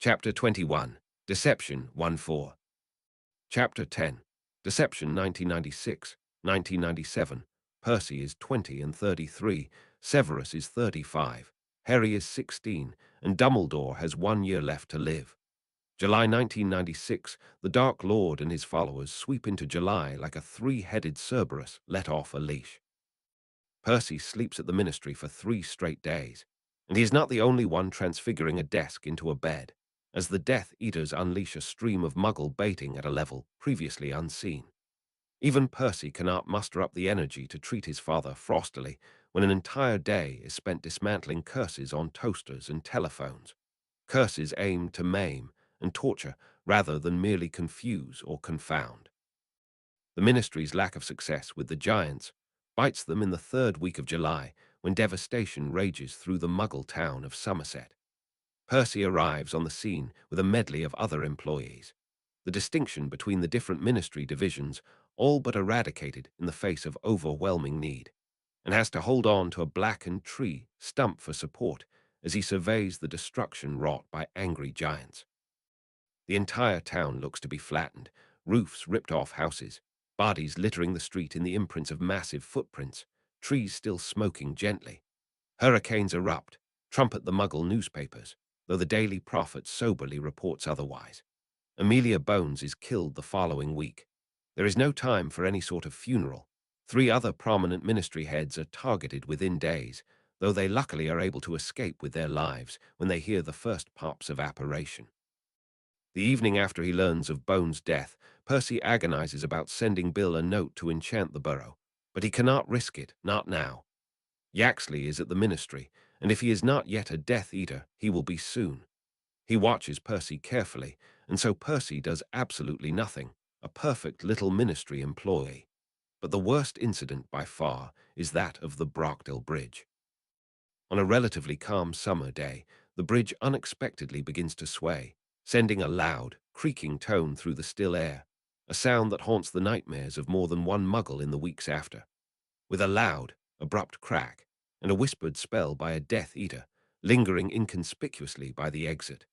Chapter 21, Deception 1-4. Chapter 10, Deception 1996, 1997. Percy is 20 and 33, Severus is 35, Harry is 16, and Dumbledore has 1 year left to live. July 1996, the Dark Lord and his followers sweep into July like a three-headed Cerberus let off a leash. Percy sleeps at the Ministry for 3 straight days, and he is not the only one transfiguring a desk into a bed, as the Death Eaters unleash a stream of Muggle baiting at a level previously unseen. Even Percy cannot muster up the energy to treat his father frostily when an entire day is spent dismantling curses on toasters and telephones, curses aimed to maim and torture rather than merely confuse or confound. The Ministry's lack of success with the Giants bites them in the 3rd week of July when devastation rages through the Muggle town of Somerset. Percy arrives on the scene with a medley of other employees, the distinction between the different Ministry divisions all but eradicated in the face of overwhelming need, and has to hold on to a blackened tree stump for support as he surveys the destruction wrought by angry giants. The entire town looks to be flattened, roofs ripped off houses, bodies littering the street in the imprints of massive footprints, trees still smoking gently. Hurricanes erupt, trumpet the Muggle newspapers, though the Daily Prophet soberly reports otherwise. Amelia Bones is killed the following week. There is no time for any sort of funeral. 3 other prominent Ministry heads are targeted within days, though they luckily are able to escape with their lives when they hear the first pops of apparition. The evening after he learns of Bones' death, Percy agonizes about sending Bill a note to enchant the burrow, but he cannot risk it, not now. Yaxley is at the Ministry, and if he is not yet a Death Eater, he will be soon. He watches Percy carefully, and so Percy does absolutely nothing, a perfect little Ministry employee. But the worst incident by far is that of the Brockdale Bridge. On a relatively calm summer day, the bridge unexpectedly begins to sway, sending a loud, creaking tone through the still air, a sound that haunts the nightmares of more than one Muggle in the weeks after. With a loud, abrupt crack, and a whispered spell by a Death Eater, lingering inconspicuously by the exit,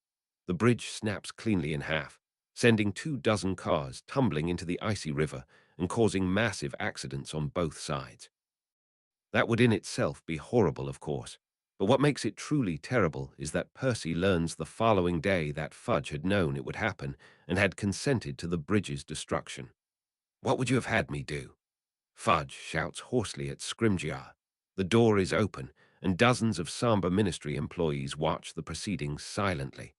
the bridge snaps cleanly in half, sending 24 cars tumbling into the icy river and causing massive accidents on both sides. That would in itself be horrible, of course, but what makes it truly terrible is that Percy learns the following day that Fudge had known it would happen and had consented to the bridge's destruction. "What would you have had me do?" Fudge shouts hoarsely at Scrimgeour. The door is open, and dozens of Samba Ministry employees watch the proceedings silently.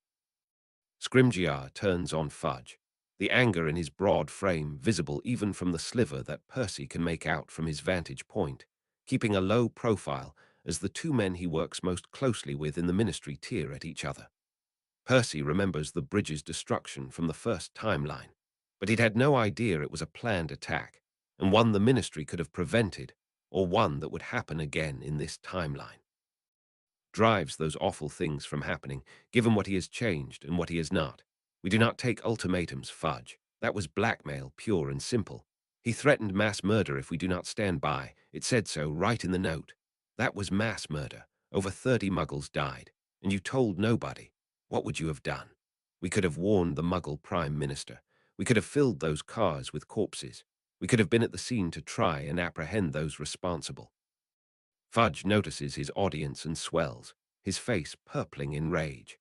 Scrimgeour turns on Fudge, the anger in his broad frame visible even from the sliver that Percy can make out from his vantage point, keeping a low profile as the 2 men he works most closely with in the Ministry tear at each other. Percy remembers the bridge's destruction from the first timeline, but he'd had no idea it was a planned attack, and one the Ministry could have prevented, or one that would happen again in this timeline. Drives those awful things from happening, given what he has changed and what he has not. We do not take ultimatums, Fudge. That was blackmail, pure and simple. He threatened mass murder if we do not stand by. It said so right in the note. That was mass murder. Over 30 Muggles died, and you told nobody. What would you have done? We could have warned the Muggle Prime Minister. We could have filled those cars with corpses. We could have been at the scene to try and apprehend those responsible. Fudge notices his audience and swells, his face purpling in rage.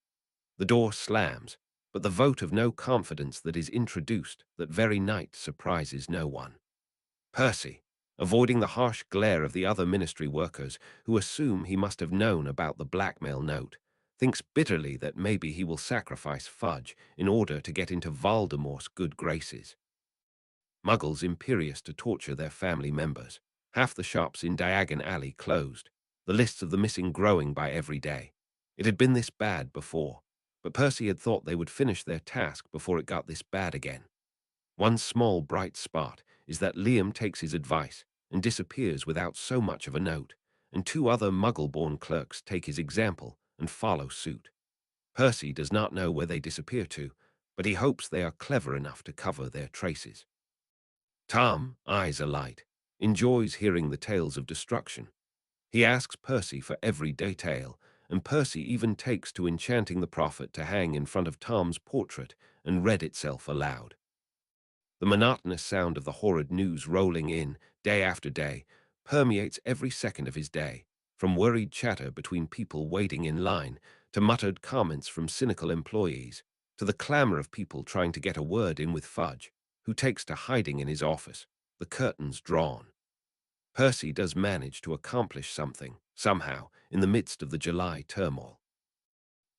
The door slams, but the vote of no confidence that is introduced that very night surprises no one. Percy, avoiding the harsh glare of the other Ministry workers who assume he must have known about the blackmail note, thinks bitterly that maybe he will sacrifice Fudge in order to get into Voldemort's good graces. Muggles imperious to torture their family members. Half the shops in Diagon Alley closed, the lists of the missing growing by every day. It had been this bad before, but Percy had thought they would finish their task before it got this bad again. One small bright spot is that Liam takes his advice and disappears without so much of a note, and 2 other Muggle-born clerks take his example and follow suit. Percy does not know where they disappear to, but he hopes they are clever enough to cover their traces. Tom, eyes alight, enjoys hearing the tales of destruction. He asks Percy for every detail, and Percy even takes to enchanting the prophet to hang in front of Tom's portrait and read itself aloud. The monotonous sound of the horrid news rolling in, day after day, permeates every second of his day, from worried chatter between people waiting in line, to muttered comments from cynical employees, to the clamor of people trying to get a word in with Fudge, who takes to hiding in his office, the curtains drawn. Percy does manage to accomplish something, somehow, in the midst of the July turmoil.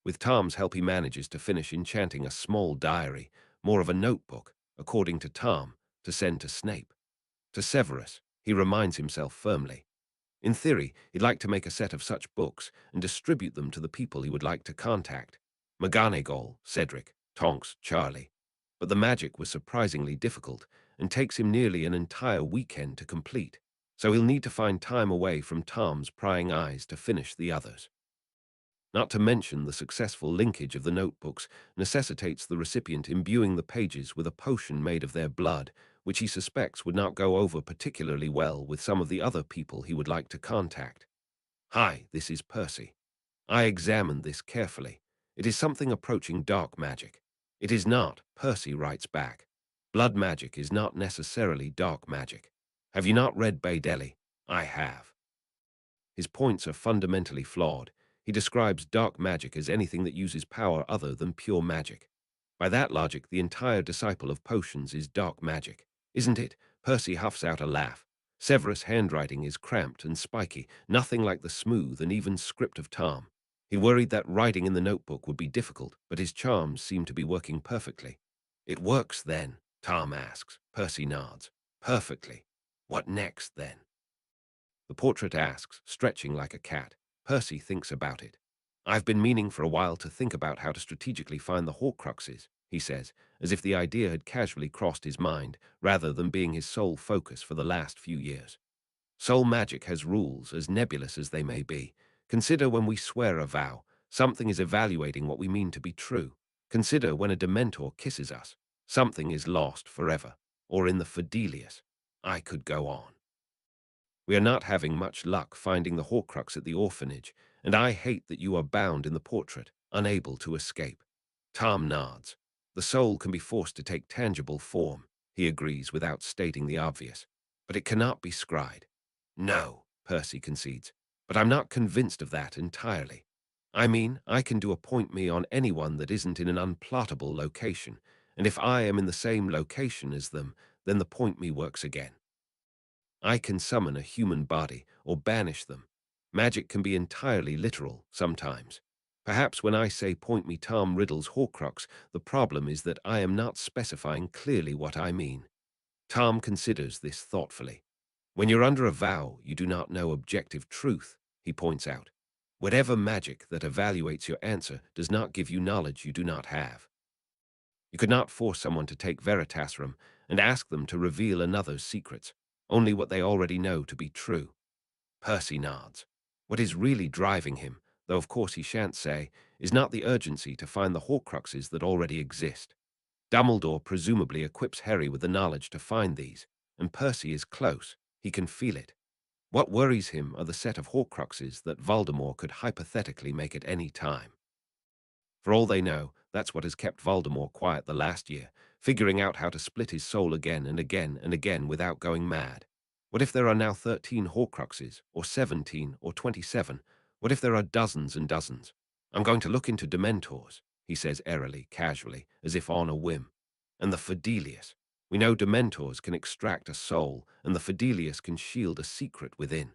With Tom's help, he manages to finish enchanting a small diary, more of a notebook, according to Tom, to send to Snape. To Severus, he reminds himself firmly. In theory, he'd like to make a set of such books and distribute them to the people he would like to contact. McGonagall, Cedric, Tonks, Charlie. But the magic was surprisingly difficult and takes him nearly an entire weekend to complete, so he'll need to find time away from Tom's prying eyes to finish the others. Not to mention the successful linkage of the notebooks necessitates the recipient imbuing the pages with a potion made of their blood, which he suspects would not go over particularly well with some of the other people he would like to contact. Hi, this is Percy. I examined this carefully. It is something approaching dark magic. It is not, Percy writes back. Blood magic is not necessarily dark magic. Have you not read Badelli? I have. His points are fundamentally flawed. He describes dark magic as anything that uses power other than pure magic. By that logic, the entire disciple of potions is dark magic. Isn't it? Percy huffs out a laugh. Severus' handwriting is cramped and spiky, nothing like the smooth and even script of Tom. He worried that writing in the notebook would be difficult, but his charms seem to be working perfectly. It works then, Tom asks. Percy nods. Perfectly. What next then? The portrait asks, stretching like a cat. Percy thinks about it. I've been meaning for a while to think about how to strategically find the Horcruxes, he says, as if the idea had casually crossed his mind, rather than being his sole focus for the last few years. Soul magic has rules, as nebulous as they may be. Consider when we swear a vow, something is evaluating what we mean to be true. Consider when a Dementor kisses us, something is lost forever. Or in the Fidelius. I could go on. We are not having much luck finding the Horcrux at the orphanage, and I hate that you are bound in the portrait, unable to escape. Tom nods. The soul can be forced to take tangible form, he agrees without stating the obvious. But it cannot be scryed. No, Percy concedes, but I'm not convinced of that entirely. I mean, I can do a point me on anyone that isn't in an unplottable location, and if I am in the same location as them, then the point me works again. I can summon a human body or banish them. Magic can be entirely literal sometimes. Perhaps when I say point me Tom Riddle's Horcrux, the problem is that I am not specifying clearly what I mean. Tom considers this thoughtfully. When you're under a vow, you do not know objective truth, he points out. Whatever magic that evaluates your answer does not give you knowledge you do not have. You could not force someone to take Veritasrum and ask them to reveal another's secrets, only what they already know to be true. Percy nods. What is really driving him, though of course he shan't say, is not the urgency to find the Horcruxes that already exist. Dumbledore presumably equips Harry with the knowledge to find these, and Percy is close. He can feel it. What worries him are the set of Horcruxes that Voldemort could hypothetically make at any time. For all they know, that's what has kept Voldemort quiet the last year, figuring out how to split his soul again and again and again without going mad. What if there are now 13 Horcruxes, or 17, or 27? What if there are dozens and dozens? I'm going to look into Dementors, he says airily, casually, as if on a whim. And the Fidelius. We know Dementors can extract a soul, and the Fidelius can shield a secret within.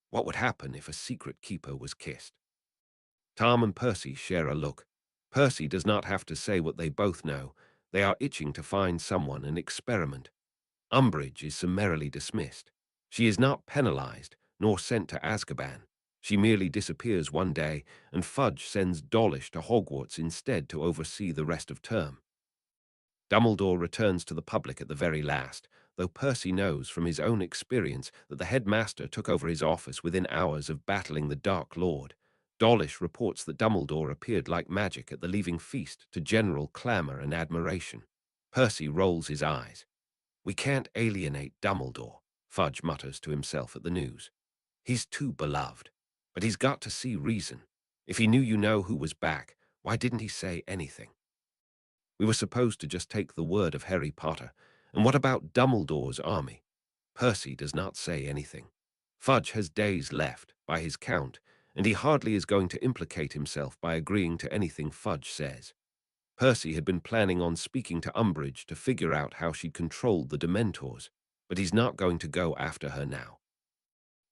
What would happen if a secret keeper was kissed? Tom and Percy share a look. Percy does not have to say what they both know. They are itching to find someone and experiment. Umbridge is summarily dismissed. She is not penalized, nor sent to Azkaban. She merely disappears one day, and Fudge sends Dawlish to Hogwarts instead to oversee the rest of term. Dumbledore returns to the public at the very last, though Percy knows from his own experience that the headmaster took over his office within hours of battling the Dark Lord. Dawlish reports that Dumbledore appeared like magic at the leaving feast to general clamor and admiration. Percy rolls his eyes. We can't alienate Dumbledore, Fudge mutters to himself at the news. He's too beloved, but he's got to see reason. If he knew you know who was back, why didn't he say anything? We were supposed to just take the word of Harry Potter. And what about Dumbledore's army? Percy does not say anything. Fudge has days left, by his count, and he hardly is going to implicate himself by agreeing to anything Fudge says. Percy had been planning on speaking to Umbridge to figure out how she controlled the Dementors, but he's not going to go after her now.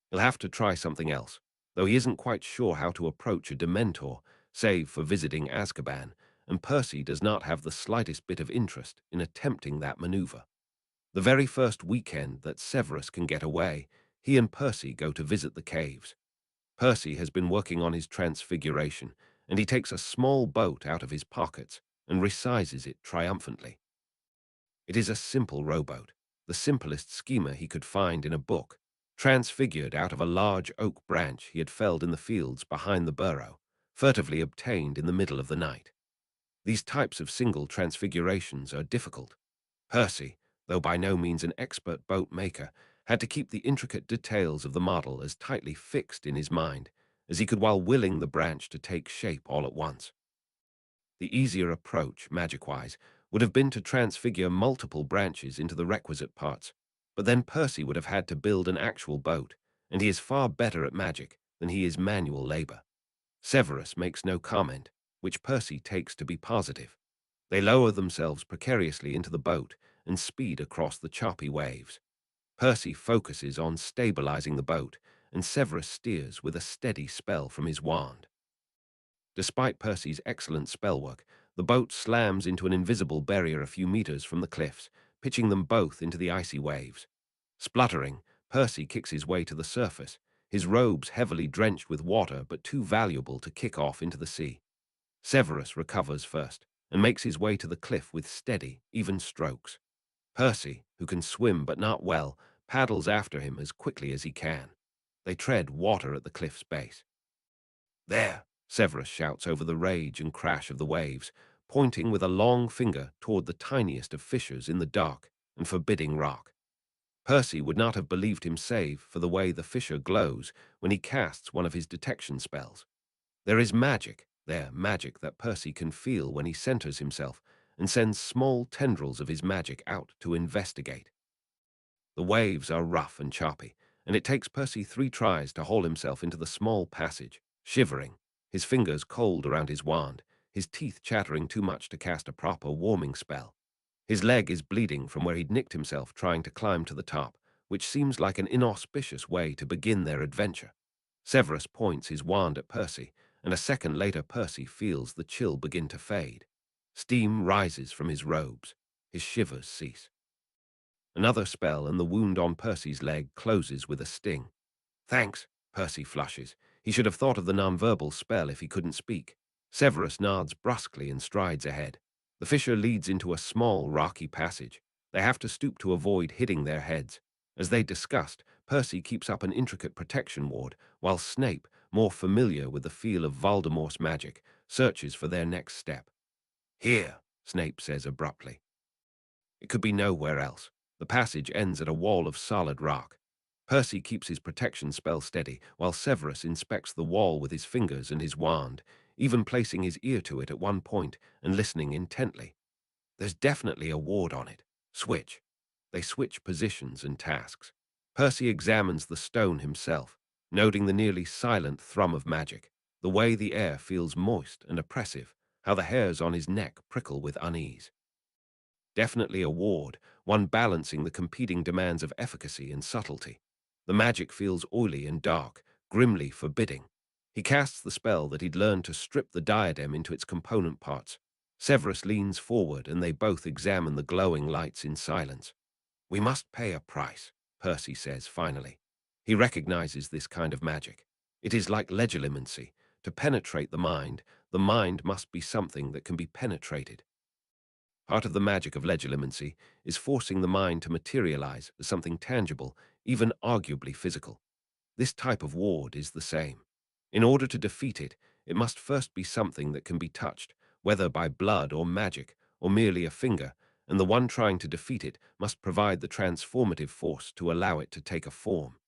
He'll have to try something else, though he isn't quite sure how to approach a Dementor, save for visiting Azkaban, and Percy does not have the slightest bit of interest in attempting that maneuver. The very first weekend that Severus can get away, he and Percy go to visit the caves. Percy has been working on his transfiguration, and he takes a small boat out of his pockets and resizes it triumphantly. It is a simple rowboat, the simplest schema he could find in a book, transfigured out of a large oak branch he had felled in the fields behind the burrow, furtively obtained in the middle of the night. These types of single transfigurations are difficult. Percy, though by no means an expert boat maker, had to keep the intricate details of the model as tightly fixed in his mind as he could while willing the branch to take shape all at once. The easier approach, magic-wise, would have been to transfigure multiple branches into the requisite parts, but then Percy would have had to build an actual boat, and he is far better at magic than he is manual labor. Severus makes no comment, which Percy takes to be positive. They lower themselves precariously into the boat and speed across the choppy waves. Percy focuses on stabilizing the boat, and Severus steers with a steady spell from his wand. Despite Percy's excellent spellwork, the boat slams into an invisible barrier a few meters from the cliffs, pitching them both into the icy waves. Spluttering, Percy kicks his way to the surface, his robes heavily drenched with water but too valuable to kick off into the sea. Severus recovers first and makes his way to the cliff with steady, even strokes. Percy, who can swim but not well, paddles after him as quickly as he can. They tread water at the cliff's base. "There!" Severus shouts over the rage and crash of the waves, pointing with a long finger toward the tiniest of fissures in the dark and forbidding rock. Percy would not have believed him save for the way the fissure glows when he casts one of his detection spells. There is magic there, magic that Percy can feel when he centers himself and sends small tendrils of his magic out to investigate. The waves are rough and choppy, and it takes Percy 3 tries to haul himself into the small passage, shivering, his fingers cold around his wand, his teeth chattering too much to cast a proper warming spell. His leg is bleeding from where he'd nicked himself trying to climb to the top, which seems like an inauspicious way to begin their adventure. Severus points his wand at Percy, and a second later Percy feels the chill begin to fade. Steam rises from his robes. His shivers cease. Another spell, and the wound on Percy's leg closes with a sting. "Thanks," Percy flushes. He should have thought of the nonverbal spell if he couldn't speak. Severus nods brusquely and strides ahead. The fissure leads into a small, rocky passage. They have to stoop to avoid hitting their heads. As they discussed, Percy keeps up an intricate protection ward, while Snape, more familiar with the feel of Voldemort's magic, searches for their next step. "Here," Snape says abruptly. It could be nowhere else. The passage ends at a wall of solid rock. Percy keeps his protection spell steady, while Severus inspects the wall with his fingers and his wand, even placing his ear to it at one point and listening intently. There's definitely a ward on it. Switch. They switch positions and tasks. Percy examines the stone himself, noting the nearly silent thrum of magic, the way the air feels moist and oppressive, how the hairs on his neck prickle with unease. Definitely a ward, one balancing the competing demands of efficacy and subtlety. The magic feels oily and dark, grimly forbidding. He casts the spell that he'd learned to strip the diadem into its component parts. Severus leans forward and they both examine the glowing lights in silence. "We must pay a price," Percy says finally. He recognizes this kind of magic. It is like legilimency. To penetrate the mind must be something that can be penetrated. Part of the magic of legilimency is forcing the mind to materialize as something tangible, even arguably physical. This type of ward is the same. In order to defeat it, it must first be something that can be touched, whether by blood or magic, or merely a finger, and the one trying to defeat it must provide the transformative force to allow it to take a form.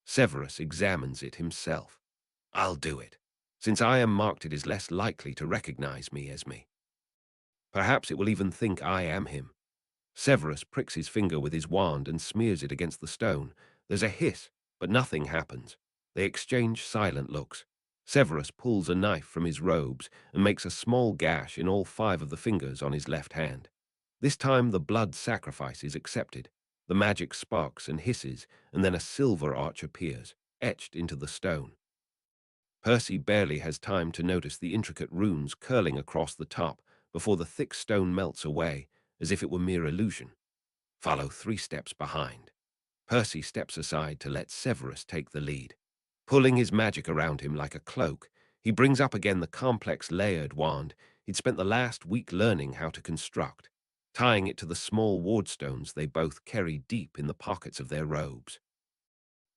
Severus examines it himself. "I'll do it." Since I am marked, it is less likely to recognize me as me. Perhaps it will even think I am him. Severus pricks his finger with his wand and smears it against the stone. There's a hiss, but nothing happens. They exchange silent looks. Severus pulls a knife from his robes and makes a small gash in all 5 of the fingers on his left hand. This time the blood sacrifice is accepted. The magic sparks and hisses, and then a silver arch appears, etched into the stone. Percy barely has time to notice the intricate runes curling across the top before the thick stone melts away, as if it were mere illusion. Follow 3 steps behind. Percy steps aside to let Severus take the lead. Pulling his magic around him like a cloak, he brings up again the complex layered wand he'd spent the last week learning how to construct, tying it to the small wardstones they both carry deep in the pockets of their robes.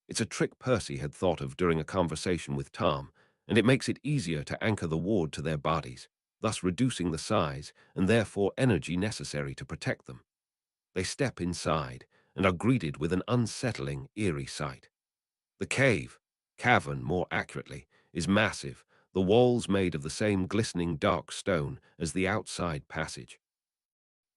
It's a trick Percy had thought of during a conversation with Tom, and it makes it easier to anchor the ward to their bodies, thus reducing the size and therefore energy necessary to protect them. They step inside and are greeted with an unsettling, eerie sight. The cavern more accurately, is massive, the walls made of the same glistening dark stone as the outside passage.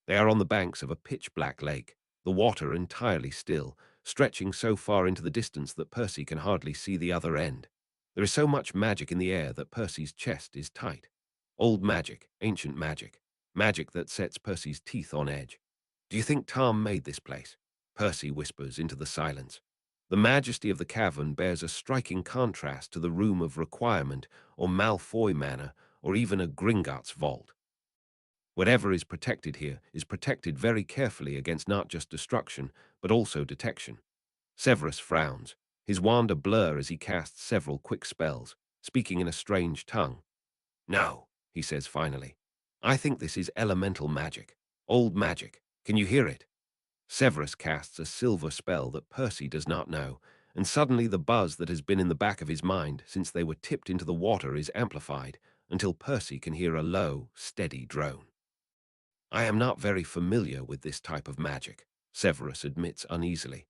They are on the banks of a pitch-black lake, the water entirely still, stretching so far into the distance that Percy can hardly see the other end. There is so much magic in the air that Percy's chest is tight. Old magic, ancient magic, magic that sets Percy's teeth on edge. "Do you think Tom made this place?" Percy whispers into the silence. The majesty of the cavern bears a striking contrast to the Room of Requirement or Malfoy Manor or even a Gringotts vault. Whatever is protected here is protected very carefully against not just destruction, but also detection. Severus frowns, his wand a blur as he casts several quick spells, speaking in a strange tongue. "No," he says finally. "I think this is elemental magic. Old magic. Can you hear it?" Severus casts a silver spell that Percy does not know, and suddenly the buzz that has been in the back of his mind since they were tipped into the water is amplified until Percy can hear a low, steady drone. "I am not very familiar with this type of magic," Severus admits uneasily.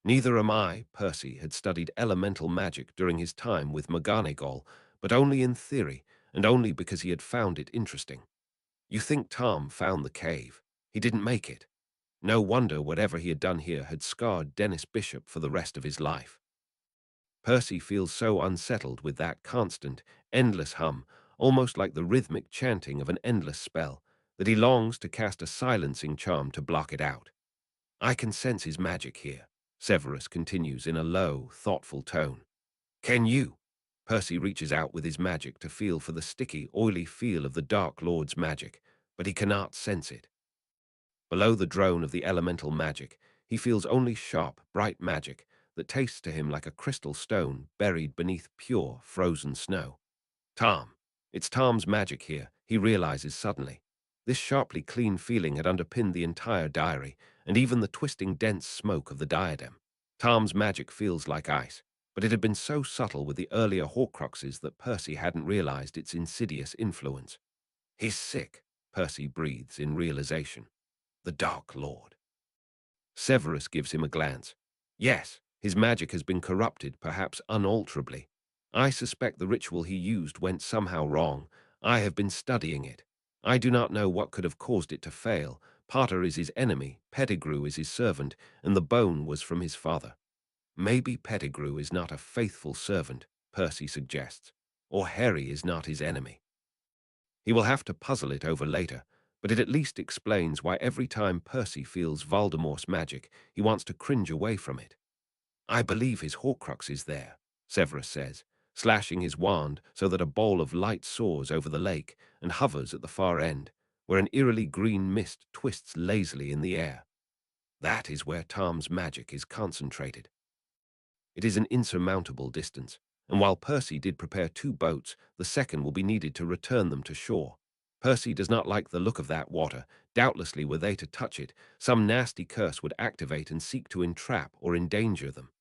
"Neither am I." Percy had studied elemental magic during his time with McGonagall, but only in theory, and only because he had found it interesting. "You think Tom found the cave. He didn't make it. No wonder whatever he had done here had scarred Dennis Bishop for the rest of his life." Percy feels so unsettled with that constant, endless hum, almost like the rhythmic chanting of an endless spell, that he longs to cast a silencing charm to block it out. "I can sense his magic here," Severus continues in a low, thoughtful tone. "Can you?" Percy reaches out with his magic to feel for the sticky, oily feel of the Dark Lord's magic, but he cannot sense it. Below the drone of the elemental magic, he feels only sharp, bright magic that tastes to him like a crystal stone buried beneath pure, frozen snow. Tom. It's Tom's magic here, he realizes suddenly. This sharply clean feeling had underpinned the entire diary, and even the twisting dense smoke of the diadem. Tom's magic feels like ice, but it had been so subtle with the earlier Horcruxes that Percy hadn't realized its insidious influence. "He's sick," Percy breathes in realization. "The Dark Lord." Severus gives him a glance. "Yes, his magic has been corrupted, perhaps unalterably. I suspect the ritual he used went somehow wrong. I have been studying it. I do not know what could have caused it to fail. Potter is his enemy, Pettigrew is his servant, and the bone was from his father. Maybe Pettigrew is not a faithful servant," Percy suggests, "or Harry is not his enemy." He will have to puzzle it over later, but it at least explains why every time Percy feels Voldemort's magic, he wants to cringe away from it. "I believe his Horcrux is there," Severus says, slashing his wand so that a bowl of light soars over the lake and hovers at the far end, where an eerily green mist twists lazily in the air. That is where Tom's magic is concentrated. It is an insurmountable distance, and while Percy did prepare 2 boats, the second will be needed to return them to shore. Percy does not like the look of that water. Doubtlessly, were they to touch it, some nasty curse would activate and seek to entrap or endanger them.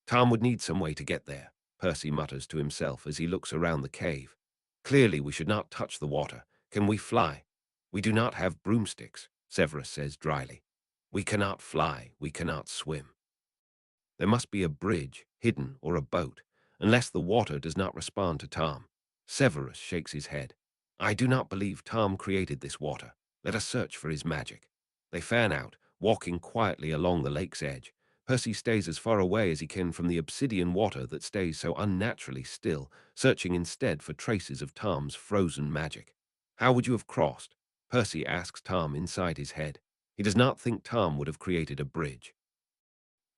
"Tom would need some way to get there," Percy mutters to himself as he looks around the cave. "Clearly we should not touch the water. Can we fly?" "We do not have broomsticks," Severus says dryly. "We cannot fly, we cannot swim." There must be a bridge, hidden, or a boat, unless the water does not respond to Tom. Severus shakes his head. I do not believe Tom created this water. Let us search for his magic. They fan out, walking quietly along the lake's edge. Percy stays as far away as he can from the obsidian water that stays so unnaturally still, searching instead for traces of Tom's frozen magic. How would you have crossed? Percy asks Tom inside his head. He does not think Tom would have created a bridge.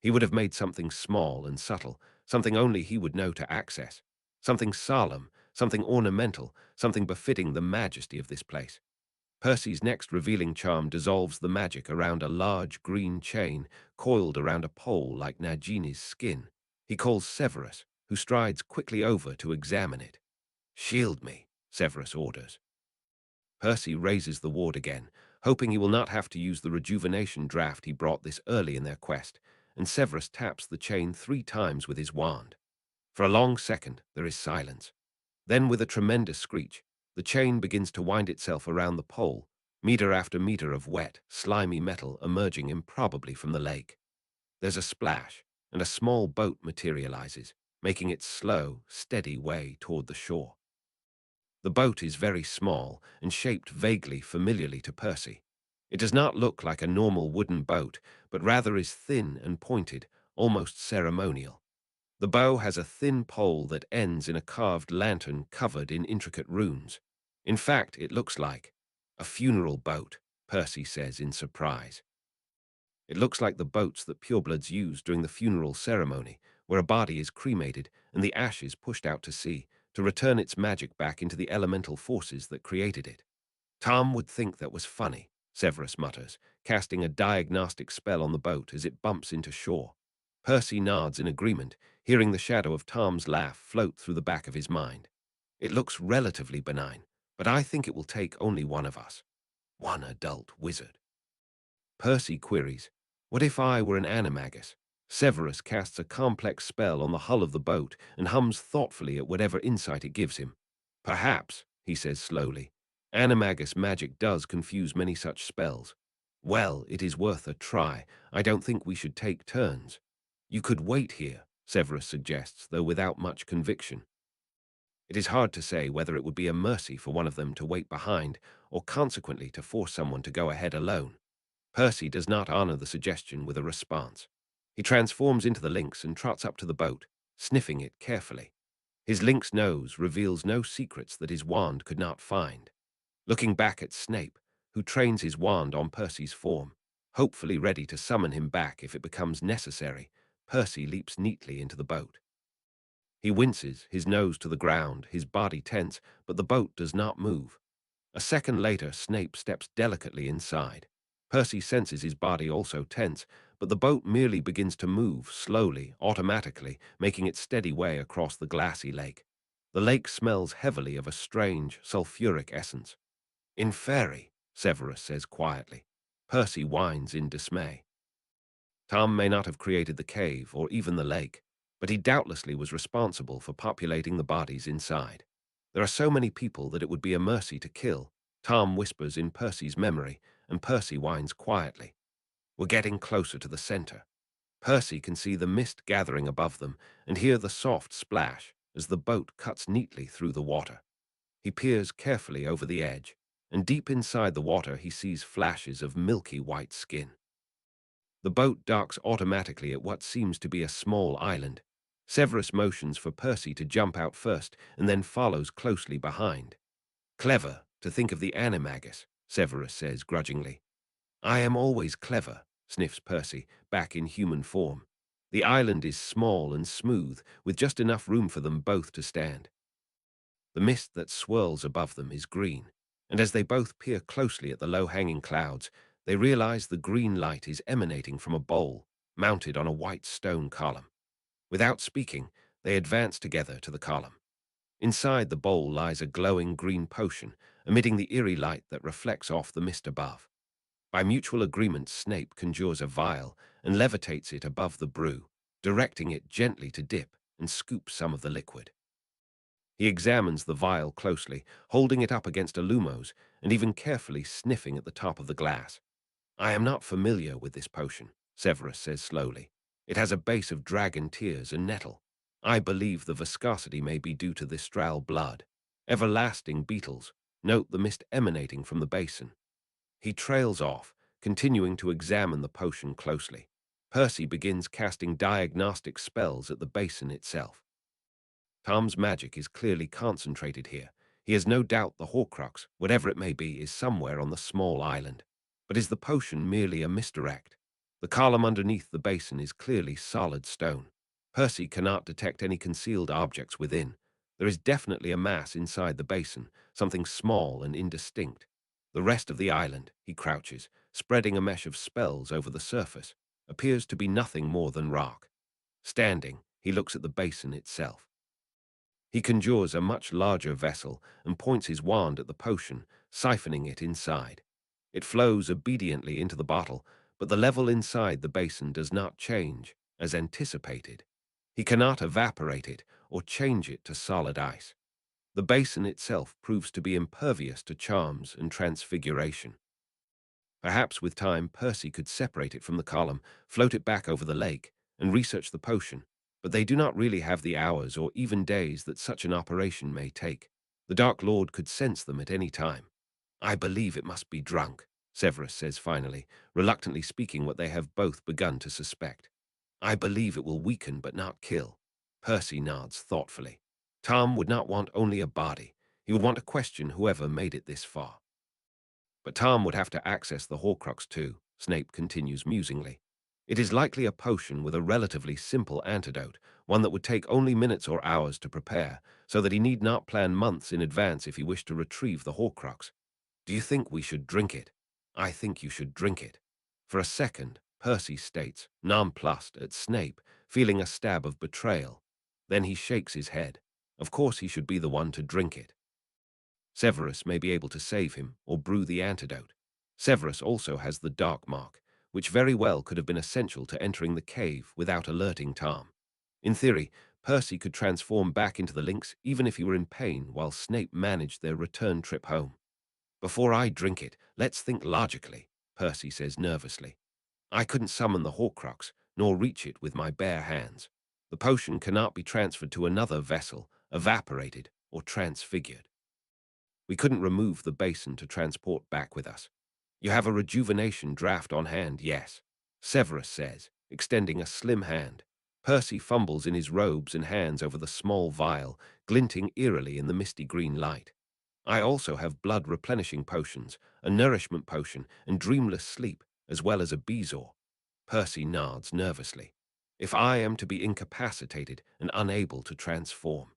He would have made something small and subtle, something only he would know to access. Something solemn, something ornamental, something befitting the majesty of this place. Percy's next revealing charm dissolves the magic around a large green chain coiled around a pole like Nagini's skin. He calls Severus, who strides quickly over to examine it. Shield me, Severus orders. Percy raises the ward again, hoping he will not have to use the rejuvenation draft he brought this early in their quest, and Severus taps the chain 3 times with his wand. For a long second, there is silence. Then, with a tremendous screech, the chain begins to wind itself around the pole, meter after meter of wet, slimy metal emerging improbably from the lake. There's a splash, and a small boat materializes, making its slow, steady way toward the shore. The boat is very small and shaped vaguely familiarly to Percy. It does not look like a normal wooden boat, but rather is thin and pointed, almost ceremonial. The bow has a thin pole that ends in a carved lantern covered in intricate runes. In fact, it looks like a funeral boat, Percy says in surprise. It looks like the boats that purebloods use during the funeral ceremony, where a body is cremated and the ashes pushed out to sea to return its magic back into the elemental forces that created it. Tom would think that was funny, Severus mutters, casting a diagnostic spell on the boat as it bumps into shore. Percy nods in agreement, hearing the shadow of Tom's laugh float through the back of his mind. It looks relatively benign, but I think it will take only one of us. One adult wizard. Percy queries, what if I were an animagus? Severus casts a complex spell on the hull of the boat and hums thoughtfully at whatever insight it gives him. Perhaps, he says slowly, animagus magic does confuse many such spells. Well, it is worth a try. I don't think we should take turns. You could wait here, Severus suggests, though without much conviction. It is hard to say whether it would be a mercy for one of them to wait behind, or consequently to force someone to go ahead alone. Percy does not honor the suggestion with a response. He transforms into the lynx and trots up to the boat, sniffing it carefully. His lynx nose reveals no secrets that his wand could not find. Looking back at Snape, who trains his wand on Percy's form, hopefully ready to summon him back if it becomes necessary, Percy leaps neatly into the boat. He winces, his nose to the ground, his body tense, but the boat does not move. A second later, Snape steps delicately inside. Percy senses his body also tense, but the boat merely begins to move, slowly, automatically, making its steady way across the glassy lake. The lake smells heavily of a strange, sulfuric essence. Inferi, Severus says quietly. Percy whines in dismay. Tom may not have created the cave or even the lake, but he doubtlessly was responsible for populating the bodies inside. There are so many people that it would be a mercy to kill, Tom whispers in Percy's memory, and Percy whines quietly. We're getting closer to the center. Percy can see the mist gathering above them and hear the soft splash as the boat cuts neatly through the water. He peers carefully over the edge, and deep inside the water he sees flashes of milky white skin. The boat docks automatically at what seems to be a small island. Severus motions for Percy to jump out first and then follows closely behind. Clever to think of the animagus, Severus says grudgingly. I am always clever, sniffs Percy, back in human form. The island is small and smooth, with just enough room for them both to stand. The mist that swirls above them is green, and as they both peer closely at the low-hanging clouds, they realize the green light is emanating from a bowl mounted on a white stone column. Without speaking, they advance together to the column. Inside the bowl lies a glowing green potion, emitting the eerie light that reflects off the mist above. By mutual agreement, Snape conjures a vial and levitates it above the brew, directing it gently to dip and scoop some of the liquid. He examines the vial closely, holding it up against a lumos and even carefully sniffing at the top of the glass. I am not familiar with this potion, Severus says slowly. It has a base of dragon tears and nettle. I believe the viscosity may be due to the Stral blood. Everlasting beetles. Note the mist emanating from the basin. He trails off, continuing to examine the potion closely. Percy begins casting diagnostic spells at the basin itself. Tom's magic is clearly concentrated here. He has no doubt the Horcrux, whatever it may be, is somewhere on the small island. But is the potion merely a misdirect? The column underneath the basin is clearly solid stone. Percy cannot detect any concealed objects within. There is definitely a mass inside the basin, something small and indistinct. The rest of the island, he crouches, spreading a mesh of spells over the surface, appears to be nothing more than rock. Standing, he looks at the basin itself. He conjures a much larger vessel and points his wand at the potion, siphoning it inside. It flows obediently into the bottle, but the level inside the basin does not change, as anticipated. He cannot evaporate it or change it to solid ice. The basin itself proves to be impervious to charms and transfiguration. Perhaps with time Percy could separate it from the column, float it back over the lake, and research the potion, but they do not really have the hours or even days that such an operation may take. The Dark Lord could sense them at any time. I believe it must be drunk, Severus says finally, reluctantly speaking what they have both begun to suspect. I believe it will weaken but not kill. Percy nods thoughtfully. Tom would not want only a body. He would want to question whoever made it this far. But Tom would have to access the Horcrux too, Snape continues musingly. It is likely a potion with a relatively simple antidote, one that would take only minutes or hours to prepare, so that he need not plan months in advance if he wished to retrieve the Horcrux. Do you think we should drink it? I think you should drink it. For a second, Percy states, nonplussed at Snape, feeling a stab of betrayal. Then he shakes his head. Of course he should be the one to drink it. Severus may be able to save him or brew the antidote. Severus also has the dark mark, which very well could have been essential to entering the cave without alerting Tom. In theory, Percy could transform back into the lynx even if he were in pain while Snape managed their return trip home. Before I drink it, let's think logically, Percy says nervously. I couldn't summon the Horcrux, nor reach it with my bare hands. The potion cannot be transferred to another vessel, evaporated, or transfigured. We couldn't remove the basin to transport back with us. You have a rejuvenation draft on hand, yes, Severus says, extending a slim hand. Percy fumbles in his robes and hands over the small vial, glinting eerily in the misty green light. I also have blood replenishing potions, a nourishment potion, and dreamless sleep, as well as a bezoar. Percy nods nervously. If I am to be incapacitated and unable to transform.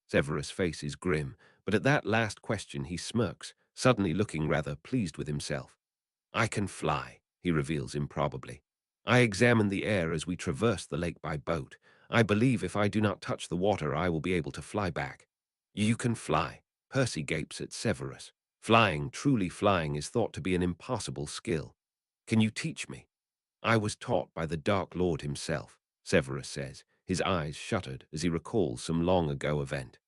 Severus' face is grim, but at that last question he smirks, suddenly looking rather pleased with himself. I can fly, he reveals improbably. I examine the air as we traverse the lake by boat. I believe if I do not touch the water I will be able to fly back. You can fly. Percy gapes at Severus. Flying, truly flying, is thought to be an impossible skill. Can you teach me? I was taught by the Dark Lord himself, Severus says, his eyes shuttered as he recalls some long-ago event.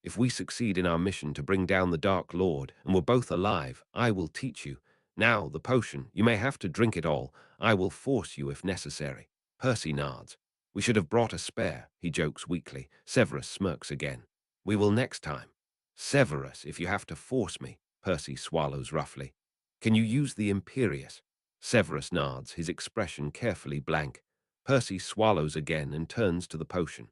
If we succeed in our mission to bring down the Dark Lord and we're both alive, I will teach you. Now, the potion, you may have to drink it all. I will force you if necessary. Percy nods. We should have brought a spare, he jokes weakly. Severus smirks again. We will next time. Severus, if you have to force me, Percy swallows roughly. Can you use the Imperious? Severus nods, his expression carefully blank. Percy swallows again and turns to the potion.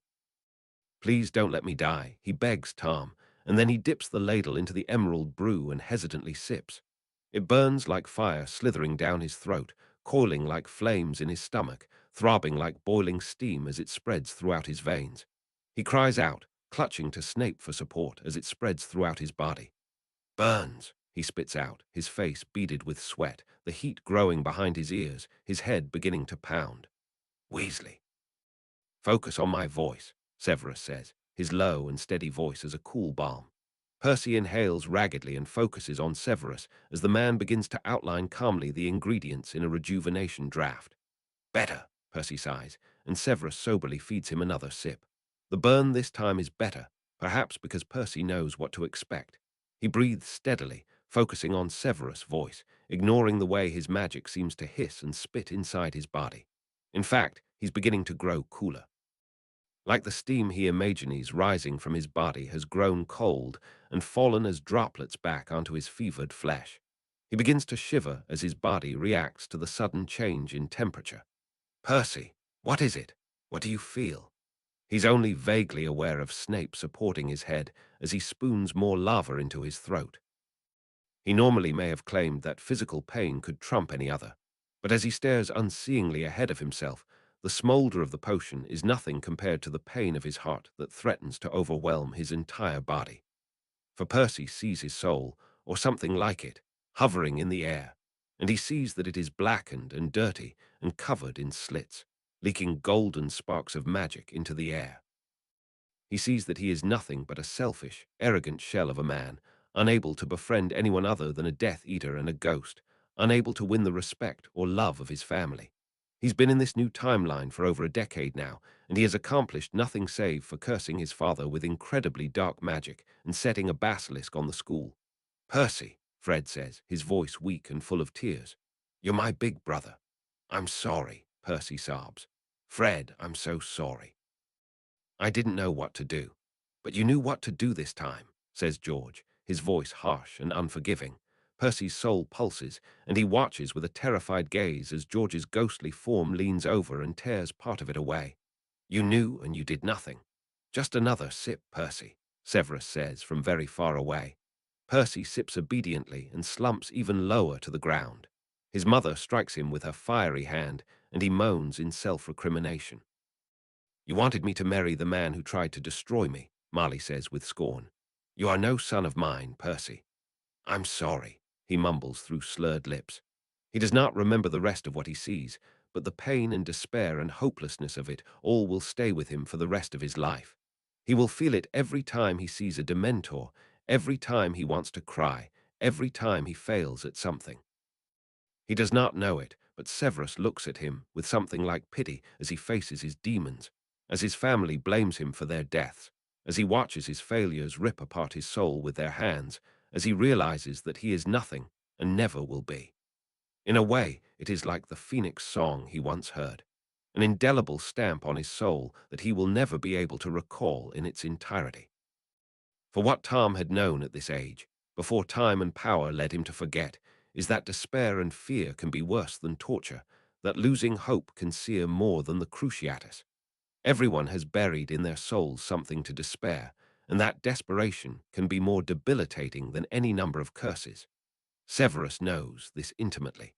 Please don't let me die, he begs Tom, and then he dips the ladle into the emerald brew and hesitantly sips. It burns like fire slithering down his throat, coiling like flames in his stomach, throbbing like boiling steam as it spreads throughout his veins. He cries out, clutching to Snape for support as it spreads throughout his body. Burns, he spits out, his face beaded with sweat, the heat growing behind his ears, his head beginning to pound. Weasley. Focus on my voice, Severus says, his low and steady voice as a cool balm. Percy inhales raggedly and focuses on Severus as the man begins to outline calmly the ingredients in a rejuvenation draft. Better, Percy sighs, and Severus soberly feeds him another sip. The burn this time is better, perhaps because Percy knows what to expect. He breathes steadily, focusing on Severus' voice, ignoring the way his magic seems to hiss and spit inside his body. In fact, he's beginning to grow cooler. Like the steam he imagines rising from his body has grown cold and fallen as droplets back onto his fevered flesh. He begins to shiver as his body reacts to the sudden change in temperature. Percy, what is it? What do you feel? He's only vaguely aware of Snape supporting his head as he spoons more lava into his throat. He normally may have claimed that physical pain could trump any other, but as he stares unseeingly ahead of himself, the smolder of the potion is nothing compared to the pain of his heart that threatens to overwhelm his entire body. For Percy sees his soul, or something like it, hovering in the air, and he sees that it is blackened and dirty and covered in slits, leaking golden sparks of magic into the air. He sees that he is nothing but a selfish, arrogant shell of a man, unable to befriend anyone other than a Death Eater and a ghost, unable to win the respect or love of his family. He's been in this new timeline for over a decade now, and he has accomplished nothing save for cursing his father with incredibly dark magic and setting a basilisk on the school. Percy, Fred says, his voice weak and full of tears. You're my big brother. I'm sorry, Percy sobs. Fred, I'm so sorry. I didn't know what to do. But you knew what to do this time, says George, his voice harsh and unforgiving. Percy's soul pulses, and he watches with a terrified gaze as George's ghostly form leans over and tears part of it away. You knew and you did nothing. Just another sip, Percy, Severus says from very far away. Percy sips obediently and slumps even lower to the ground. His mother strikes him with her fiery hand, and he moans in self-recrimination. You wanted me to marry the man who tried to destroy me, Marley says with scorn. You are no son of mine, Percy. I'm sorry, he mumbles through slurred lips. He does not remember the rest of what he sees, but the pain and despair and hopelessness of it all will stay with him for the rest of his life. He will feel it every time he sees a Dementor, every time he wants to cry, every time he fails at something. He does not know it, but Severus looks at him with something like pity as he faces his demons, as his family blames him for their deaths, as he watches his failures rip apart his soul with their hands, as he realizes that he is nothing and never will be. In a way, it is like the Phoenix song he once heard, an indelible stamp on his soul that he will never be able to recall in its entirety. For what Tom had known at this age, before time and power led him to forget, is that despair and fear can be worse than torture, that losing hope can sear more than the cruciatus. Everyone has buried in their souls something to despair, and that desperation can be more debilitating than any number of curses. Severus knows this intimately.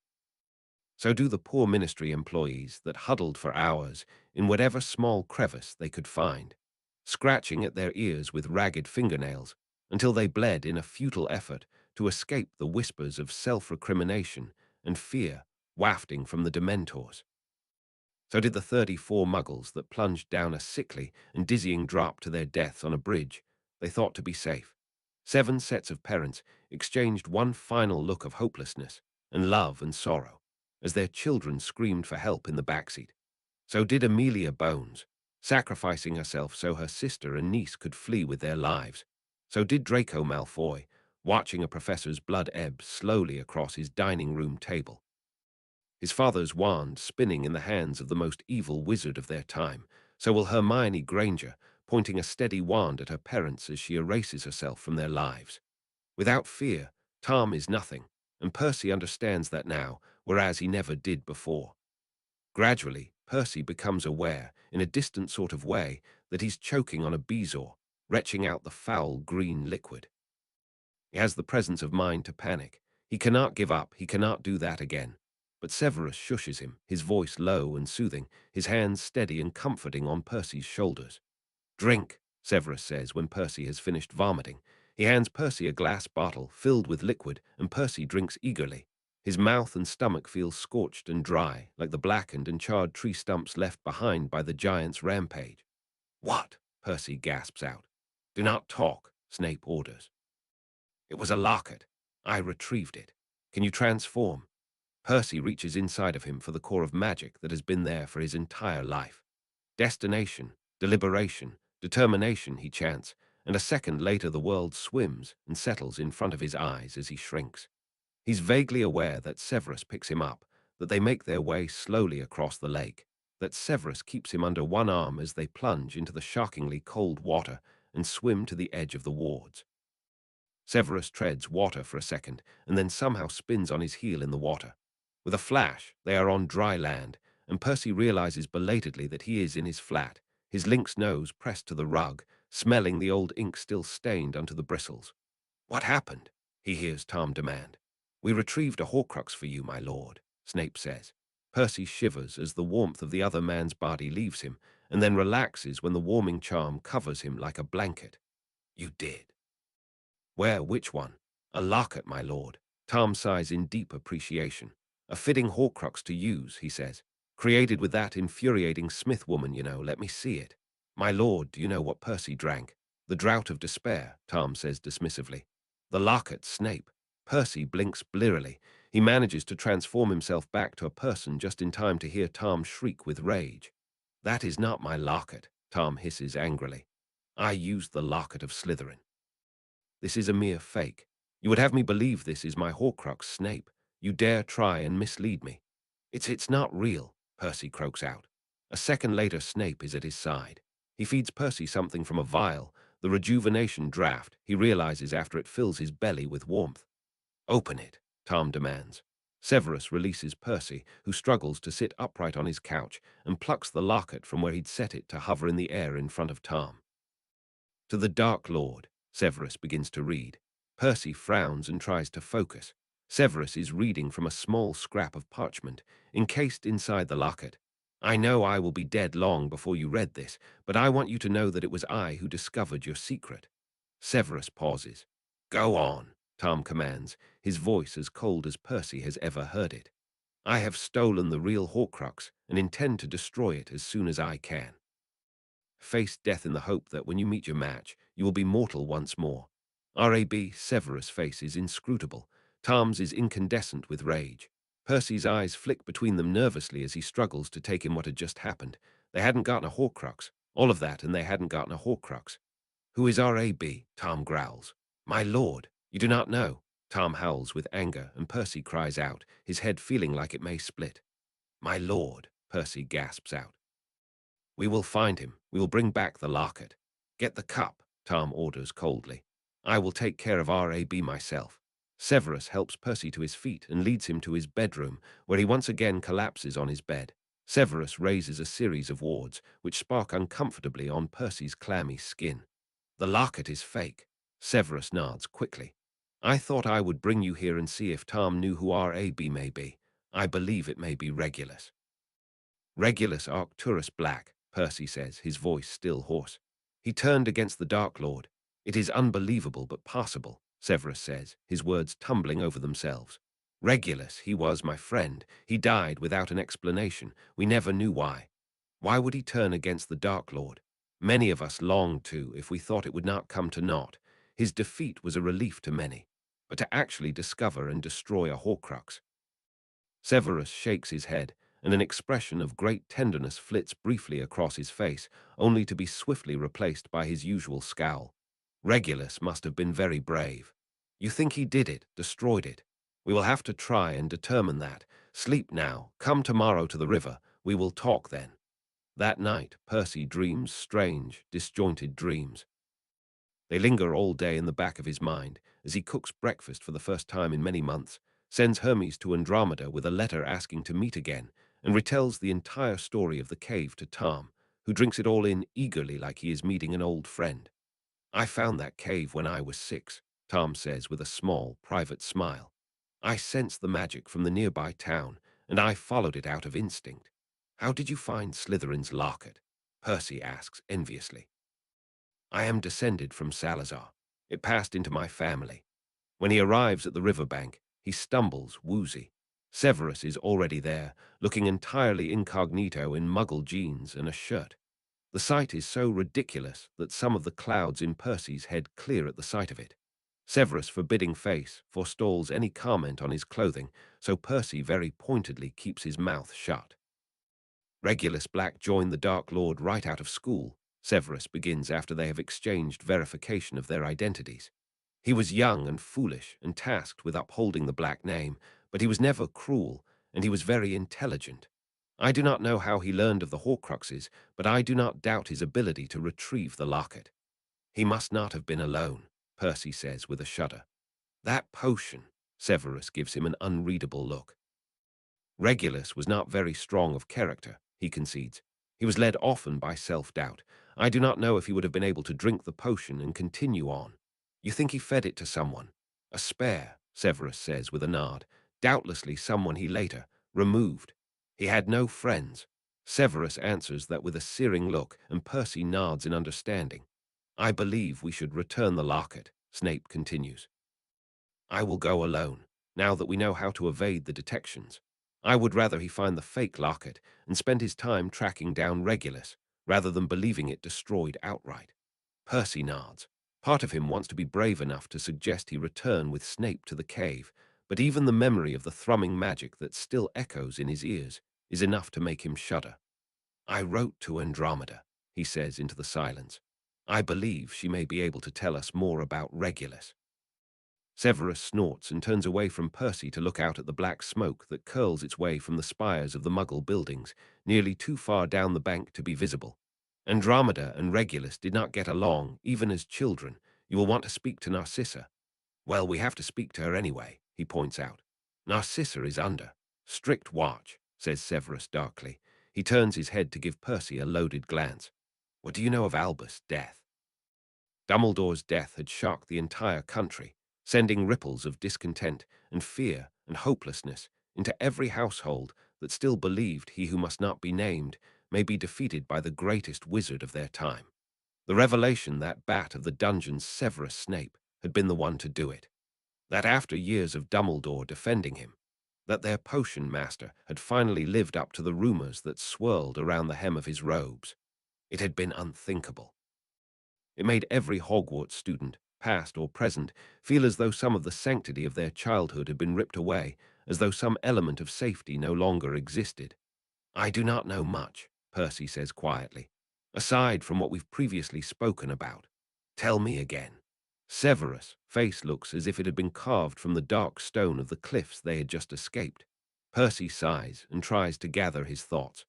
So do the poor ministry employees that huddled for hours in whatever small crevice they could find, scratching at their ears with ragged fingernails until they bled in a futile effort to escape the whispers of self-recrimination and fear wafting from the Dementors. So did the 34 muggles that plunged down a sickly and dizzying drop to their deaths on a bridge they thought to be safe. 7 sets of parents exchanged one final look of hopelessness and love and sorrow as their children screamed for help in the backseat. So did Amelia Bones, sacrificing herself so her sister and niece could flee with their lives. So did Draco Malfoy, watching a professor's blood ebb slowly across his dining room table. His father's wand spinning in the hands of the most evil wizard of their time, so will Hermione Granger, pointing a steady wand at her parents as she erases herself from their lives. Without fear, Tom is nothing, and Percy understands that now, whereas he never did before. Gradually, Percy becomes aware, in a distant sort of way, that he's choking on a bezoar, retching out the foul green liquid. He has the presence of mind to panic. He cannot give up, he cannot do that again. But Severus shushes him, his voice low and soothing, his hands steady and comforting on Percy's shoulders. Drink, Severus says when Percy has finished vomiting. He hands Percy a glass bottle filled with liquid, and Percy drinks eagerly. His mouth and stomach feel scorched and dry, like the blackened and charred tree stumps left behind by the giant's rampage. What? Percy gasps out. Do not talk, Snape orders. It was a locket. I retrieved it. Can you transform? Percy reaches inside of him for the core of magic that has been there for his entire life. Destination, deliberation, determination, he chants, and a second later the world swims and settles in front of his eyes as he shrinks. He's vaguely aware that Severus picks him up, that they make their way slowly across the lake. that Severus keeps him under one arm as they plunge into the shockingly cold water and swim to the edge of the wards. Severus treads water for a second and then somehow spins on his heel in the water. With a flash, they are on dry land, and Percy realizes belatedly that he is in his flat, his lynx nose pressed to the rug, smelling the old ink still stained onto the bristles. "What happened?" he hears Tom demand. "We retrieved a Horcrux for you, my lord," Snape says. Percy shivers as the warmth of the other man's body leaves him, and then relaxes when the warming charm covers him like a blanket. "You did." "Where? Which one?" "A locket, my lord." Tom sighs in deep appreciation. "A fitting Horcrux to use," he says. "Created with that infuriating Smith woman, you know. Let me see it." "My lord, do you know what Percy drank?" "The draught of despair," Tom says dismissively. "The locket, Snape." Percy blinks blearily. He manages to transform himself back to a person just in time to hear Tom shriek with rage. "That is not my locket," Tom hisses angrily. "I used the locket of Slytherin. This is a mere fake. You would have me believe this is my Horcrux, Snape. You dare try and mislead me." It's not real," Percy croaks out. A second later, Snape is at his side. He feeds Percy something from a vial, the rejuvenation draft he realizes after it fills his belly with warmth. "Open it," Tom demands. Severus releases Percy, who struggles to sit upright on his couch, and plucks the locket from where he'd set it to hover in the air in front of Tom. "To the Dark Lord," Severus begins to read. Percy frowns and tries to focus. Severus is reading from a small scrap of parchment, encased inside the locket. "I know I will be dead long before you read this, but I want you to know that it was I who discovered your secret." Severus pauses. "Go on," Tom commands, his voice as cold as Percy has ever heard it. "I have stolen the real Horcrux and intend to destroy it as soon as I can. Face death in the hope that when you meet your match, you will be mortal once more." R.A.B. Severus' face is inscrutable. Tom's is incandescent with rage. Percy's eyes flick between them nervously as he struggles to take in what had just happened. They hadn't gotten a Horcrux. All of that, and they hadn't gotten a Horcrux. "Who is R.A.B.?" Tom growls. "My lord, you do not know." Tom howls with anger, and Percy cries out, his head feeling like it may split. "My lord," Percy gasps out. "We will find him. We will bring back the locket." "Get the cup," Tom orders coldly. "I will take care of R.A.B. myself." Severus helps Percy to his feet and leads him to his bedroom, where he once again collapses on his bed. Severus raises a series of wards, which spark uncomfortably on Percy's clammy skin. "The locket is fake." Severus nods quickly. "I thought I would bring you here and see if Tom knew who R.A.B. may be. I believe it may be Regulus." "Regulus Arcturus Black," Percy says, his voice still hoarse. "He turned against the Dark Lord. It is unbelievable but possible," Severus says, his words tumbling over themselves. "Regulus, he was my friend. He died without an explanation. We never knew why. Why would he turn against the Dark Lord? Many of us longed to, if we thought it would not come to naught. His defeat was a relief to many. But to actually discover and destroy a Horcrux—" Severus shakes his head, and an expression of great tenderness flits briefly across his face, only to be swiftly replaced by his usual scowl. "Regulus must have been very brave. You think he did it, destroyed it? We will have to try and determine that. Sleep now. Come tomorrow to the river. We will talk then." That night, Percy dreams strange, disjointed dreams. They linger all day in the back of his mind as he cooks breakfast for the first time in many months, sends Hermes to Andromeda with a letter asking to meet again, and retells the entire story of the cave to Tom, who drinks it all in eagerly like he is meeting an old friend. "I found that cave when I was 6, Tom says with a small, private smile. "I sensed the magic from the nearby town, and I followed it out of instinct." "How did you find Slytherin's locket?" Percy asks enviously. "I am descended from Salazar. It passed into my family." When he arrives at the riverbank, he stumbles, woozy. Severus is already there, looking entirely incognito in muggle jeans and a shirt. The sight is so ridiculous that some of the clouds in Percy's head clear at the sight of it. Severus' forbidding face forestalls any comment on his clothing, so Percy very pointedly keeps his mouth shut. "Regulus Black joined the Dark Lord right out of school," Severus begins after they have exchanged verification of their identities. "He was young and foolish and tasked with upholding the Black name, but he was never cruel, and he was very intelligent. I do not know how he learned of the Horcruxes, but I do not doubt his ability to retrieve the locket. He must not have been alone, Percy says with a shudder. That potion, Severus gives him an unreadable look. Regulus was not very strong of character, he concedes. He was led often by self-doubt. I do not know if he would have been able to drink the potion and continue on. You think he fed it to someone? A spare, Severus says with a nod. Doubtlessly someone he later removed. He had no friends. Severus answers that with a searing look, and Percy nods in understanding. I believe we should return the locket, Snape continues. I will go alone, now that we know how to evade the detections. I would rather he find the fake locket and spend his time tracking down Regulus, rather than believing it destroyed outright. Percy nods. Part of him wants to be brave enough to suggest he return with Snape to the cave, but even the memory of the thrumming magic that still echoes in his ears is enough to make him shudder. I wrote to Andromeda, he says into the silence. I believe she may be able to tell us more about Regulus. Severus snorts and turns away from Percy to look out at the black smoke that curls its way from the spires of the Muggle buildings, nearly too far down the bank to be visible. Andromeda and Regulus did not get along, even as children. You will want to speak to Narcissa. Well, we have to speak to her anyway, he points out. Narcissa is under strict watch, says Severus darkly. He turns his head to give Percy a loaded glance. What do you know of Albus' death? Dumbledore's death had shocked the entire country, sending ripples of discontent and fear and hopelessness into every household that still believed he who must not be named may be defeated by the greatest wizard of their time. The revelation that bat of the dungeons, Severus Snape, had been the one to do it. That after years of Dumbledore defending him, that their potion master had finally lived up to the rumors that swirled around the hem of his robes. It had been unthinkable. It made every Hogwarts student, past or present, feel as though some of the sanctity of their childhood had been ripped away, as though some element of safety no longer existed. I do not know much, Percy says quietly, aside from what we've previously spoken about. Tell me again. Severus' face looks as if it had been carved from the dark stone of the cliffs they had just escaped. Percy sighs and tries to gather his thoughts.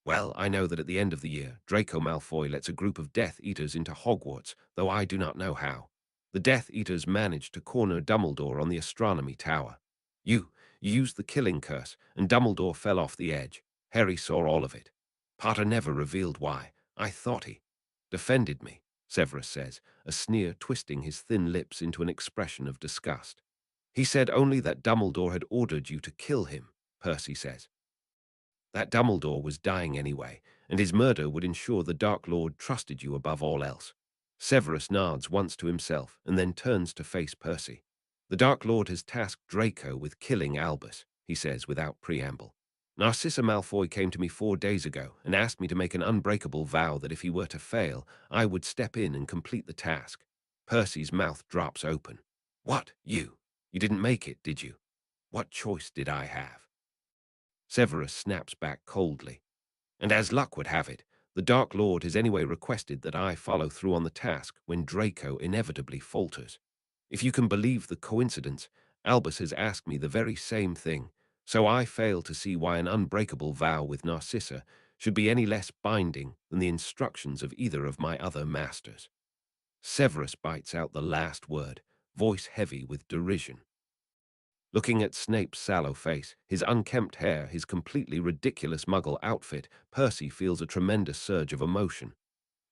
Well, I know that at the end of the year, Draco Malfoy lets a group of Death Eaters into Hogwarts, though I do not know how. The Death Eaters managed to corner Dumbledore on the astronomy tower. You used the killing curse, and Dumbledore fell off the edge. Harry saw all of it. Potter never revealed why. I thought he defended me, Severus says, a sneer twisting his thin lips into an expression of disgust. He said only that Dumbledore had ordered you to kill him, Percy says. That Dumbledore was dying anyway, and his murder would ensure the Dark Lord trusted you above all else. Severus nods once to himself and then turns to face Percy. The Dark Lord has tasked Draco with killing Albus, he says without preamble. Narcissa Malfoy came to me 4 days ago and asked me to make an unbreakable vow that if he were to fail, I would step in and complete the task. Percy's mouth drops open. What, you? You didn't make it, did you? What choice did I have? Severus snaps back coldly. And as luck would have it, the Dark Lord has anyway requested that I follow through on the task when Draco inevitably falters. If you can believe the coincidence, Albus has asked me the very same thing, so I fail to see why an unbreakable vow with Narcissa should be any less binding than the instructions of either of my other masters. Severus bites out the last word, voice heavy with derision. Looking at Snape's sallow face, his unkempt hair, his completely ridiculous Muggle outfit, Percy feels a tremendous surge of emotion.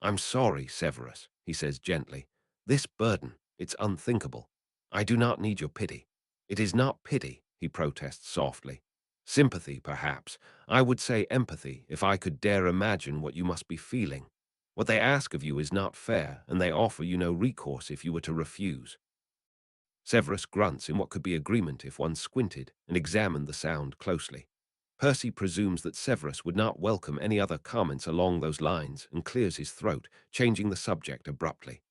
I'm sorry, Severus, he says gently. This burden, it's unthinkable. I do not need your pity. It is not pity, he protests softly. Sympathy, perhaps. I would say empathy, if I could dare imagine what you must be feeling. What they ask of you is not fair, and they offer you no recourse if you were to refuse. Severus grunts in what could be agreement if one squinted and examined the sound closely. Percy presumes that Severus would not welcome any other comments along those lines and clears his throat, changing the subject abruptly.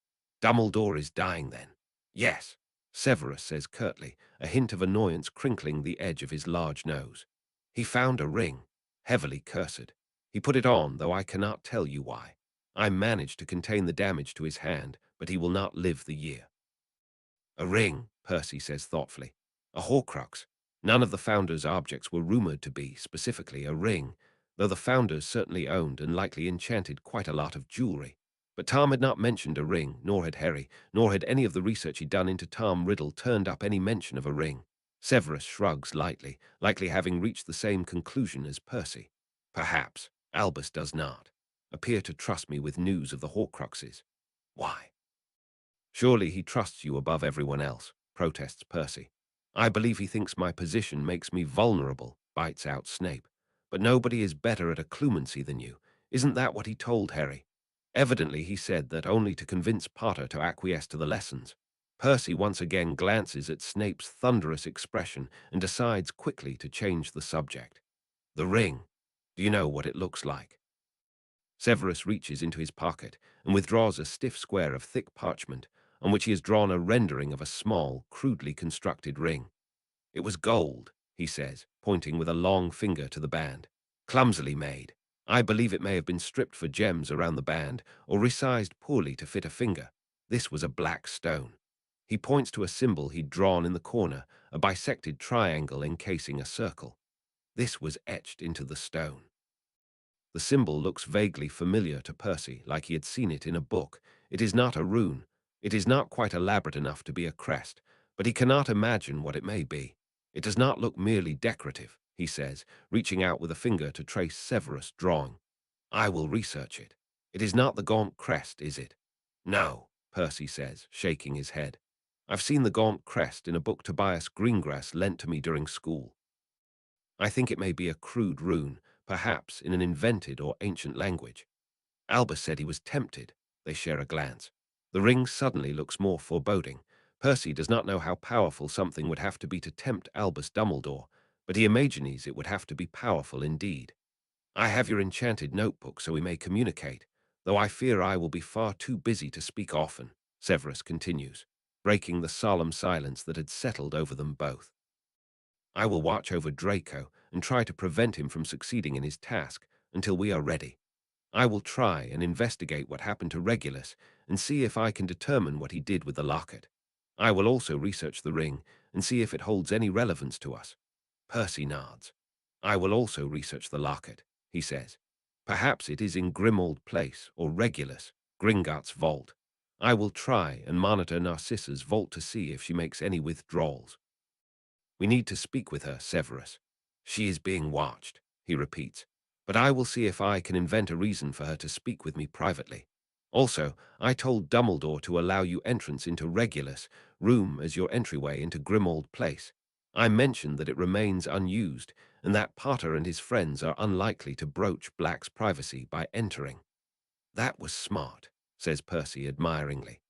Dumbledore is dying then. Yes, Severus says curtly, a hint of annoyance crinkling the edge of his large nose. He found a ring, heavily cursed. He put it on, though I cannot tell you why. I managed to contain the damage to his hand, but he will not live the year. A ring, Percy says thoughtfully. A Horcrux. None of the founders' objects were rumored to be, specifically, a ring, though the founders certainly owned and likely enchanted quite a lot of jewelry. But Tom had not mentioned a ring, nor had Harry, nor had any of the research he'd done into Tom Riddle turned up any mention of a ring. Severus shrugs lightly, likely having reached the same conclusion as Percy. Perhaps. Albus does not appear to trust me with news of the Horcruxes. Why? Surely he trusts you above everyone else, protests Percy. I believe he thinks my position makes me vulnerable, bites out Snape. But nobody is better at occlumency than you. Isn't that what he told Harry? Evidently he said that only to convince Potter to acquiesce to the lessons. Percy once again glances at Snape's thunderous expression and decides quickly to change the subject. The ring. Do you know what it looks like? Severus reaches into his pocket and withdraws a stiff square of thick parchment on which he has drawn a rendering of a small, crudely constructed ring. It was gold, he says, pointing with a long finger to the band. Clumsily made. I believe it may have been stripped for gems around the band or resized poorly to fit a finger. This was a black stone. He points to a symbol he'd drawn in the corner, a bisected triangle encasing a circle. This was etched into the stone. The symbol looks vaguely familiar to Percy, like he had seen it in a book. It is not a rune. It is not quite elaborate enough to be a crest, but he cannot imagine what it may be. It does not look merely decorative, he says, reaching out with a finger to trace Severus' drawing. I will research it. It is not the gaunt crest, is it? No, Percy says, shaking his head. I've seen the gaunt crest in a book Tobias Greengrass lent to me during school. I think it may be a crude rune, perhaps in an invented or ancient language. Albus said he was tempted. They share a glance. The ring suddenly looks more foreboding. Percy does not know how powerful something would have to be to tempt Albus Dumbledore, but he imagines it would have to be powerful indeed. I have your enchanted notebook so we may communicate, though I fear I will be far too busy to speak often, Severus continues, breaking the solemn silence that had settled over them both. I will watch over Draco and try to prevent him from succeeding in his task until we are ready. I will try and investigate what happened to Regulus and see if I can determine what he did with the locket. I will also research the ring and see if it holds any relevance to us. Percy nods. I will also research the locket, he says. Perhaps it is in Grimmauld Place or Regulus, Gringotts' vault. I will try and monitor Narcissa's vault to see if she makes any withdrawals. We need to speak with her, Severus. She is being watched, he repeats. But I will see if I can invent a reason for her to speak with me privately. Also, I told Dumbledore to allow you entrance into Regulus' room as your entryway into Grimmauld Place. I mentioned that it remains unused, and that Potter and his friends are unlikely to broach Black's privacy by entering. That was smart, says Percy admiringly.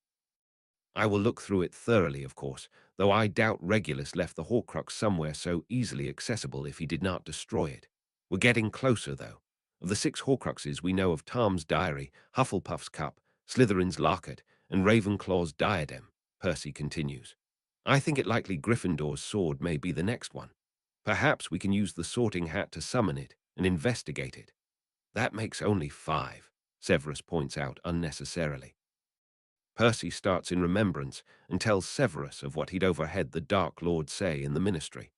I will look through it thoroughly, of course, though I doubt Regulus left the Horcrux somewhere so easily accessible if he did not destroy it. We're getting closer, though. Of the 6 Horcruxes we know of Tom's diary, Hufflepuff's cup, Slytherin's locket, and Ravenclaw's diadem, Percy continues. I think it likely Gryffindor's sword may be the next one. Perhaps we can use the sorting hat to summon it and investigate it. That makes only 5, Severus points out unnecessarily. Percy starts in remembrance and tells Severus of what he'd overheard the Dark Lord say in the ministry.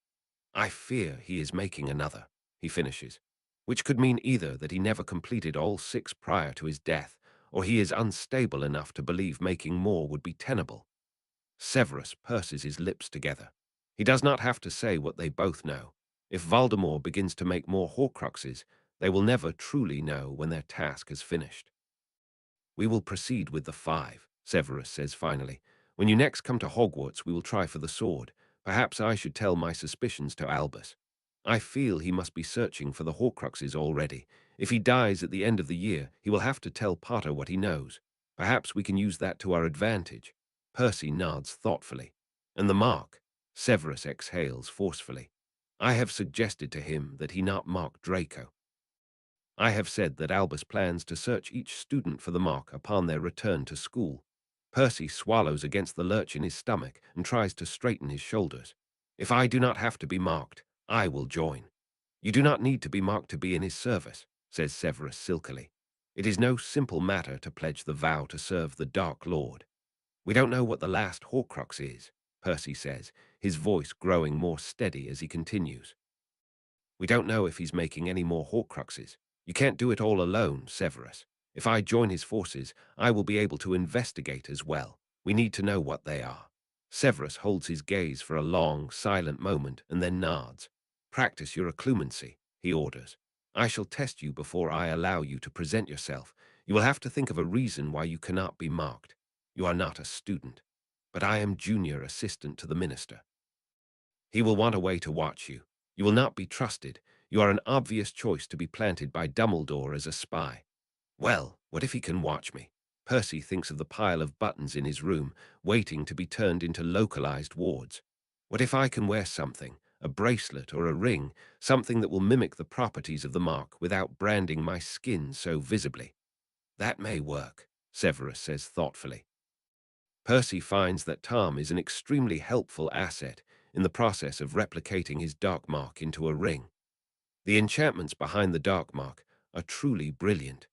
I fear he is making another, he finishes, which could mean either that he never completed all 6 prior to his death, or he is unstable enough to believe making more would be tenable. Severus purses his lips together. He does not have to say what they both know. If Voldemort begins to make more Horcruxes, they will never truly know when their task is finished. We will proceed with the 5, Severus says finally. When you next come to Hogwarts, we will try for the sword. Perhaps I should tell my suspicions to Albus. I feel he must be searching for the Horcruxes already. If he dies at the end of the year, he will have to tell Potter what he knows. Perhaps we can use that to our advantage. Percy nods thoughtfully. And the mark? Severus exhales forcefully. I have suggested to him that he not mark Draco. I have said that Albus plans to search each student for the mark upon their return to school. Percy swallows against the lurch in his stomach and tries to straighten his shoulders. If I do not have to be marked, I will join. You do not need to be marked to be in his service, says Severus silkily. It is no simple matter to pledge the vow to serve the Dark Lord. We don't know what the last Horcrux is, Percy says, his voice growing more steady as he continues. We don't know if he's making any more Horcruxes. You can't do it all alone, Severus. If I join his forces, I will be able to investigate as well. We need to know what they are. Severus holds his gaze for a long, silent moment and then nods. Practice your occlumency, he orders. I shall test you before I allow you to present yourself. You will have to think of a reason why you cannot be marked. You are not a student. But I am junior assistant to the minister. He will want a way to watch you. You will not be trusted. You are an obvious choice to be planted by Dumbledore as a spy. Well, what if he can watch me? Percy thinks of the pile of buttons in his room, waiting to be turned into localized wards. What if I can wear something, a bracelet or a ring, something that will mimic the properties of the mark without branding my skin so visibly? That may work, Severus says thoughtfully. Percy finds that Tom is an extremely helpful asset in the process of replicating his dark mark into a ring. The enchantments behind the dark mark are truly brilliant.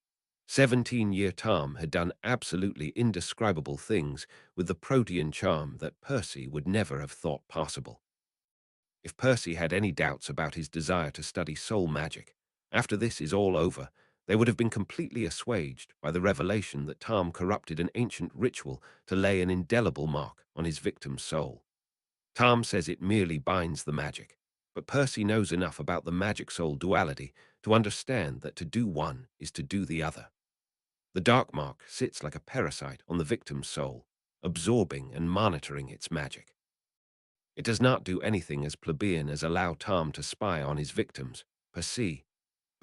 17-year Tom had done absolutely indescribable things with the protean charm that Percy would never have thought possible. If Percy had any doubts about his desire to study soul magic, after this is all over, they would have been completely assuaged by the revelation that Tom corrupted an ancient ritual to lay an indelible mark on his victim's soul. Tom says it merely binds the magic, but Percy knows enough about the magic-soul duality to understand that to do one is to do the other. The dark mark sits like a parasite on the victim's soul, absorbing and monitoring its magic. It does not do anything as plebeian as allow Tom to spy on his victims, Percy,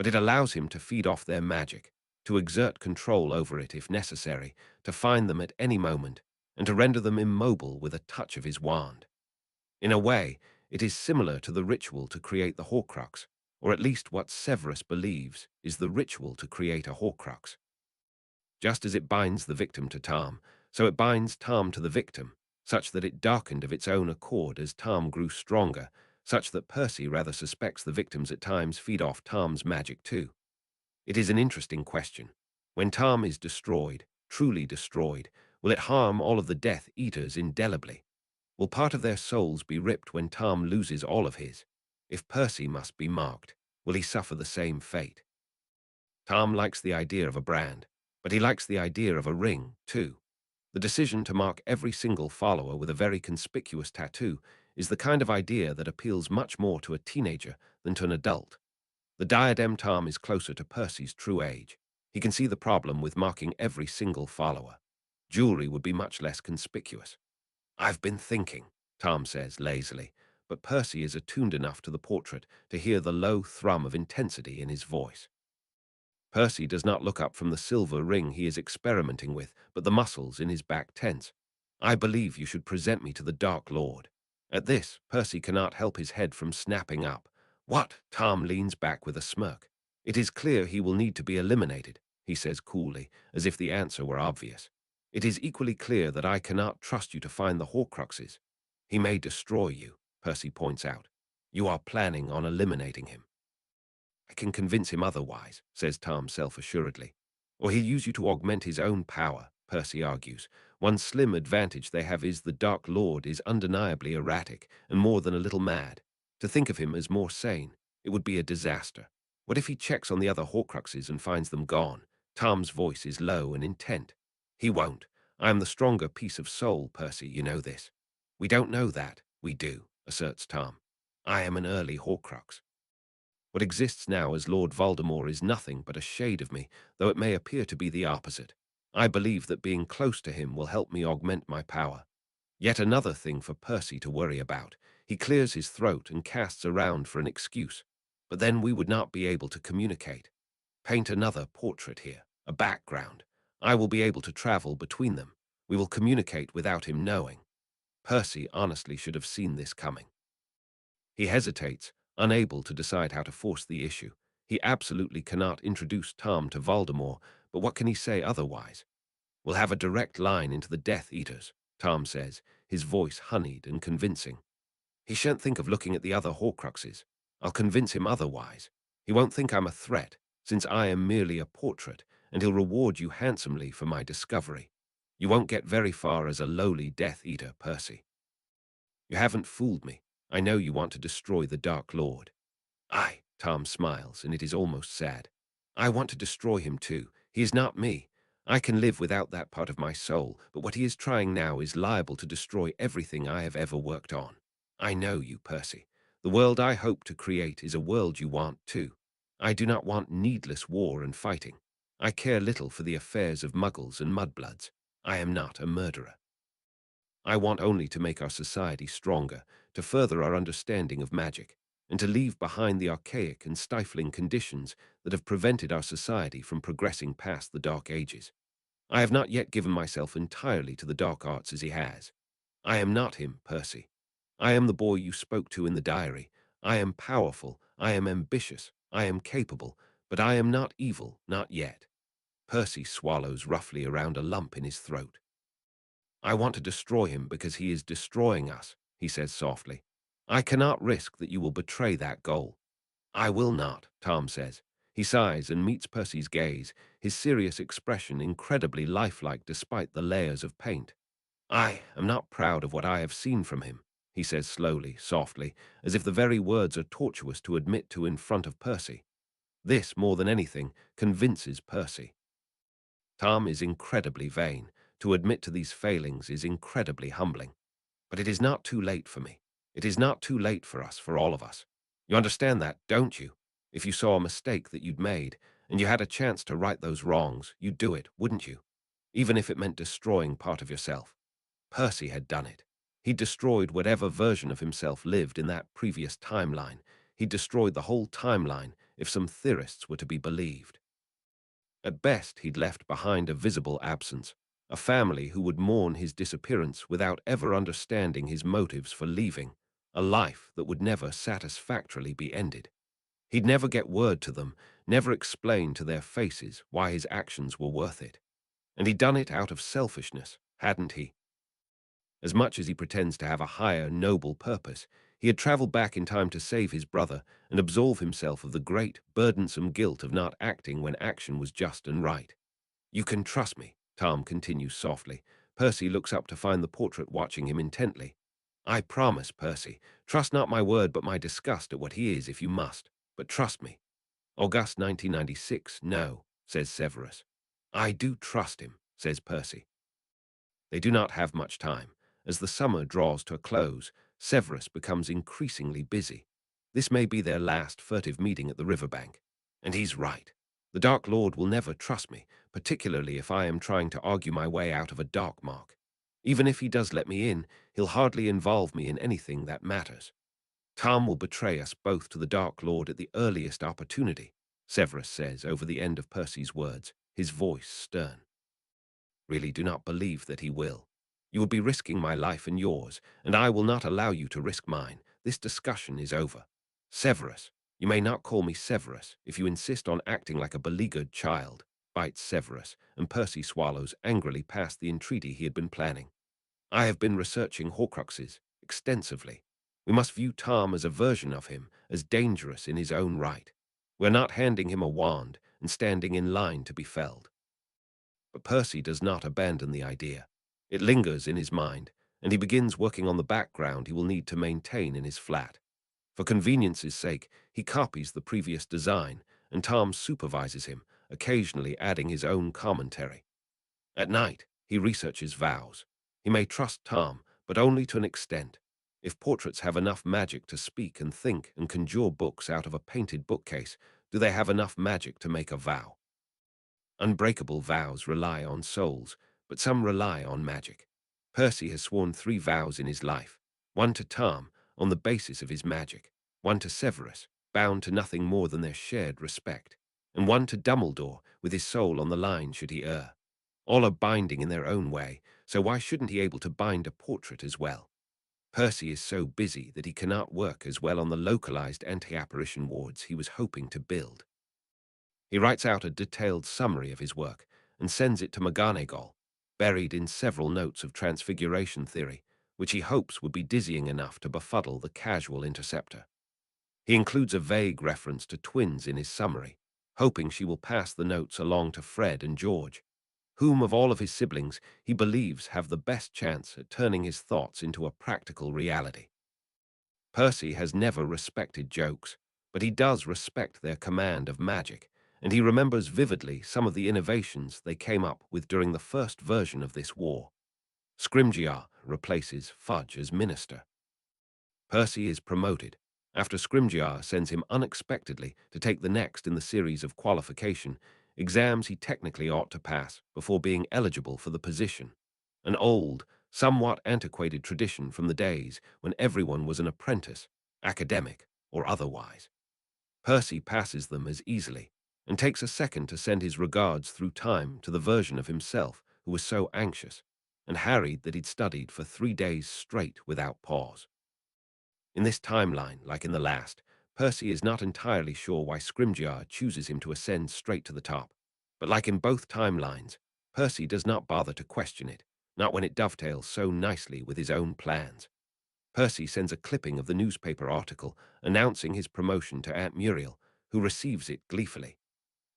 but it allows him to feed off their magic, to exert control over it if necessary, to find them at any moment, and to render them immobile with a touch of his wand. In a way, it is similar to the ritual to create the Horcrux, or at least what Severus believes is the ritual to create a Horcrux. Just as it binds the victim to Tom, so it binds Tom to the victim, such that it darkened of its own accord as Tom grew stronger, such that Percy rather suspects the victims at times feed off Tom's magic too. It is an interesting question. When Tom is destroyed, truly destroyed, will it harm all of the Death Eaters indelibly? Will part of their souls be ripped when Tom loses all of his? If Percy must be marked, will he suffer the same fate? Tom likes the idea of a brand, but he likes the idea of a ring, too. The decision to mark every single follower with a very conspicuous tattoo is the kind of idea that appeals much more to a teenager than to an adult. The diadem Tom is closer to Percy's true age. He can see the problem with marking every single follower. Jewelry would be much less conspicuous. I've been thinking, Tom says lazily, but Percy is attuned enough to the portrait to hear the low thrum of intensity in his voice. Percy does not look up from the silver ring he is experimenting with, but the muscles in his back tense. I believe you should present me to the Dark Lord. At this, Percy cannot help his head from snapping up. What? Tom leans back with a smirk. It is clear he will need to be eliminated, he says coolly, as if the answer were obvious. It is equally clear that I cannot trust you to find the Horcruxes. He may destroy you, Percy points out. You are planning on eliminating him. I can convince him otherwise, says Tom self-assuredly. Or he'll use you to augment his own power, Percy argues. One slim advantage they have is the Dark Lord is undeniably erratic and more than a little mad. To think of him as more sane, it would be a disaster. What if he checks on the other Horcruxes and finds them gone? Tom's voice is low and intent. He won't. I am the stronger piece of soul, Percy, you know this. We don't know that. We do, asserts Tom. I am an early Horcrux. What exists now as Lord Voldemort is nothing but a shade of me, though it may appear to be the opposite. I believe that being close to him will help me augment my power. Yet another thing for Percy to worry about. He clears his throat and casts around for an excuse. But then we would not be able to communicate. Paint another portrait here, a background. I will be able to travel between them. We will communicate without him knowing. Percy honestly should have seen this coming. He hesitates, unable to decide how to force the issue. He absolutely cannot introduce Tom to Voldemort, but what can he say otherwise? We'll have a direct line into the Death Eaters, Tom says, his voice honeyed and convincing. He shan't think of looking at the other Horcruxes. I'll convince him otherwise. He won't think I'm a threat, since I am merely a portrait, and he'll reward you handsomely for my discovery. You won't get very far as a lowly Death Eater, Percy. You haven't fooled me. I know you want to destroy the Dark Lord. I, Tom smiles, and it is almost sad. I want to destroy him too. He is not me. I can live without that part of my soul, but what he is trying now is liable to destroy everything I have ever worked on. I know you, Percy. The world I hope to create is a world you want too. I do not want needless war and fighting. I care little for the affairs of muggles and mudbloods. I am not a murderer. I want only to make our society stronger, to further our understanding of magic, and to leave behind the archaic and stifling conditions that have prevented our society from progressing past the Dark Ages. I have not yet given myself entirely to the dark arts as he has. I am not him, Percy. I am the boy you spoke to in the diary. I am powerful, I am ambitious, I am capable, but I am not evil, not yet. Percy swallows roughly around a lump in his throat. I want to destroy him because he is destroying us, he says softly. I cannot risk that you will betray that goal. I will not, Tom says. He sighs and meets Percy's gaze, his serious expression incredibly lifelike despite the layers of paint. I am not proud of what I have seen from him, he says slowly, softly, as if the very words are tortuous to admit to in front of Percy. This, more than anything, convinces Percy. Tom is incredibly vain. To admit to these failings is incredibly humbling. But it is not too late for me. It is not too late for us, for all of us. You understand that, don't you? If you saw a mistake that you'd made, and you had a chance to right those wrongs, you'd do it, wouldn't you? Even if it meant destroying part of yourself. Percy had done it. He'd destroyed whatever version of himself lived in that previous timeline. He'd destroyed the whole timeline, if some theorists were to be believed. At best, he'd left behind a visible absence, a family who would mourn his disappearance without ever understanding his motives for leaving, a life that would never satisfactorily be ended. He'd never get word to them, never explain to their faces why his actions were worth it. And he'd done it out of selfishness, hadn't he? As much as he pretends to have a higher, noble purpose, he had traveled back in time to save his brother and absolve himself of the great, burdensome guilt of not acting when action was just and right. You can trust me, Tom continues softly. Percy looks up to find the portrait watching him intently. I promise, Percy. Trust not my word but my disgust at what he is if you must. But trust me. August 1996, no, says Severus. I do trust him, says Percy. They do not have much time. As the summer draws to a close, Severus becomes increasingly busy. This may be their last furtive meeting at the riverbank. And he's right. The Dark Lord will never trust me, particularly if I am trying to argue my way out of a dark mark. Even if he does let me in, he'll hardly involve me in anything that matters. Tom will betray us both to the Dark Lord at the earliest opportunity, Severus says over the end of Percy's words, his voice stern. Really do not believe that he will. You would be risking my life and yours, and I will not allow you to risk mine. This discussion is over. Severus, you may not call me Severus if you insist on acting like a beleaguered child, bites Severus, and Percy swallows angrily past the entreaty he had been planning. I have been researching Horcruxes extensively. We must view Tom as a version of him, as dangerous in his own right. We're not handing him a wand and standing in line to be felled. But Percy does not abandon the idea. It lingers in his mind, and he begins working on the background he will need to maintain in his flat. For convenience's sake, he copies the previous design, and Tom supervises him, occasionally adding his own commentary. At night, he researches vows. He may trust Tom, but only to an extent. If portraits have enough magic to speak and think and conjure books out of a painted bookcase, do they have enough magic to make a vow? Unbreakable vows rely on souls, but some rely on magic. Percy has sworn 3 vows in his life, one to Tom, on the basis of his magic, one to Severus, bound to nothing more than their shared respect, and one to Dumbledore, with his soul on the line should he err. All are binding in their own way, so why shouldn't he able to bind a portrait as well? Percy is so busy that he cannot work as well on the localized anti-apparition wards he was hoping to build. He writes out a detailed summary of his work and sends it to McGonagall, buried in several notes of transfiguration theory, which he hopes would be dizzying enough to befuddle the casual interceptor. He includes a vague reference to twins in his summary, hoping she will pass the notes along to Fred and George. whom of all of his siblings he believes have the best chance at turning his thoughts into a practical reality. Percy has never respected jokes, but he does respect their command of magic, and he remembers vividly some of the innovations they came up with during the first version of this war. Scrimgeour replaces Fudge as minister. Percy is promoted, after Scrimgeour sends him unexpectedly to take the next in the series of qualification exams he technically ought to pass before being eligible for the position. An old, somewhat antiquated tradition from the days when everyone was an apprentice, academic or otherwise. Percy passes them as easily, and takes a second to send his regards through time to the version of himself who was so anxious and harried that he'd studied for 3 days straight without pause. In this timeline, like in the last, Percy is not entirely sure why Scrimgeour chooses him to ascend straight to the top. But like in both timelines, Percy does not bother to question it, not when it dovetails so nicely with his own plans. Percy sends a clipping of the newspaper article announcing his promotion to Aunt Muriel, who receives it gleefully.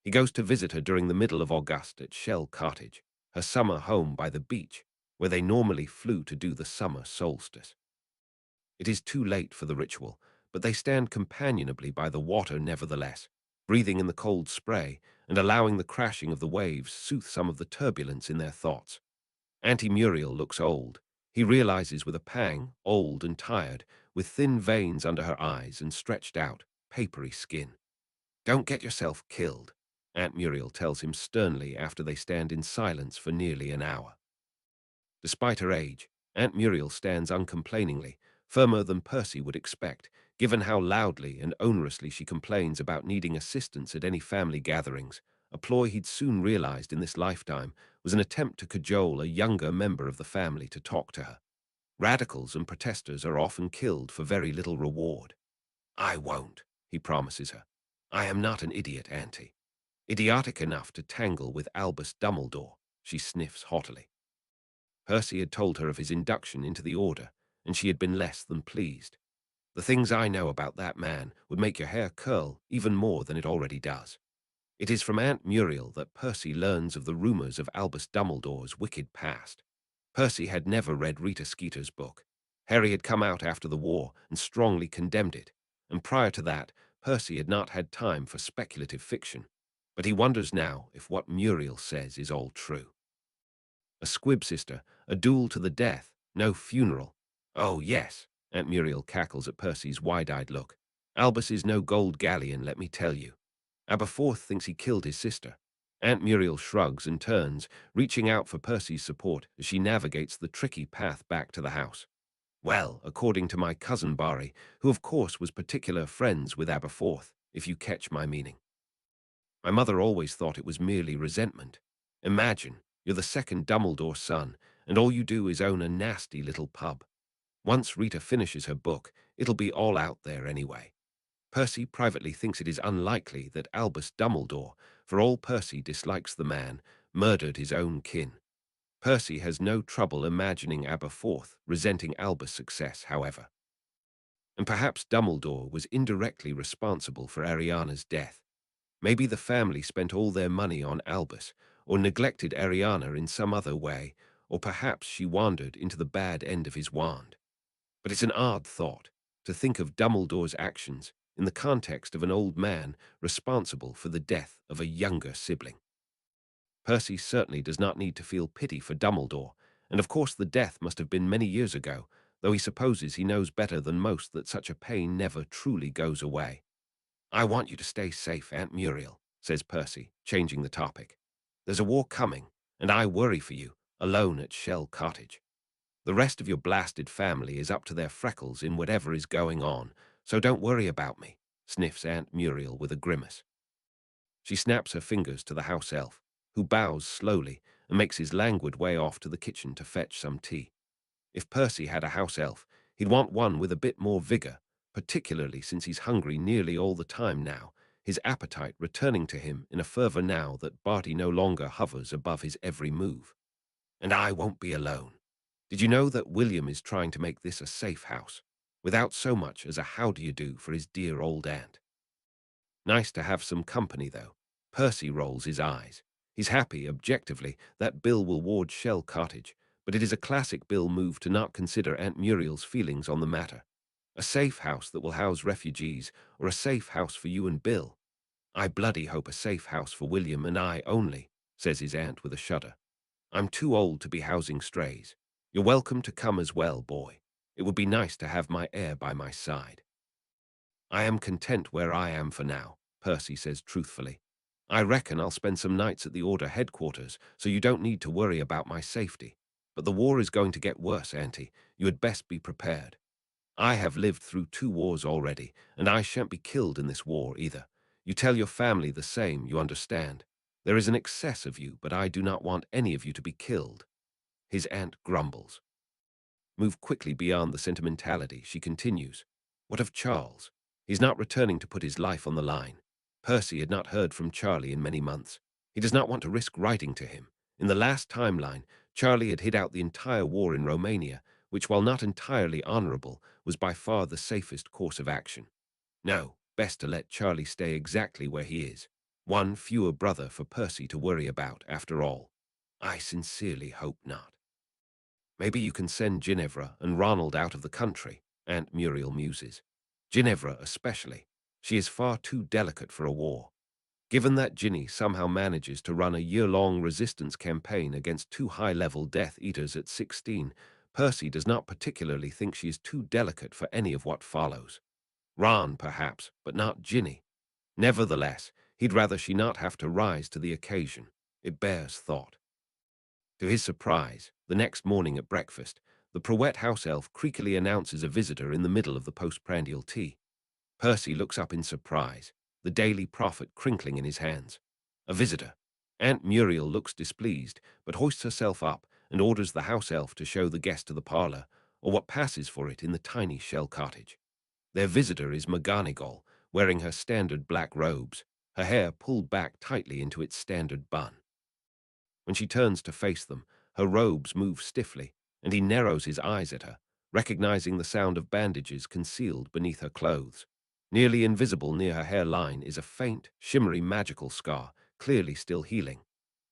He goes to visit her during the middle of August at Shell Cottage, her summer home by the beach, where they normally flew to do the summer solstice. It is too late for the ritual, but they stand companionably by the water nevertheless, breathing in the cold spray and allowing the crashing of the waves soothe some of the turbulence in their thoughts. Auntie Muriel looks old. He realizes with a pang, old and tired, with thin veins under her eyes and stretched out, papery skin. "Don't get yourself killed," Aunt Muriel tells him sternly after they stand in silence for nearly an hour. Despite her age, Aunt Muriel stands uncomplainingly, firmer than Percy would expect, given how loudly and onerously she complains about needing assistance at any family gatherings, a ploy he'd soon realized in this lifetime was an attempt to cajole a younger member of the family to talk to her. Radicals and protesters are often killed for very little reward. "I won't," he promises her. "I am not an idiot, Auntie. Idiotic enough to tangle with Albus Dumbledore," she sniffs haughtily. Percy had told her of his induction into the order, and she had been less than pleased. "The things I know about that man would make your hair curl even more than it already does." It is from Aunt Muriel that Percy learns of the rumors of Albus Dumbledore's wicked past. Percy had never read Rita Skeeter's book. Harry had come out after the war and strongly condemned it, and prior to that, Percy had not had time for speculative fiction. But he wonders now if what Muriel says is all true. A squib sister, a duel to the death, no funeral. "Oh, yes," Aunt Muriel cackles at Percy's wide-eyed look. "Albus is no gold galleon, let me tell you. Aberforth thinks he killed his sister." Aunt Muriel shrugs and turns, reaching out for Percy's support as she navigates the tricky path back to the house. "Well, according to my cousin Barry, who of course was particular friends with Aberforth, if you catch my meaning. My mother always thought it was merely resentment. Imagine, you're the second Dumbledore son, and all you do is own a nasty little pub. Once Rita finishes her book, it'll be all out there anyway." Percy privately thinks it is unlikely that Albus Dumbledore, for all Percy dislikes the man, murdered his own kin. Percy has no trouble imagining Aberforth resenting Albus' success, however. And perhaps Dumbledore was indirectly responsible for Ariana's death. Maybe the family spent all their money on Albus, or neglected Ariana in some other way, or perhaps she wandered into the bad end of his wand. But it's an odd thought, to think of Dumbledore's actions in the context of an old man responsible for the death of a younger sibling. Percy certainly does not need to feel pity for Dumbledore, and of course the death must have been many years ago, though he supposes he knows better than most that such a pain never truly goes away. "I want you to stay safe, Aunt Muriel," says Percy, changing the topic. "There's a war coming, and I worry for you, alone at Shell Cottage. The rest of your blasted family is up to their freckles in whatever is going on, so don't worry about me," sniffs Aunt Muriel with a grimace. She snaps her fingers to the house elf, who bows slowly and makes his languid way off to the kitchen to fetch some tea. If Percy had a house elf, he'd want one with a bit more vigor, particularly since he's hungry nearly all the time now, his appetite returning to him in a fervor now that Barty no longer hovers above his every move. "And I won't be alone. Did you know that William is trying to make this a safe house, without so much as a how do you do for his dear old aunt?" Nice to have some company, though. Percy rolls his eyes. He's happy, objectively, that Bill will ward Shell Cottage, but it is a classic Bill move to not consider Aunt Muriel's feelings on the matter. A safe house that will house refugees, or a safe house for you and Bill. I bloody hope a safe house for William and I only, says his aunt with a shudder. I'm too old to be housing strays. You're welcome to come as well, boy. It would be nice to have my heir by my side. I am content where I am for now, Percy says truthfully. I reckon I'll spend some nights at the Order headquarters, so you don't need to worry about my safety. But the war is going to get worse, Auntie. You had best be prepared. I have lived through 2 wars already, and I shan't be killed in this war either. You tell your family the same, you understand. There is an excess of you, but I do not want any of you to be killed. His aunt grumbles. Move quickly beyond the sentimentality, she continues. What of Charles? He's not returning to put his life on the line. Percy had not heard from Charlie in many months. He does not want to risk writing to him. In the last timeline, Charlie had hid out the entire war in Romania, which, while not entirely honorable, was by far the safest course of action. No, best to let Charlie stay exactly where he is. One fewer brother for Percy to worry about, after all. I sincerely hope not. Maybe you can send Ginevra and Ronald out of the country, Aunt Muriel muses. Ginevra especially. She is far too delicate for a war. Given that Ginny somehow manages to run a year-long resistance campaign against 2 high-level Death Eaters at 16, Percy does not particularly think she is too delicate for any of what follows. Ron, perhaps, but not Ginny. Nevertheless, he'd rather she not have to rise to the occasion. It bears thought. To his surprise, the next morning at breakfast, the Prowett house elf creakily announces a visitor in the middle of the postprandial tea. Percy looks up in surprise, the Daily Prophet crinkling in his hands. A visitor. Aunt Muriel looks displeased, but hoists herself up and orders the house elf to show the guest to the parlor, or what passes for it in the tiny shell cottage. Their visitor is McGonagall, wearing her standard black robes, her hair pulled back tightly into its standard bun. When she turns to face them, her robes move stiffly, and he narrows his eyes at her, recognizing the sound of bandages concealed beneath her clothes. Nearly invisible near her hairline is a faint, shimmery magical scar, clearly still healing.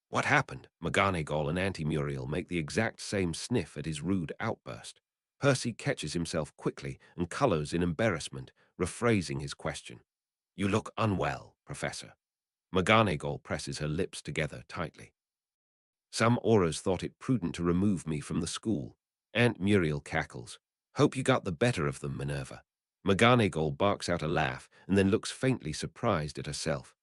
What happened? McGonagall and Auntie Muriel make the exact same sniff at his rude outburst. Percy catches himself quickly and colors in embarrassment, rephrasing his question. You look unwell, Professor. McGonagall presses her lips together tightly. Some Aurors thought it prudent to remove me from the school. Aunt Muriel cackles. Hope you got the better of them, Minerva. McGonagall barks out a laugh and then looks faintly surprised at herself.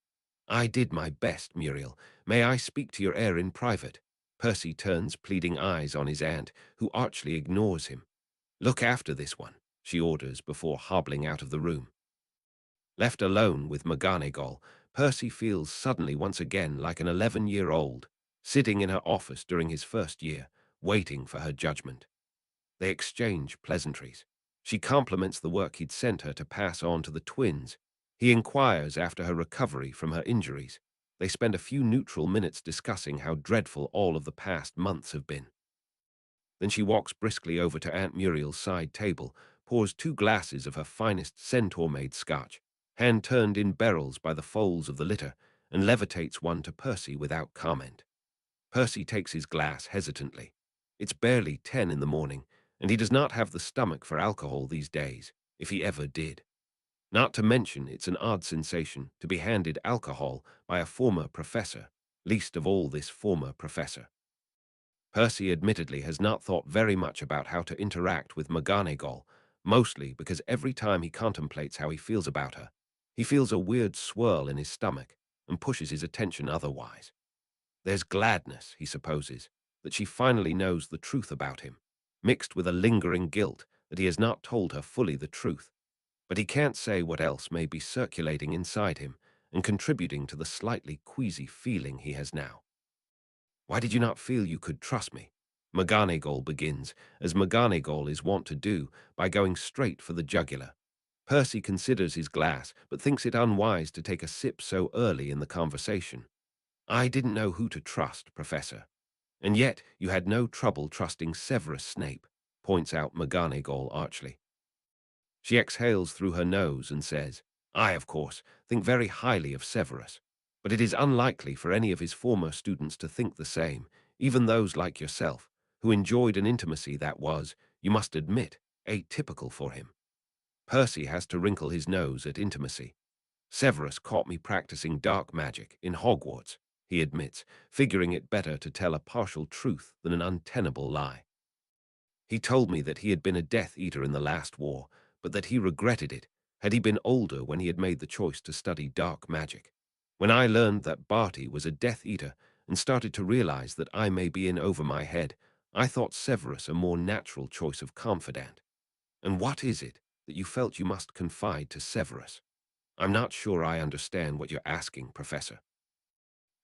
I did my best, Muriel. May I speak to your heir in private? Percy turns pleading eyes on his aunt, who archly ignores him. Look after this one, she orders before hobbling out of the room. Left alone with McGonagall, Percy feels suddenly once again like an 11-year-old, sitting in her office during his first year, waiting for her judgment. They exchange pleasantries. She compliments the work he'd sent her to pass on to the twins. He inquires after her recovery from her injuries. They spend a few neutral minutes discussing how dreadful all of the past months have been. Then she walks briskly over to Aunt Muriel's side table, pours 2 glasses of her finest centaur-made scotch, hand-turned in barrels by the folds of the litter, and levitates one to Percy without comment. Percy takes his glass hesitantly. It's barely 10 in the morning, and he does not have the stomach for alcohol these days, if he ever did. Not to mention it's an odd sensation to be handed alcohol by a former professor, least of all this former professor. Percy admittedly has not thought very much about how to interact with McGonagall, mostly because every time he contemplates how he feels about her, he feels a weird swirl in his stomach and pushes his attention otherwise. There's gladness, he supposes, that she finally knows the truth about him, mixed with a lingering guilt that he has not told her fully the truth. But he can't say what else may be circulating inside him and contributing to the slightly queasy feeling he has now. Why did you not feel you could trust me? McGonagall begins, as McGonagall is wont to do, by going straight for the jugular. Percy considers his glass, but thinks it unwise to take a sip so early in the conversation. I didn't know who to trust, Professor. And yet you had no trouble trusting Severus Snape, points out McGonagall archly. She exhales through her nose and says, I, of course, think very highly of Severus, but it is unlikely for any of his former students to think the same, even those like yourself, who enjoyed an intimacy that was, you must admit, atypical for him. Percy has to wrinkle his nose at intimacy. Severus caught me practicing dark magic in Hogwarts, he admits, figuring it better to tell a partial truth than an untenable lie. He told me that he had been a Death Eater in the last war, but that he regretted it had he been older when he had made the choice to study dark magic. When I learned that Barty was a Death Eater and started to realize that I may be in over my head, I thought Severus a more natural choice of confidant. And what is it that you felt you must confide to Severus? I'm not sure I understand what you're asking, Professor.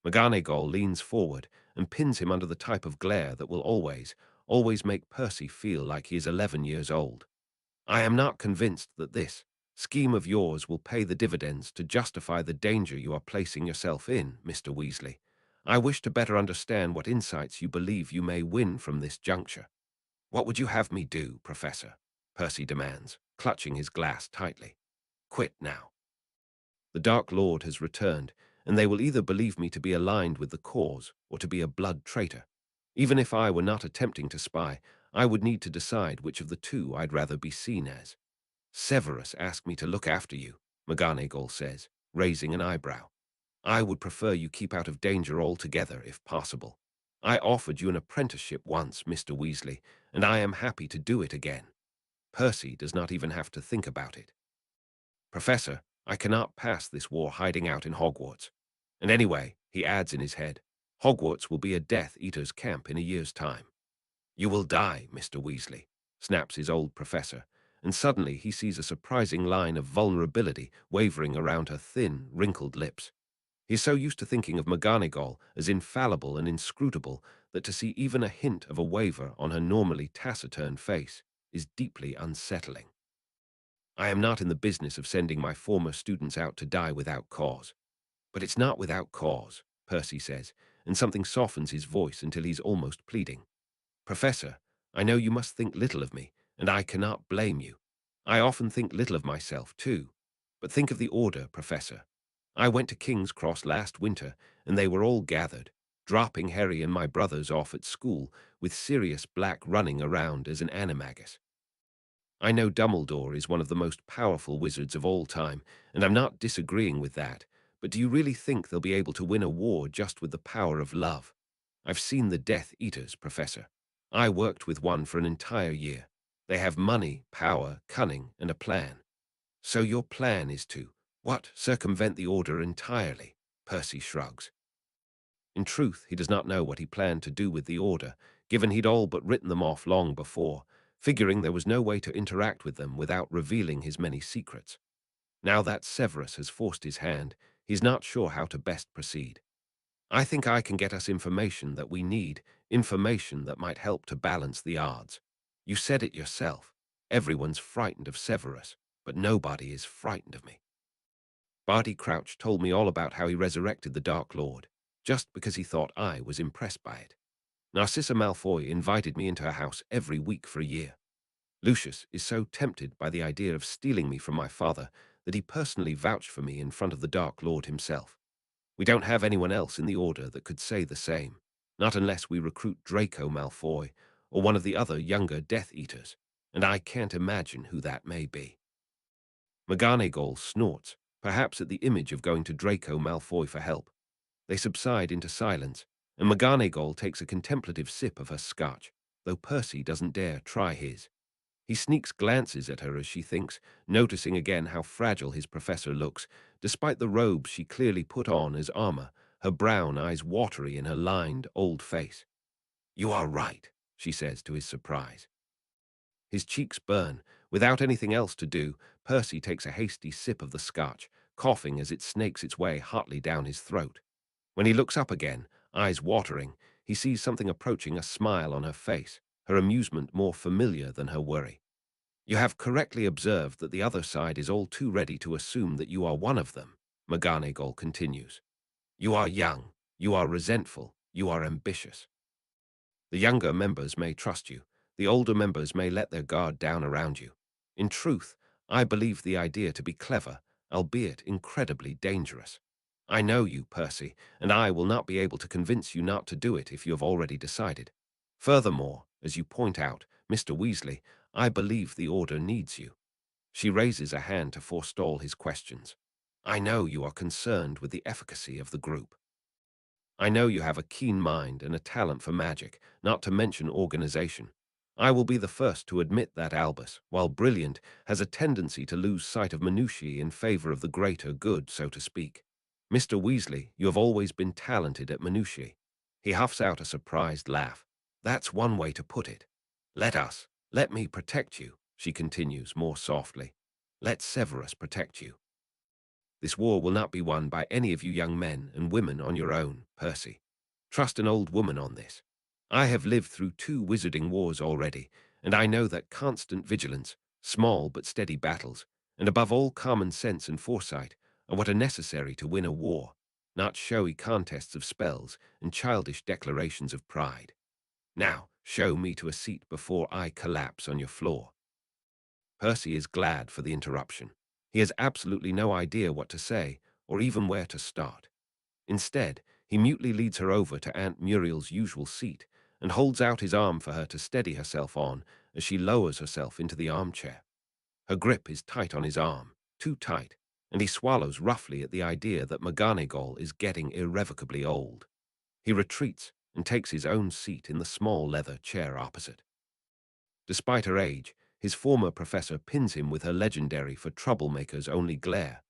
McGonagall leans forward and pins him under the type of glare that will always make Percy feel like he is 11 years old. I am not convinced that this scheme of yours will pay the dividends to justify the danger you are placing yourself in, Mr. Weasley. I wish to better understand what insights you believe you may win from this juncture. What would you have me do, Professor? Percy demands, clutching his glass tightly. Quit now. The Dark Lord has returned, and they will either believe me to be aligned with the cause or to be a blood traitor. Even if I were not attempting to spy, I would need to decide which of the two I'd rather be seen as. Severus asked me to look after you, McGonagall says, raising an eyebrow. I would prefer you keep out of danger altogether, if possible. I offered you an apprenticeship once, Mr. Weasley, and I am happy to do it again. Percy does not even have to think about it. Professor, I cannot pass this war hiding out in Hogwarts. And anyway, he adds in his head, Hogwarts will be a Death Eater's camp in a year's time. You will die, Mr. Weasley, snaps his old professor, and suddenly he sees a surprising line of vulnerability wavering around her thin, wrinkled lips. He's so used to thinking of McGonagall as infallible and inscrutable that to see even a hint of a waver on her normally taciturn face is deeply unsettling. I am not in the business of sending my former students out to die without cause. But it's not without cause, Percy says, and something softens his voice until he's almost pleading. Professor, I know you must think little of me, and I cannot blame you. I often think little of myself, too. But think of the Order, Professor. I went to King's Cross last winter, and they were all gathered, dropping Harry and my brothers off at school, with Sirius Black running around as an animagus. I know Dumbledore is one of the most powerful wizards of all time, and I'm not disagreeing with that, but do you really think they'll be able to win a war just with the power of love? I've seen the Death Eaters, Professor. I worked with one for an entire year. They have money, power, cunning, and a plan. So your plan is to, what, circumvent the Order entirely? Percy shrugs. In truth, he does not know what he planned to do with the Order, given he'd all but written them off long before, figuring there was no way to interact with them without revealing his many secrets. Now that Severus has forced his hand, he's not sure how to best proceed. I think I can get us information that we need, information that might help to balance the odds. You said it yourself. Everyone's frightened of Severus, but nobody is frightened of me. Barty Crouch told me all about how he resurrected the Dark Lord, just because he thought I was impressed by it. Narcissa Malfoy invited me into her house every week for a year. Lucius is so tempted by the idea of stealing me from my father that he personally vouched for me in front of the Dark Lord himself. We don't have anyone else in the Order that could say the same, not unless we recruit Draco Malfoy or one of the other younger Death Eaters, and I can't imagine who that may be. McGonagall snorts, perhaps at the image of going to Draco Malfoy for help. They subside into silence, and McGonagall takes a contemplative sip of her scotch, though Percy doesn't dare try his. He sneaks glances at her as she thinks, noticing again how fragile his professor looks, despite the robes she clearly put on as armor, her brown eyes watery in her lined, old face. You are right, she says to his surprise. His cheeks burn. Without anything else to do, Percy takes a hasty sip of the scotch, coughing as it snakes its way hotly down his throat. When he looks up again, eyes watering, he sees something approaching a smile on her face, her amusement more familiar than her worry. You have correctly observed that the other side is all too ready to assume that you are one of them, McGonagall continues. You are young, you are resentful, you are ambitious. The younger members may trust you, the older members may let their guard down around you. In truth, I believe the idea to be clever, albeit incredibly dangerous. I know you, Percy, and I will not be able to convince you not to do it if you have already decided. Furthermore, as you point out, Mr. Weasley, I believe the Order needs you. She raises a hand to forestall his questions. I know you are concerned with the efficacy of the group. I know you have a keen mind and a talent for magic, not to mention organization. I will be the first to admit that Albus, while brilliant, has a tendency to lose sight of minutiae in favor of the greater good, so to speak. Mr. Weasley, you have always been talented at minutiae. He huffs out a surprised laugh. That's one way to put it. Let me protect you, she continues more softly. Let Severus protect you. This war will not be won by any of you young men and women on your own, Percy. Trust an old woman on this. I have lived through 2 wizarding wars already, and I know that constant vigilance, small but steady battles, and above all common sense and foresight are what are necessary to win a war, not showy contests of spells and childish declarations of pride. Now, show me to a seat before I collapse on your floor. Percy is glad for the interruption. He has absolutely no idea what to say, or even where to start. Instead, he mutely leads her over to Aunt Muriel's usual seat and holds out his arm for her to steady herself on as she lowers herself into the armchair. Her grip is tight on his arm, too tight, and he swallows roughly at the idea that McGonagall is getting irrevocably old. He retreats and takes his own seat in the small leather chair opposite. Despite her age, his former professor pins him with her legendary for troublemakers only glare.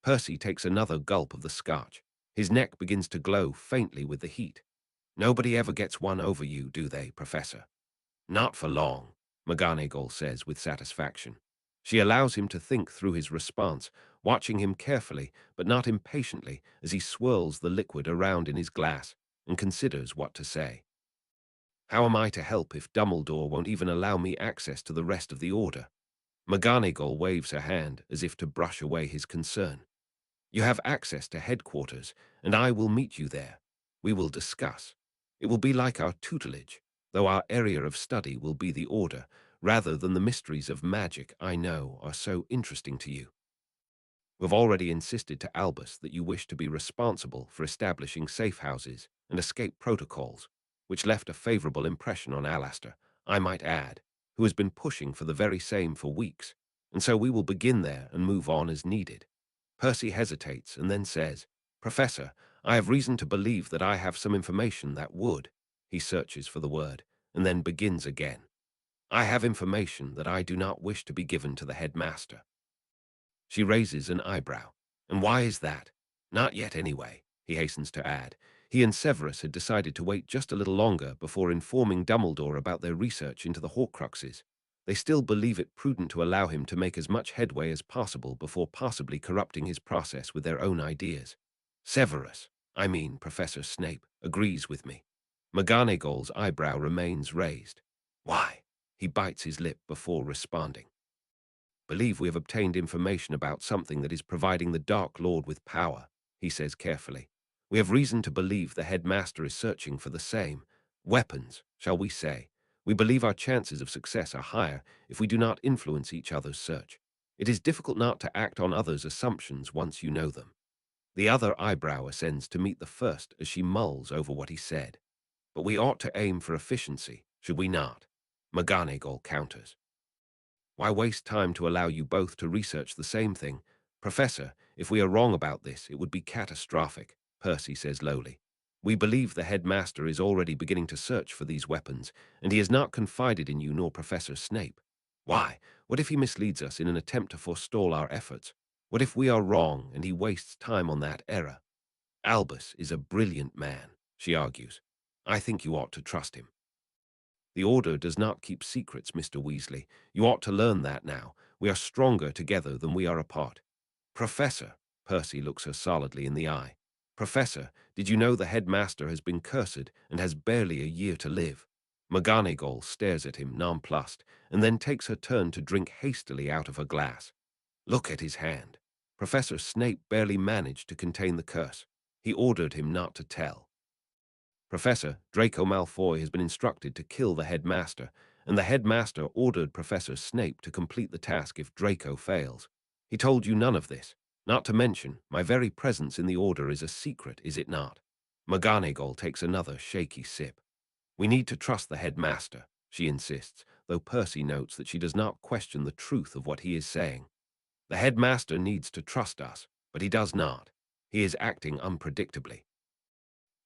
Percy takes another gulp of the scotch. His neck begins to glow faintly with the heat. Nobody ever gets one over you, do they, Professor? Not for long, McGonagall says with satisfaction. She allows him to think through his response, watching him carefully but not impatiently as he swirls the liquid around in his glass and considers what to say. How am I to help if Dumbledore won't even allow me access to the rest of the Order? McGonagall waves her hand as if to brush away his concern. You have access to headquarters, and I will meet you there. We will discuss. It will be like our tutelage, though our area of study will be the Order, rather than the mysteries of magic I know are so interesting to you. We've already insisted to Albus that you wish to be responsible for establishing safe houses and escape protocols, which left a favorable impression on Alastair, I might add, who has been pushing for the very same for weeks, and so we will begin there and move on as needed. Percy hesitates and then says, Professor, I have reason to believe that I have some information that would. He searches for the word, and then begins again. I have information that I do not wish to be given to the headmaster. She raises an eyebrow. And why is that? Not yet anyway, he hastens to add. He and Severus had decided to wait just a little longer before informing Dumbledore about their research into the Horcruxes. They still believe it prudent to allow him to make as much headway as possible before possibly corrupting his process with their own ideas. Severus, Professor Snape, agrees with me. McGonagall's eyebrow remains raised. Why? He bites his lip before responding. Believe we have obtained information about something that is providing the Dark Lord with power, he says carefully. We have reason to believe the headmaster is searching for the same weapons, shall we say. We believe our chances of success are higher if we do not influence each other's search. It is difficult not to act on others' assumptions once you know them. The other eyebrow ascends to meet the first as she mulls over what he said. But we ought to aim for efficiency, should we not? McGonagall counters. Why waste time to allow you both to research the same thing? Professor, if we are wrong about this, it would be catastrophic, Percy says lowly. We believe the headmaster is already beginning to search for these weapons, and he has not confided in you nor Professor Snape. Why? What if he misleads us in an attempt to forestall our efforts? What if we are wrong and he wastes time on that error? Albus is a brilliant man, she argues. I think you ought to trust him. The Order does not keep secrets, Mr. Weasley. You ought to learn that now. We are stronger together than we are apart. Professor, Percy looks her solidly in the eye. Professor, did you know the headmaster has been cursed and has barely a year to live? McGonagall stares at him nonplussed and then takes her turn to drink hastily out of her glass. Look at his hand. Professor Snape barely managed to contain the curse. He ordered him not to tell. Professor Draco Malfoy has been instructed to kill the headmaster, and the headmaster ordered Professor Snape to complete the task if Draco fails. He told you none of this. Not to mention, my very presence in the order is a secret, is it not? McGonagall takes another shaky sip. We need to trust the headmaster, she insists, though Percy notes that she does not question the truth of what he is saying. The headmaster needs to trust us, but he does not. He is acting unpredictably.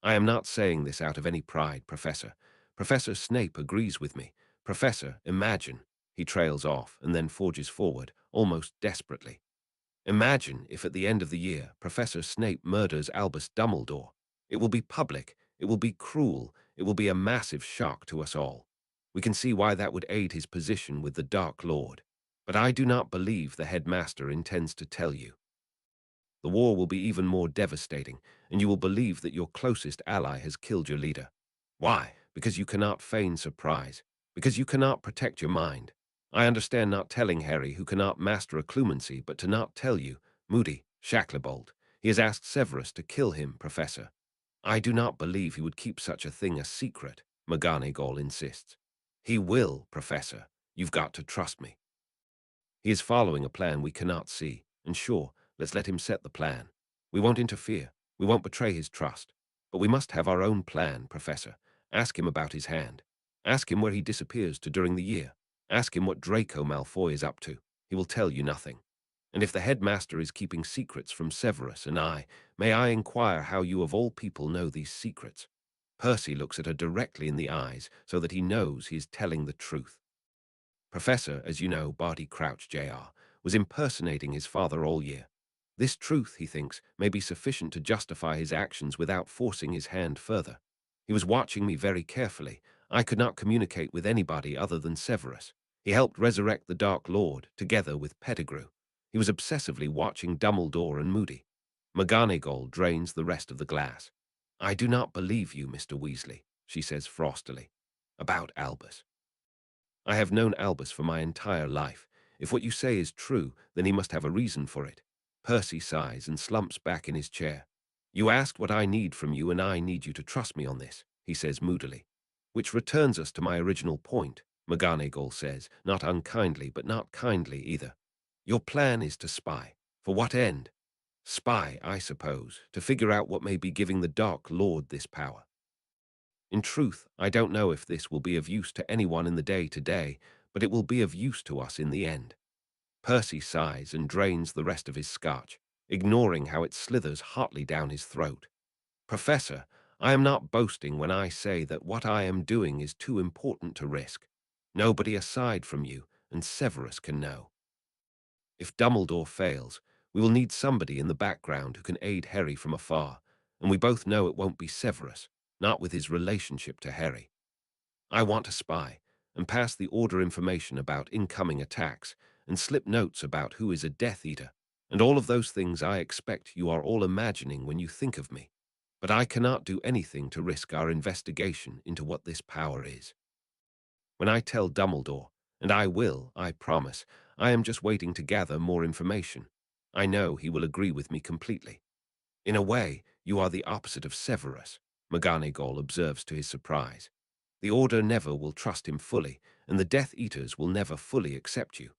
I am not saying this out of any pride, Professor. Professor Snape agrees with me. Professor, imagine. He trails off and then forges forward, almost desperately. Imagine if at the end of the year Professor Snape murders Albus Dumbledore. It will be public, it will be cruel, it will be a massive shock to us all. We can see why that would aid his position with the Dark Lord. But I do not believe the headmaster intends to tell you. The war will be even more devastating, and you will believe that your closest ally has killed your leader. Why? Because you cannot feign surprise. Because you cannot protect your mind. I understand not telling Harry, who cannot master occlumency, but to not tell you, Moody, Shacklebolt. He has asked Severus to kill him, Professor. I do not believe he would keep such a thing a secret, McGonagall insists. He will, Professor. You've got to trust me. He is following a plan we cannot see, and sure, let's let him set the plan. We won't interfere. We won't betray his trust. But we must have our own plan, Professor. Ask him about his hand. Ask him where he disappears to during the year. Ask him what Draco Malfoy is up to. He will tell you nothing. And if the headmaster is keeping secrets from Severus and I, may I inquire how you of all people know these secrets? Percy looks at her directly in the eyes so that he knows he is telling the truth. Professor, as you know, Barty Crouch, Jr., was impersonating his father all year. This truth, he thinks, may be sufficient to justify his actions without forcing his hand further. He was watching me very carefully. I could not communicate with anybody other than Severus. He helped resurrect the Dark Lord, together with Pettigrew. He was obsessively watching Dumbledore and Moody. McGonagall drains the rest of the glass. I do not believe you, Mr. Weasley, she says frostily. About Albus. I have known Albus for my entire life. If what you say is true, then he must have a reason for it. Percy sighs and slumps back in his chair. You asked what I need from you, and I need you to trust me on this, he says moodily. Which returns us to my original point, McGonagall says, not unkindly, but not kindly either. Your plan is to spy. For what end? Spy, I suppose, to figure out what may be giving the Dark Lord this power. In truth, I don't know if this will be of use to anyone in the day-to-day, but it will be of use to us in the end. Percy sighs and drains the rest of his scotch, ignoring how it slithers hotly down his throat. Professor, I am not boasting when I say that what I am doing is too important to risk. Nobody aside from you and Severus can know. If Dumbledore fails, we will need somebody in the background who can aid Harry from afar, and we both know it won't be Severus, not with his relationship to Harry. I want to spy and pass the Order information about incoming attacks and slip notes about who is a Death Eater, and all of those things I expect you are all imagining when you think of me. But I cannot do anything to risk our investigation into what this power is. When I tell Dumbledore, and I will, I promise, I am just waiting to gather more information. I know he will agree with me completely. In a way, you are the opposite of Severus, McGonagall observes to his surprise. The Order never will trust him fully, and the Death Eaters will never fully accept you.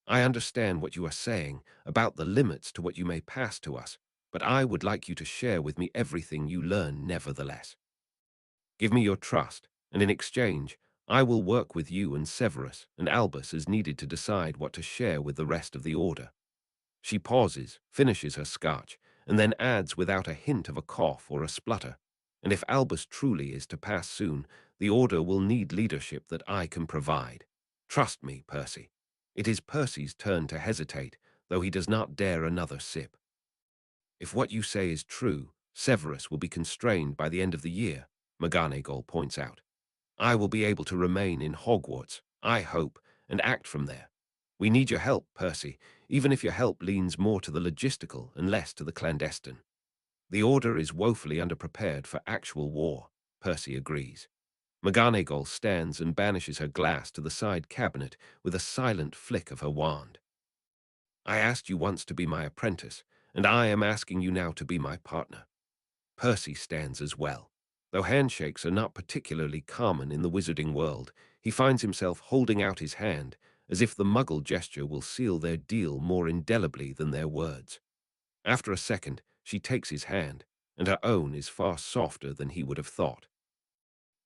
I understand what you are saying about the limits to what you may pass to us, but I would like you to share with me everything you learn nevertheless. Give me your trust, and in exchange, I will work with you and Severus and Albus as needed to decide what to share with the rest of the Order. She pauses, finishes her scotch, and then adds without a hint of a cough or a splutter, and if Albus truly is to pass soon, the Order will need leadership that I can provide. Trust me, Percy. It is Percy's turn to hesitate, though he does not dare another sip. If what you say is true, Severus will be constrained by the end of the year, McGonagall points out. I will be able to remain in Hogwarts, I hope, and act from there. We need your help, Percy, even if your help leans more to the logistical and less to the clandestine. The Order is woefully underprepared for actual war, Percy agrees. McGonagall stands and banishes her glass to the side cabinet with a silent flick of her wand. I asked you once to be my apprentice, and I am asking you now to be my partner. Percy stands as well. Though handshakes are not particularly common in the wizarding world, he finds himself holding out his hand, as if the Muggle gesture will seal their deal more indelibly than their words. After a second, she takes his hand, and her own is far softer than he would have thought.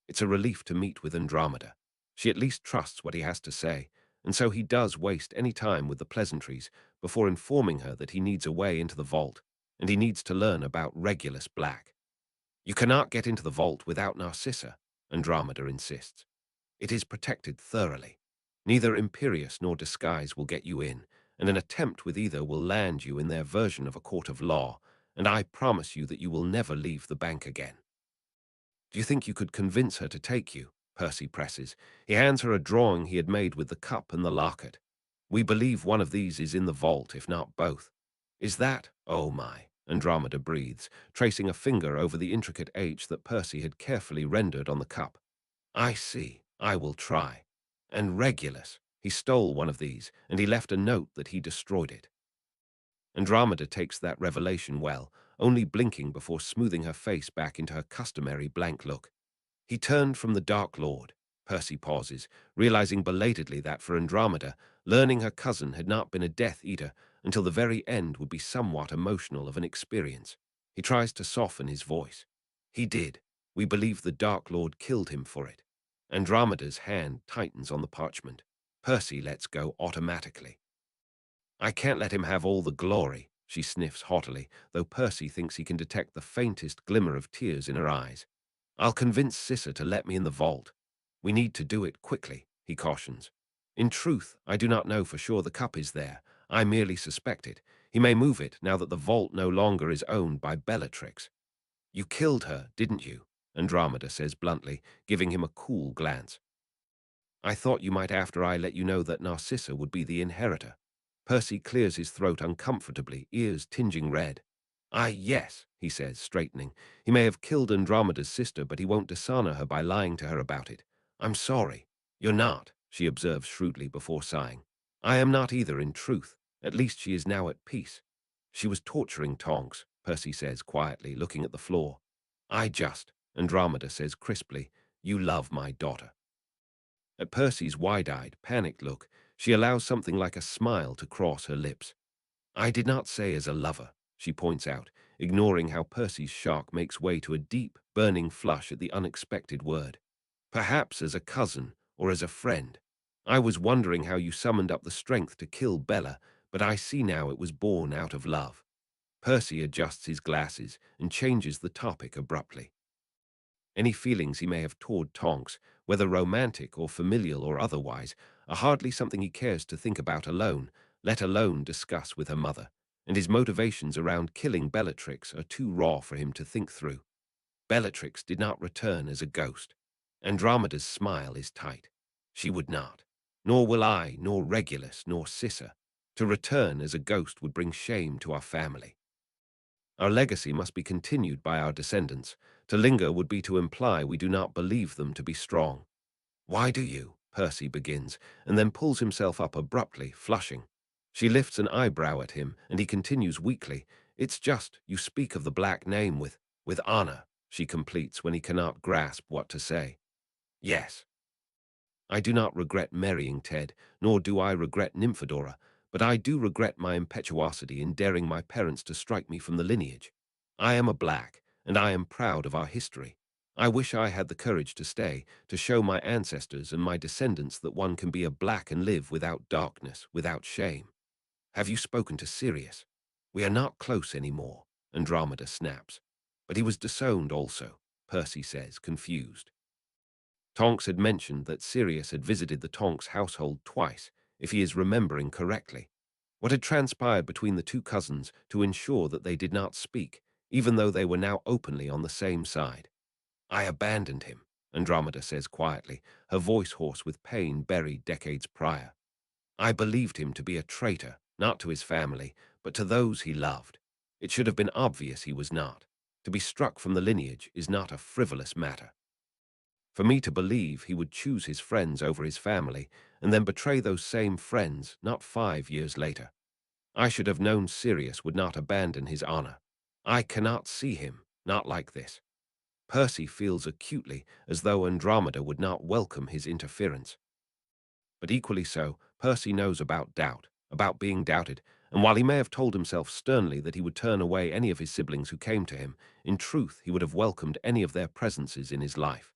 It's a relief to meet with Andromeda. She at least trusts what he has to say, and so he does waste any time with the pleasantries before informing her that he needs a way into the vault, and he needs to learn about Regulus Black. You cannot get into the vault without Narcissa, Andromeda insists. It is protected thoroughly. Neither Imperius nor disguise will get you in, and an attempt with either will land you in their version of a court of law, and I promise you that you will never leave the bank again. Do you think you could convince her to take you? Percy presses. He hands her a drawing he had made with the cup and the locket. We believe one of these is in the vault, if not both. Is that? Oh my, Andromeda breathes, tracing a finger over the intricate H that Percy had carefully rendered on the cup. I see. I will try. And Regulus, he stole one of these, and he left a note that he destroyed it. Andromeda takes that revelation well, only blinking before smoothing her face back into her customary blank look. He turned from the Dark Lord. Percy pauses, realizing belatedly that for Andromeda, learning her cousin had not been a Death Eater until the very end would be somewhat emotional of an experience. He tries to soften his voice. He did. We believe the Dark Lord killed him for it. Andromeda's hand tightens on the parchment. Percy lets go automatically. I can't let him have all the glory, she sniffs haughtily, though Percy thinks he can detect the faintest glimmer of tears in her eyes. I'll convince Sissa to let me in the vault. We need to do it quickly, he cautions. In truth, I do not know for sure the cup is there. I merely suspect it. He may move it now that the vault no longer is owned by Bellatrix. You killed her, didn't you? Andromeda says bluntly, giving him a cool glance. I thought you might after I let you know that Narcissa would be the inheritor. Percy clears his throat uncomfortably, ears tinging red. Yes, he says, straightening. He may have killed Andromeda's sister, but he won't dishonor her by lying to her about it. I'm sorry. You're not, she observes shrewdly before sighing. I am not either, in truth. At least she is now at peace. She was torturing Tonks, Percy says quietly, looking at the floor. Andromeda says crisply, you love my daughter. At Percy's wide-eyed, panicked look, she allows something like a smile to cross her lips. I did not say as a lover, she points out, ignoring how Percy's shock makes way to a deep, burning flush at the unexpected word. Perhaps as a cousin or as a friend. I was wondering how you summoned up the strength to kill Bella, but I see now it was born out of love. Percy adjusts his glasses and changes the topic abruptly. Any feelings he may have toward Tonks, whether romantic or familial or otherwise, are hardly something he cares to think about alone, let alone discuss with her mother, and his motivations around killing Bellatrix are too raw for him to think through. Bellatrix did not return as a ghost. Andromeda's smile is tight. She would not. Nor will I, nor Regulus, nor Sissa. To return as a ghost would bring shame to our family. Our legacy must be continued by our descendants. To linger would be to imply we do not believe them to be strong. Why do you? Percy begins, and then pulls himself up abruptly, flushing. She lifts an eyebrow at him, and he continues weakly. It's just, you speak of the black name with honor, she completes when he cannot grasp what to say. Yes. I do not regret marrying Ted, nor do I regret Nymphadora, but I do regret my impetuosity in daring my parents to strike me from the lineage. I am a black, and I am proud of our history. I wish I had the courage to stay, to show my ancestors and my descendants that one can be a black and live without darkness, without shame. Have you spoken to Sirius? We are not close anymore, Andromeda snaps. But he was disowned also, Percy says, confused. Tonks had mentioned that Sirius had visited the Tonks household twice, if he is remembering correctly. What had transpired between the two cousins to ensure that they did not speak, even though they were now openly on the same side? I abandoned him, Andromeda says quietly, her voice hoarse with pain buried decades prior. I believed him to be a traitor, not to his family, but to those he loved. It should have been obvious he was not. To be struck from the lineage is not a frivolous matter. For me to believe he would choose his friends over his family and then betray those same friends not 5 years later. I should have known Sirius would not abandon his honor. I cannot see him, not like this. Percy feels acutely as though Andromeda would not welcome his interference. But equally so, Percy knows about doubt, about being doubted, and while he may have told himself sternly that he would turn away any of his siblings who came to him, in truth he would have welcomed any of their presences in his life.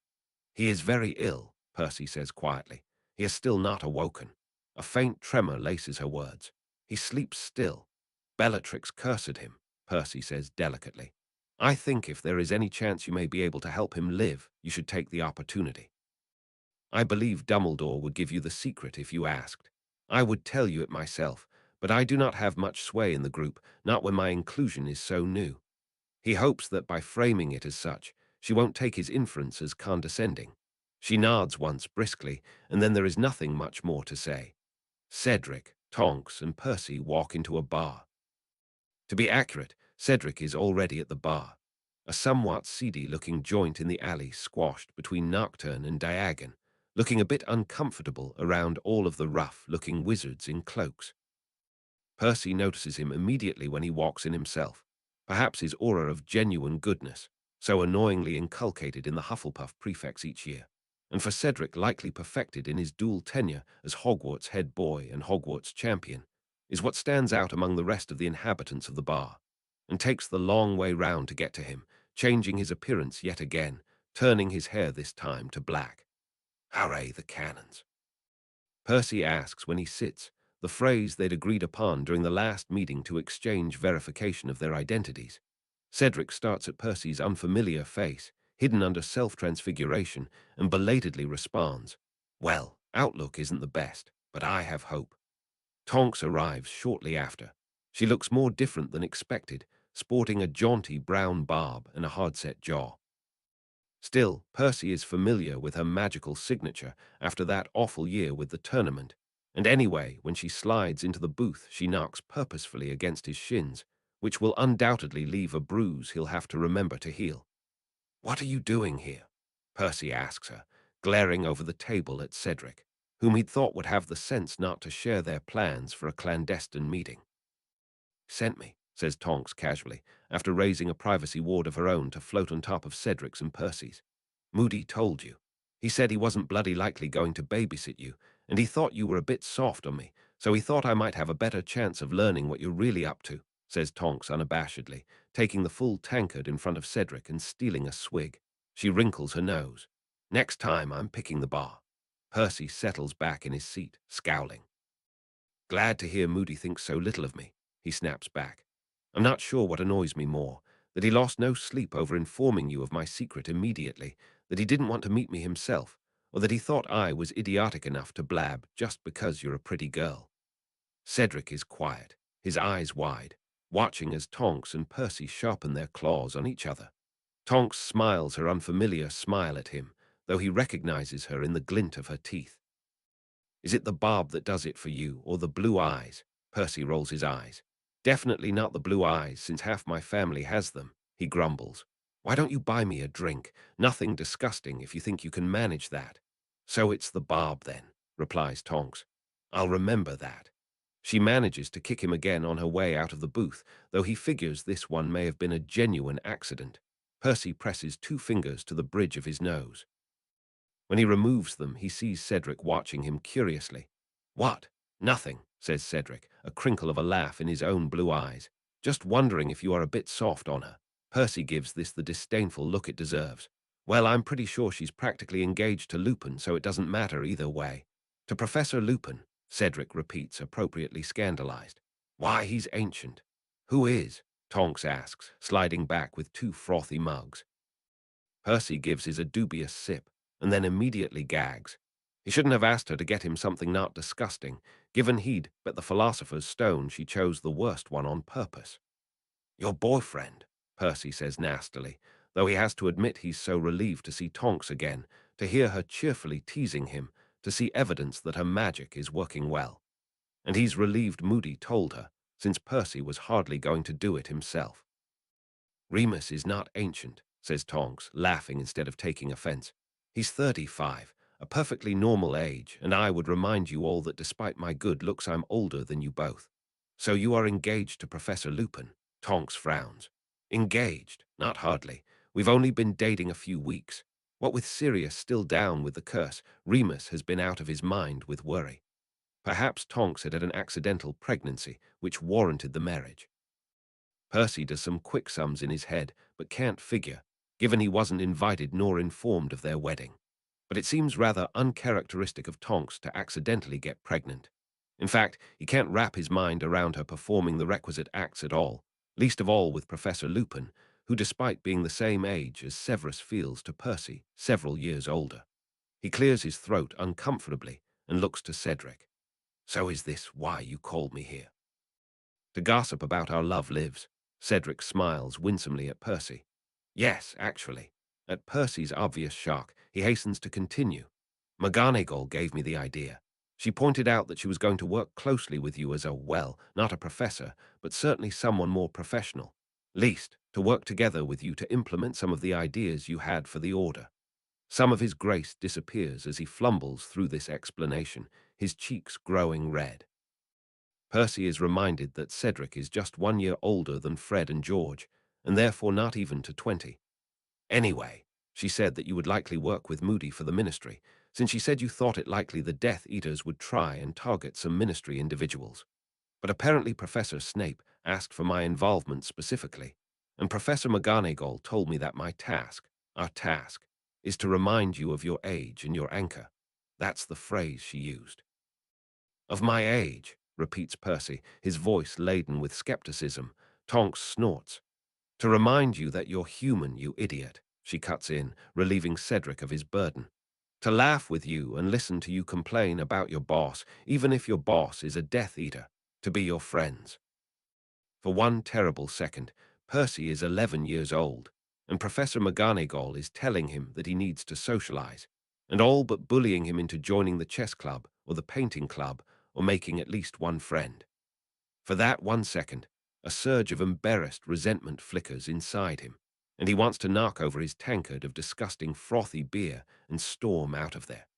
"He is very ill," Percy says quietly. "He is still not awoken." A faint tremor laces her words. "He sleeps still. Bellatrix cursed him," Percy says delicately. "I think if there is any chance you may be able to help him live, you should take the opportunity. I believe Dumbledore would give you the secret if you asked. I would tell you it myself, but I do not have much sway in the group, not when my inclusion is so new." He hopes that by framing it as such, she won't take his inference as condescending. She nods once briskly, and then there is nothing much more to say. Cedric, Tonks, and Percy walk into a bar. To be accurate, Cedric is already at the bar. A somewhat seedy-looking joint in the alley squashed between Nocturne and Diagon, looking a bit uncomfortable around all of the rough-looking wizards in cloaks. Percy notices him immediately when he walks in himself, perhaps his aura of genuine goodness, so annoyingly inculcated in the Hufflepuff prefects each year, and for Cedric likely perfected in his dual tenure as Hogwarts head boy and Hogwarts champion, is what stands out among the rest of the inhabitants of the bar, and takes the long way round to get to him, changing his appearance yet again, turning his hair this time to black. "Hooray, the cannons!" Percy asks when he sits, the phrase they'd agreed upon during the last meeting to exchange verification of their identities. Cedric starts at Percy's unfamiliar face, hidden under self-transfiguration, and belatedly responds, "Well, outlook isn't the best, but I have hope." Tonks arrives shortly after. She looks more different than expected, sporting a jaunty brown barb and a hard-set jaw. Still, Percy is familiar with her magical signature after that awful year with the tournament, and anyway, when she slides into the booth, she knocks purposefully against his shins, which will undoubtedly leave a bruise he'll have to remember to heal. "What are you doing here?" Percy asks her, glaring over the table at Cedric, whom he'd thought would have the sense not to share their plans for a clandestine meeting. "Sent me," says Tonks casually, after raising a privacy ward of her own to float on top of Cedric's and Percy's. "Moody told you. He said he wasn't bloody likely going to babysit you, and he thought you were a bit soft on me, so he thought I might have a better chance of learning what you're really up to," says Tonks unabashedly, taking the full tankard in front of Cedric and stealing a swig. She wrinkles her nose. "Next time I'm picking the bar." Percy settles back in his seat, scowling. "Glad to hear Moody thinks so little of me," he snaps back. "I'm not sure what annoys me more, that he lost no sleep over informing you of my secret immediately, that he didn't want to meet me himself, or that he thought I was idiotic enough to blab just because you're a pretty girl." Cedric is quiet, his eyes wide, watching as Tonks and Percy sharpen their claws on each other. Tonks smiles her unfamiliar smile at him, though he recognizes her in the glint of her teeth. "Is it the barb that does it for you, or the blue eyes?" Percy rolls his eyes. "Definitely not the blue eyes, since half my family has them," he grumbles. "Why don't you buy me a drink? Nothing disgusting if you think you can manage that." "So it's the barb then," replies Tonks. "I'll remember that." She manages to kick him again on her way out of the booth, though he figures this one may have been a genuine accident. Percy presses 2 fingers to the bridge of his nose. When he removes them, he sees Cedric watching him curiously. "What?" "Nothing," says Cedric, a crinkle of a laugh in his own blue eyes. "Just wondering if you are a bit soft on her." Percy gives this the disdainful look it deserves. "Well, I'm pretty sure she's practically engaged to Lupin, so it doesn't matter either way." "To Professor Lupin," Cedric repeats, appropriately scandalized. "Why, he's ancient." "Who is?" Tonks asks, sliding back with 2 frothy mugs. Percy gives his a dubious sip, and then immediately gags. He shouldn't have asked her to get him something not disgusting, given he'd bet the Philosopher's Stone she chose the worst one on purpose. "Your boyfriend," Percy says nastily, though he has to admit he's so relieved to see Tonks again, to hear her cheerfully teasing him, to see evidence that her magic is working well. And he's relieved Moody told her, since Percy was hardly going to do it himself. "Remus is not ancient," says Tonks, laughing instead of taking offense. "He's 35, a perfectly normal age, and I would remind you all that despite my good looks I'm older than you both." "So you are engaged to Professor Lupin?" Tonks frowns. "Engaged? Not hardly. We've only been dating a few weeks. What with Sirius still down with the curse, Remus has been out of his mind with worry." Perhaps Tonks had had an accidental pregnancy, which warranted the marriage. Percy does some quick sums in his head, but can't figure, given he wasn't invited nor informed of their wedding. But it seems rather uncharacteristic of Tonks to accidentally get pregnant. In fact, he can't wrap his mind around her performing the requisite acts at all, least of all with Professor Lupin, who, despite being the same age as Severus feels to Percy, several years older. He clears his throat uncomfortably and looks to Cedric. "So is this why you called me here?" "To gossip about our love lives." Cedric smiles winsomely at Percy. "Yes, actually." At Percy's obvious shock, he hastens to continue. "McGonagall gave me the idea. She pointed out that she was going to work closely with you as a, well, not a professor, but certainly someone more professional. Least, to work together with you to implement some of the ideas you had for the Order." Some of his grace disappears as he flumbles through this explanation, his cheeks growing red. Percy is reminded that Cedric is just 1 year older than Fred and George, and therefore not even to 20. "Anyway, she said that you would likely work with Moody for the Ministry, since she said you thought it likely the Death Eaters would try and target some Ministry individuals. But apparently Professor Snape asked for my involvement specifically, and Professor McGonagall told me that our task, is to remind you of your age and your anchor." That's the phrase she used. "Of my age," repeats Percy, his voice laden with skepticism. Tonks snorts. "To remind you that you're human, you idiot," she cuts in, relieving Cedric of his burden. "To laugh with you and listen to you complain about your boss, even if your boss is a Death Eater. To be your friends." For one terrible second, Percy is 11 years old, and Professor McGonagall is telling him that he needs to socialize, and all but bullying him into joining the chess club or the painting club or making at least one friend. For that 1 second, a surge of embarrassed resentment flickers inside him, and he wants to knock over his tankard of disgusting frothy beer and storm out of there.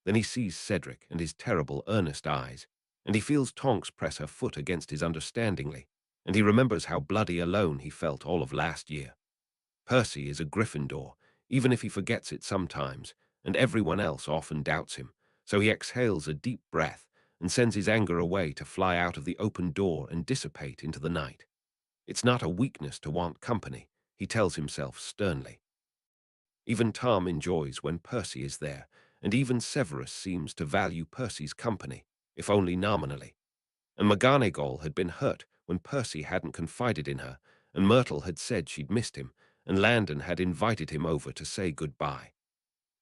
Then he sees Cedric and his terrible earnest eyes, and he feels Tonks press her foot against his understandingly, and he remembers how bloody alone he felt all of last year. Percy is a Gryffindor, even if he forgets it sometimes, and everyone else often doubts him, so he exhales a deep breath and sends his anger away to fly out of the open door and dissipate into the night. It's not a weakness to want company, he tells himself sternly. Even Tom enjoys when Percy is there, and even Severus seems to value Percy's company, if only nominally. And McGonagall had been hurt when Percy hadn't confided in her, and Myrtle had said she'd missed him, and Landon had invited him over to say goodbye.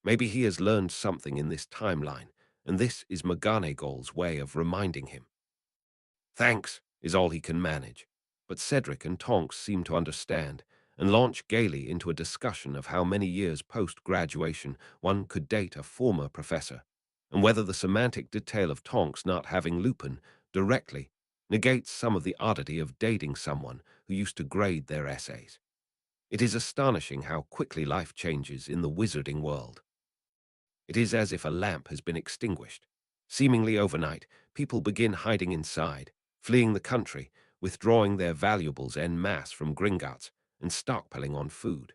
Maybe he has learned something in this timeline, and this is McGonagall's way of reminding him. "Thanks," is all he can manage, but Cedric and Tonks seem to understand, and launch gaily into a discussion of how many years post-graduation one could date a former professor, and whether the semantic detail of Tonks not having Lupin directly negates some of the oddity of dating someone who used to grade their essays. It is astonishing how quickly life changes in the wizarding world. It is as if a lamp has been extinguished. Seemingly overnight, people begin hiding inside, fleeing the country, withdrawing their valuables en masse from Gringotts, and stockpiling on food.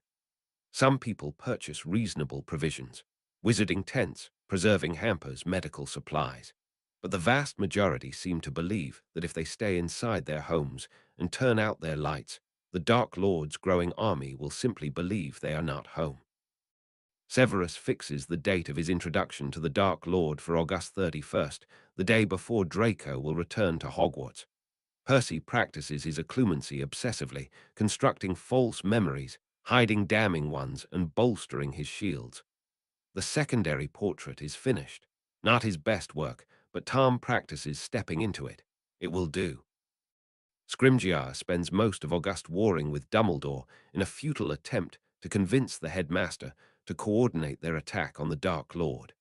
Some people purchase reasonable provisions, wizarding tents, preserving hampers, medical supplies. But the vast majority seem to believe that if they stay inside their homes and turn out their lights, the Dark Lord's growing army will simply believe they are not home. Severus fixes the date of his introduction to the Dark Lord for August 31st, the day before Draco will return to Hogwarts. Percy practices his occlumency obsessively, constructing false memories, hiding damning ones, and bolstering his shields. The secondary portrait is finished. Not his best work, but Tom practices stepping into it. It will do. Scrimgeour spends most of August warring with Dumbledore in a futile attempt to convince the headmaster to coordinate their attack on the Dark Lord.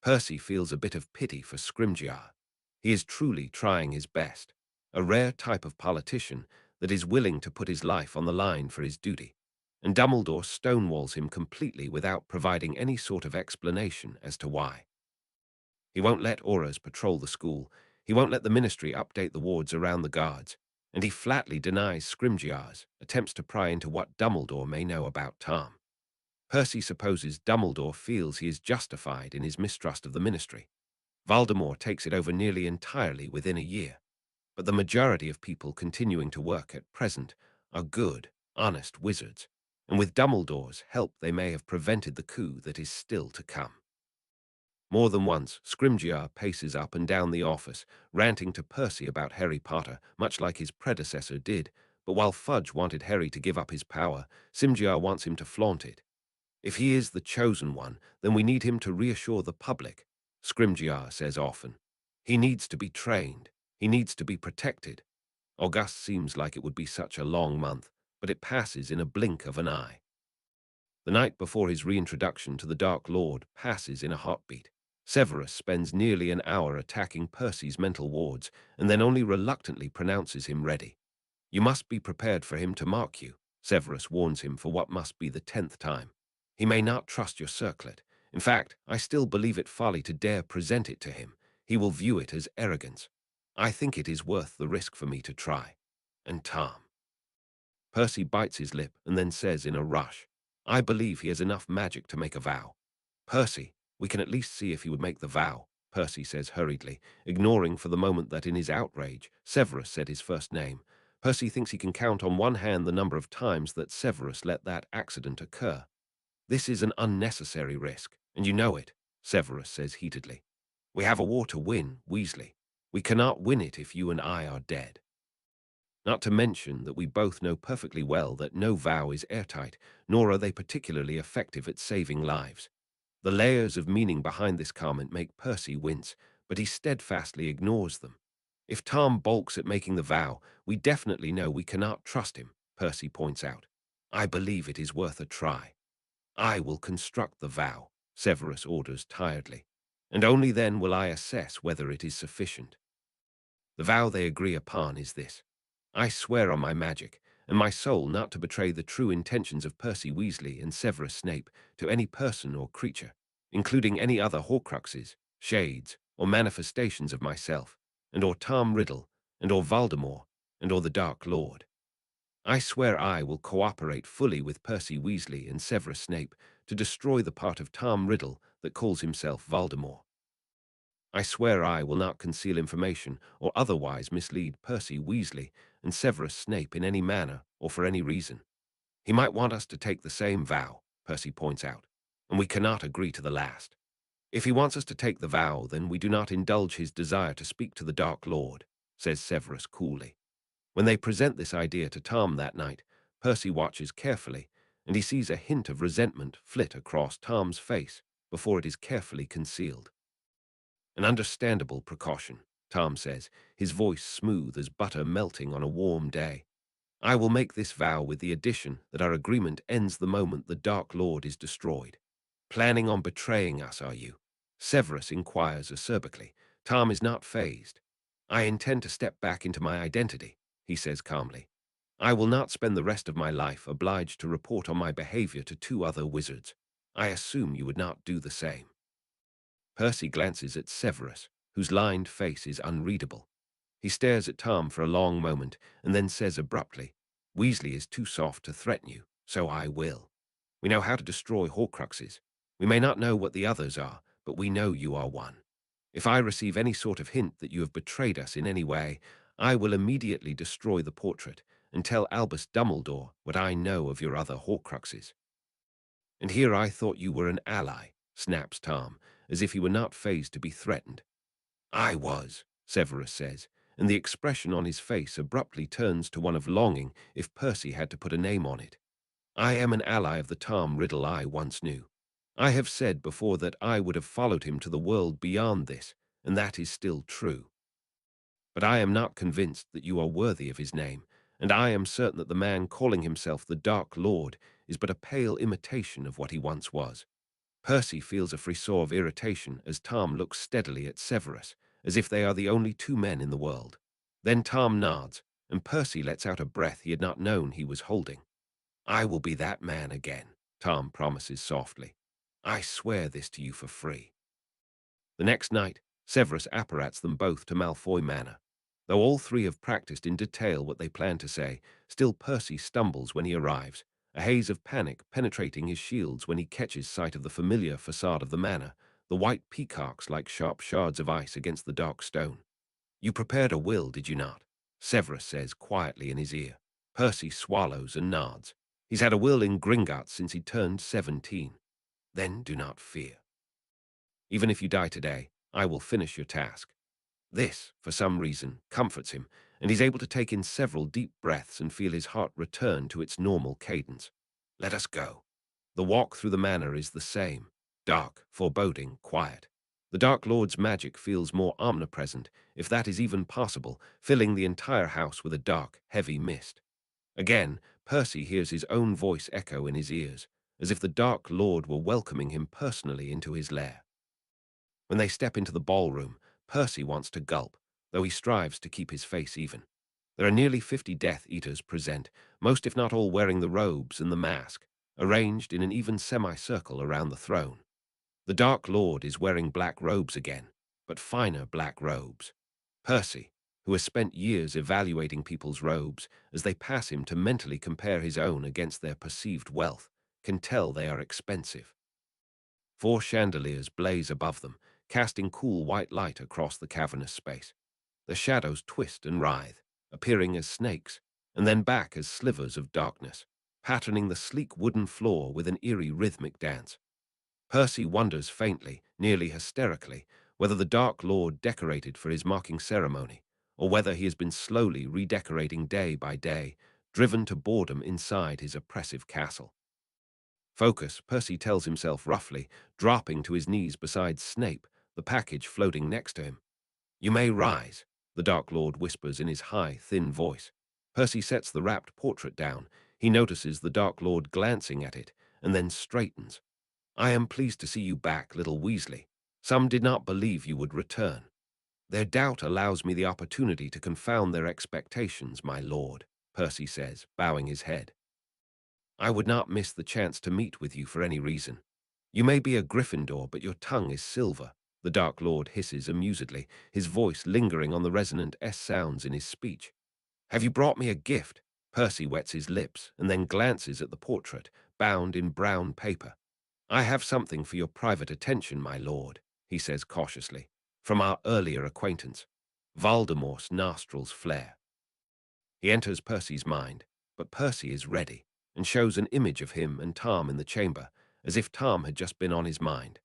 Percy feels a bit of pity for Scrimgeour. He is truly trying his best, a rare type of politician that is willing to put his life on the line for his duty, and Dumbledore stonewalls him completely without providing any sort of explanation as to why. He won't let Auras patrol the school, he won't let the Ministry update the wards around the guards, and he flatly denies Scrimgeour's attempts to pry into what Dumbledore may know about Tom. Percy supposes Dumbledore feels he is justified in his mistrust of the Ministry. Voldemort takes it over nearly entirely within a year, but the majority of people continuing to work at present are good, honest wizards, and with Dumbledore's help they may have prevented the coup that is still to come. More than once, Scrimgeour paces up and down the office, ranting to Percy about Harry Potter, much like his predecessor did, but while Fudge wanted Harry to give up his power, Scrimgeour wants him to flaunt it. If he is the chosen one, then we need him to reassure the public, Scrimgeour says often. He needs to be trained. He needs to be protected. August seems like it would be such a long month, but it passes in a blink of an eye. The night before his reintroduction to the Dark Lord passes in a heartbeat. Severus spends nearly an hour attacking Percy's mental wards and then only reluctantly pronounces him ready. You must be prepared for him to mark you, Severus warns him for what must be the 10th time. He may not trust your circlet. In fact, I still believe it folly to dare present it to him. He will view it as arrogance. I think it is worth the risk for me to try. And Tom. Percy bites his lip and then says in a rush, I believe he has enough magic to make a vow. Percy, we can at least see if he would make the vow, Percy says hurriedly, ignoring for the moment that in his outrage, Severus said his first name. Percy thinks he can count on one hand the number of times that Severus let that accident occur. This is an unnecessary risk, and you know it, Severus says heatedly. We have a war to win, Weasley. We cannot win it if you and I are dead. Not to mention that we both know perfectly well that no vow is airtight, nor are they particularly effective at saving lives. The layers of meaning behind this comment make Percy wince, but he steadfastly ignores them. If Tom balks at making the vow, we definitely know we cannot trust him, Percy points out. I believe it is worth a try. I will construct the vow, Severus orders tiredly, and only then will I assess whether it is sufficient. The vow they agree upon is this. I swear on my magic and my soul not to betray the true intentions of Percy Weasley and Severus Snape to any person or creature, including any other Horcruxes, shades, or manifestations of myself, and or Tom Riddle, and or Voldemort, and or the Dark Lord. I swear I will cooperate fully with Percy Weasley and Severus Snape to destroy the part of Tom Riddle that calls himself Voldemort. I swear I will not conceal information or otherwise mislead Percy Weasley and Severus Snape in any manner or for any reason. He might want us to take the same vow, Percy points out, and we cannot agree to the last. If he wants us to take the vow, then we do not indulge his desire to speak to the Dark Lord, says Severus coolly. When they present this idea to Tom that night, Percy watches carefully, and he sees a hint of resentment flit across Tom's face before it is carefully concealed. An understandable precaution, Tom says, his voice smooth as butter melting on a warm day. I will make this vow with the addition that our agreement ends the moment the Dark Lord is destroyed. Planning on betraying us, are you? Severus inquires acerbically. Tom is not fazed. I intend to step back into my identity, he says calmly. I will not spend the rest of my life obliged to report on my behavior to two other wizards. I assume you would not do the same. Percy glances at Severus, whose lined face is unreadable. He stares at Tom for a long moment and then says abruptly, Weasley is too soft to threaten you, so I will. We know how to destroy Horcruxes. We may not know what the others are, but we know you are one. If I receive any sort of hint that you have betrayed us in any way, I will immediately destroy the portrait and tell Albus Dumbledore what I know of your other Horcruxes. And here I thought you were an ally, snaps Tom, as if he were not fazed to be threatened. I was, Severus says, and the expression on his face abruptly turns to one of longing if Percy had to put a name on it. I am an ally of the Tom Riddle I once knew. I have said before that I would have followed him to the world beyond this, and that is still true. But I am not convinced that you are worthy of his name, and I am certain that the man calling himself the Dark Lord is but a pale imitation of what he once was. Percy feels a frisson of irritation as Tom looks steadily at Severus, as if they are the only two men in the world. Then Tom nods, and Percy lets out a breath he had not known he was holding. I will be that man again, Tom promises softly. I swear this to you for free. The next night, Severus apparats them both to Malfoy Manor. Though all three have practiced in detail what they plan to say, still Percy stumbles when he arrives, a haze of panic penetrating his shields when he catches sight of the familiar facade of the manor, the white peacocks like sharp shards of ice against the dark stone. You prepared a will, did you not? Severus says quietly in his ear. Percy swallows and nods. He's had a will in Gringotts since he turned 17. Then do not fear. Even if you die today, I will finish your task. This, for some reason, comforts him, and he's able to take in several deep breaths and feel his heart return to its normal cadence. Let us go. The walk through the manor is the same. Dark, foreboding, quiet. The Dark Lord's magic feels more omnipresent, if that is even possible, filling the entire house with a dark, heavy mist. Again, Percy hears his own voice echo in his ears, as if the Dark Lord were welcoming him personally into his lair. When they step into the ballroom, Percy wants to gulp, though he strives to keep his face even. There are nearly 50 Death Eaters present, most if not all wearing the robes and the mask, arranged in an even semicircle around the throne. The Dark Lord is wearing black robes again, but finer black robes. Percy, who has spent years evaluating people's robes as they pass him to mentally compare his own against their perceived wealth, can tell they are expensive. 4 chandeliers blaze above them, casting cool white light across the cavernous space. The shadows twist and writhe, appearing as snakes, and then back as slivers of darkness, patterning the sleek wooden floor with an eerie rhythmic dance. Percy wonders faintly, nearly hysterically, whether the Dark Lord decorated for his mocking ceremony, or whether he has been slowly redecorating day by day, driven to boredom inside his oppressive castle. Focus, Percy tells himself roughly, dropping to his knees beside Snape, the package floating next to him. You may rise, the Dark Lord whispers in his high, thin voice. Percy sets the wrapped portrait down. He notices the Dark Lord glancing at it, and then straightens. I am pleased to see you back, little Weasley. Some did not believe you would return. Their doubt allows me the opportunity to confound their expectations, my lord, Percy says, bowing his head. I would not miss the chance to meet with you for any reason. You may be a Gryffindor, but your tongue is silver, the Dark Lord hisses amusedly, his voice lingering on the resonant S sounds in his speech. Have you brought me a gift? Percy wets his lips and then glances at the portrait, bound in brown paper. I have something for your private attention, my lord, he says cautiously, from our earlier acquaintance. Voldemort's nostrils flare. He enters Percy's mind, but Percy is ready, and shows an image of him and Tom in the chamber, as if Tom had just been on his mind.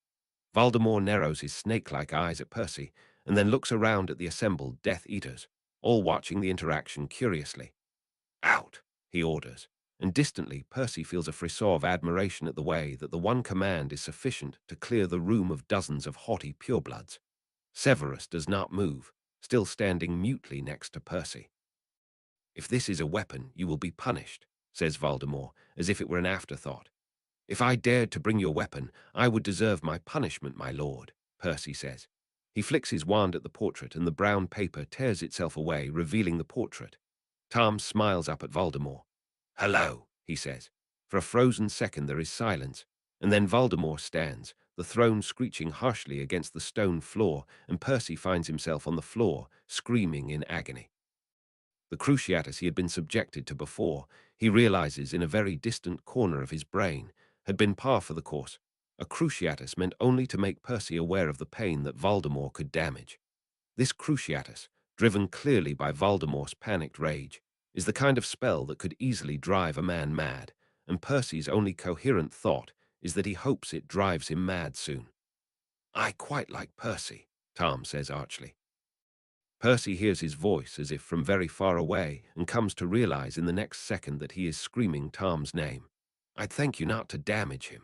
Voldemort narrows his snake-like eyes at Percy, and then looks around at the assembled Death Eaters, all watching the interaction curiously. Out, he orders, and distantly Percy feels a frisson of admiration at the way that the one command is sufficient to clear the room of dozens of haughty purebloods. Severus does not move, still standing mutely next to Percy. If this is a weapon, you will be punished, says Voldemort, as if it were an afterthought. If I dared to bring your weapon, I would deserve my punishment, my lord, Percy says. He flicks his wand at the portrait, and the brown paper tears itself away, revealing the portrait. Tom smiles up at Voldemort. Hello, he says. For a frozen second there is silence, and then Voldemort stands, the throne screeching harshly against the stone floor, and Percy finds himself on the floor, screaming in agony. The Cruciatus he had been subjected to before, he realizes in a very distant corner of his brain, had been par for the course. A Cruciatus meant only to make Percy aware of the pain that Voldemort could damage. This Cruciatus, driven clearly by Voldemort's panicked rage, is the kind of spell that could easily drive a man mad, and Percy's only coherent thought is that he hopes it drives him mad soon. I quite like Percy, Tom says archly. Percy hears his voice as if from very far away and comes to realize in the next second that he is screaming Tom's name. I'd thank you not to damage him.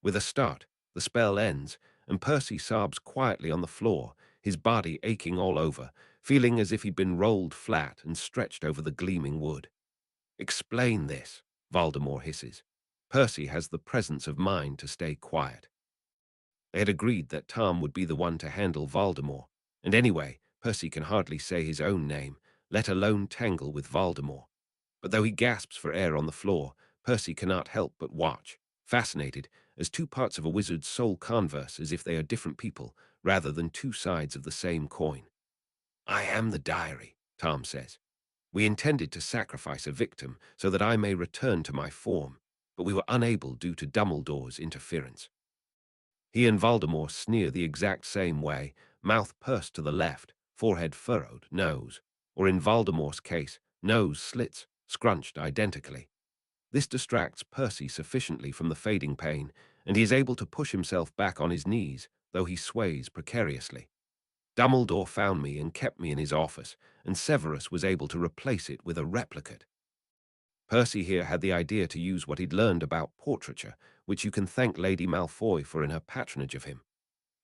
With a start, the spell ends, and Percy sobs quietly on the floor, his body aching all over, feeling as if he'd been rolled flat and stretched over the gleaming wood. Explain this, Voldemort hisses. Percy has the presence of mind to stay quiet. They had agreed that Tom would be the one to handle Voldemort, and anyway, Percy can hardly say his own name, let alone tangle with Voldemort. But though he gasps for air on the floor, Percy cannot help but watch, fascinated, as two parts of a wizard's soul converse as if they are different people, rather than two sides of the same coin. I am the diary, Tom says. We intended to sacrifice a victim so that I may return to my form, but we were unable due to Dumbledore's interference. He and Voldemort sneer the exact same way, mouth pursed to the left, forehead furrowed, nose, or in Voldemort's case, nose slits, scrunched identically. This distracts Percy sufficiently from the fading pain, and he is able to push himself back on his knees, though he sways precariously. Dumbledore found me and kept me in his office, and Severus was able to replace it with a replicate. Percy here had the idea to use what he'd learned about portraiture, which you can thank Lady Malfoy for in her patronage of him.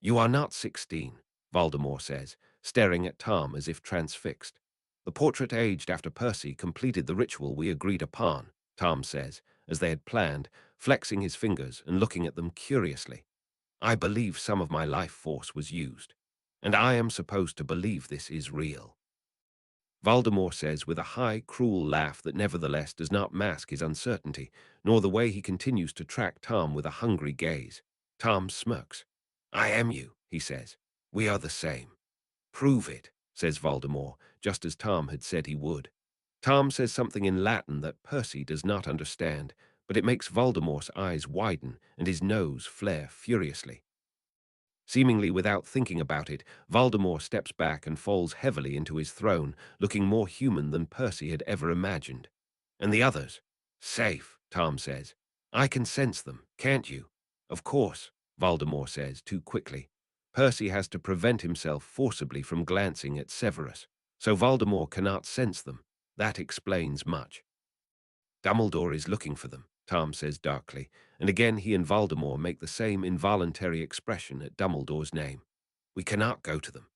"You are not 16, Voldemort says, staring at Tom as if transfixed. "The portrait aged after Percy completed the ritual we agreed upon," Tom says, as they had planned, flexing his fingers and looking at them curiously. "I believe some of my life force was used, and I am supposed to believe this is real." Voldemort says with a high, cruel laugh that nevertheless does not mask his uncertainty, nor the way he continues to track Tom with a hungry gaze. Tom smirks. "I am you," he says. "We are the same." "Prove it," says Voldemort, just as Tom had said he would. Tom says something in Latin that Percy does not understand, but it makes Voldemort's eyes widen and his nose flare furiously. Seemingly without thinking about it, Voldemort steps back and falls heavily into his throne, looking more human than Percy had ever imagined. "And the others?" "Safe," Tom says. "I can sense them, can't you?" "Of course," Voldemort says, too quickly. Percy has to prevent himself forcibly from glancing at Severus, so Voldemort cannot sense them. That explains much. "Dumbledore is looking for them," Tom says darkly, and again he and Voldemort make the same involuntary expression at Dumbledore's name. "We cannot go to them."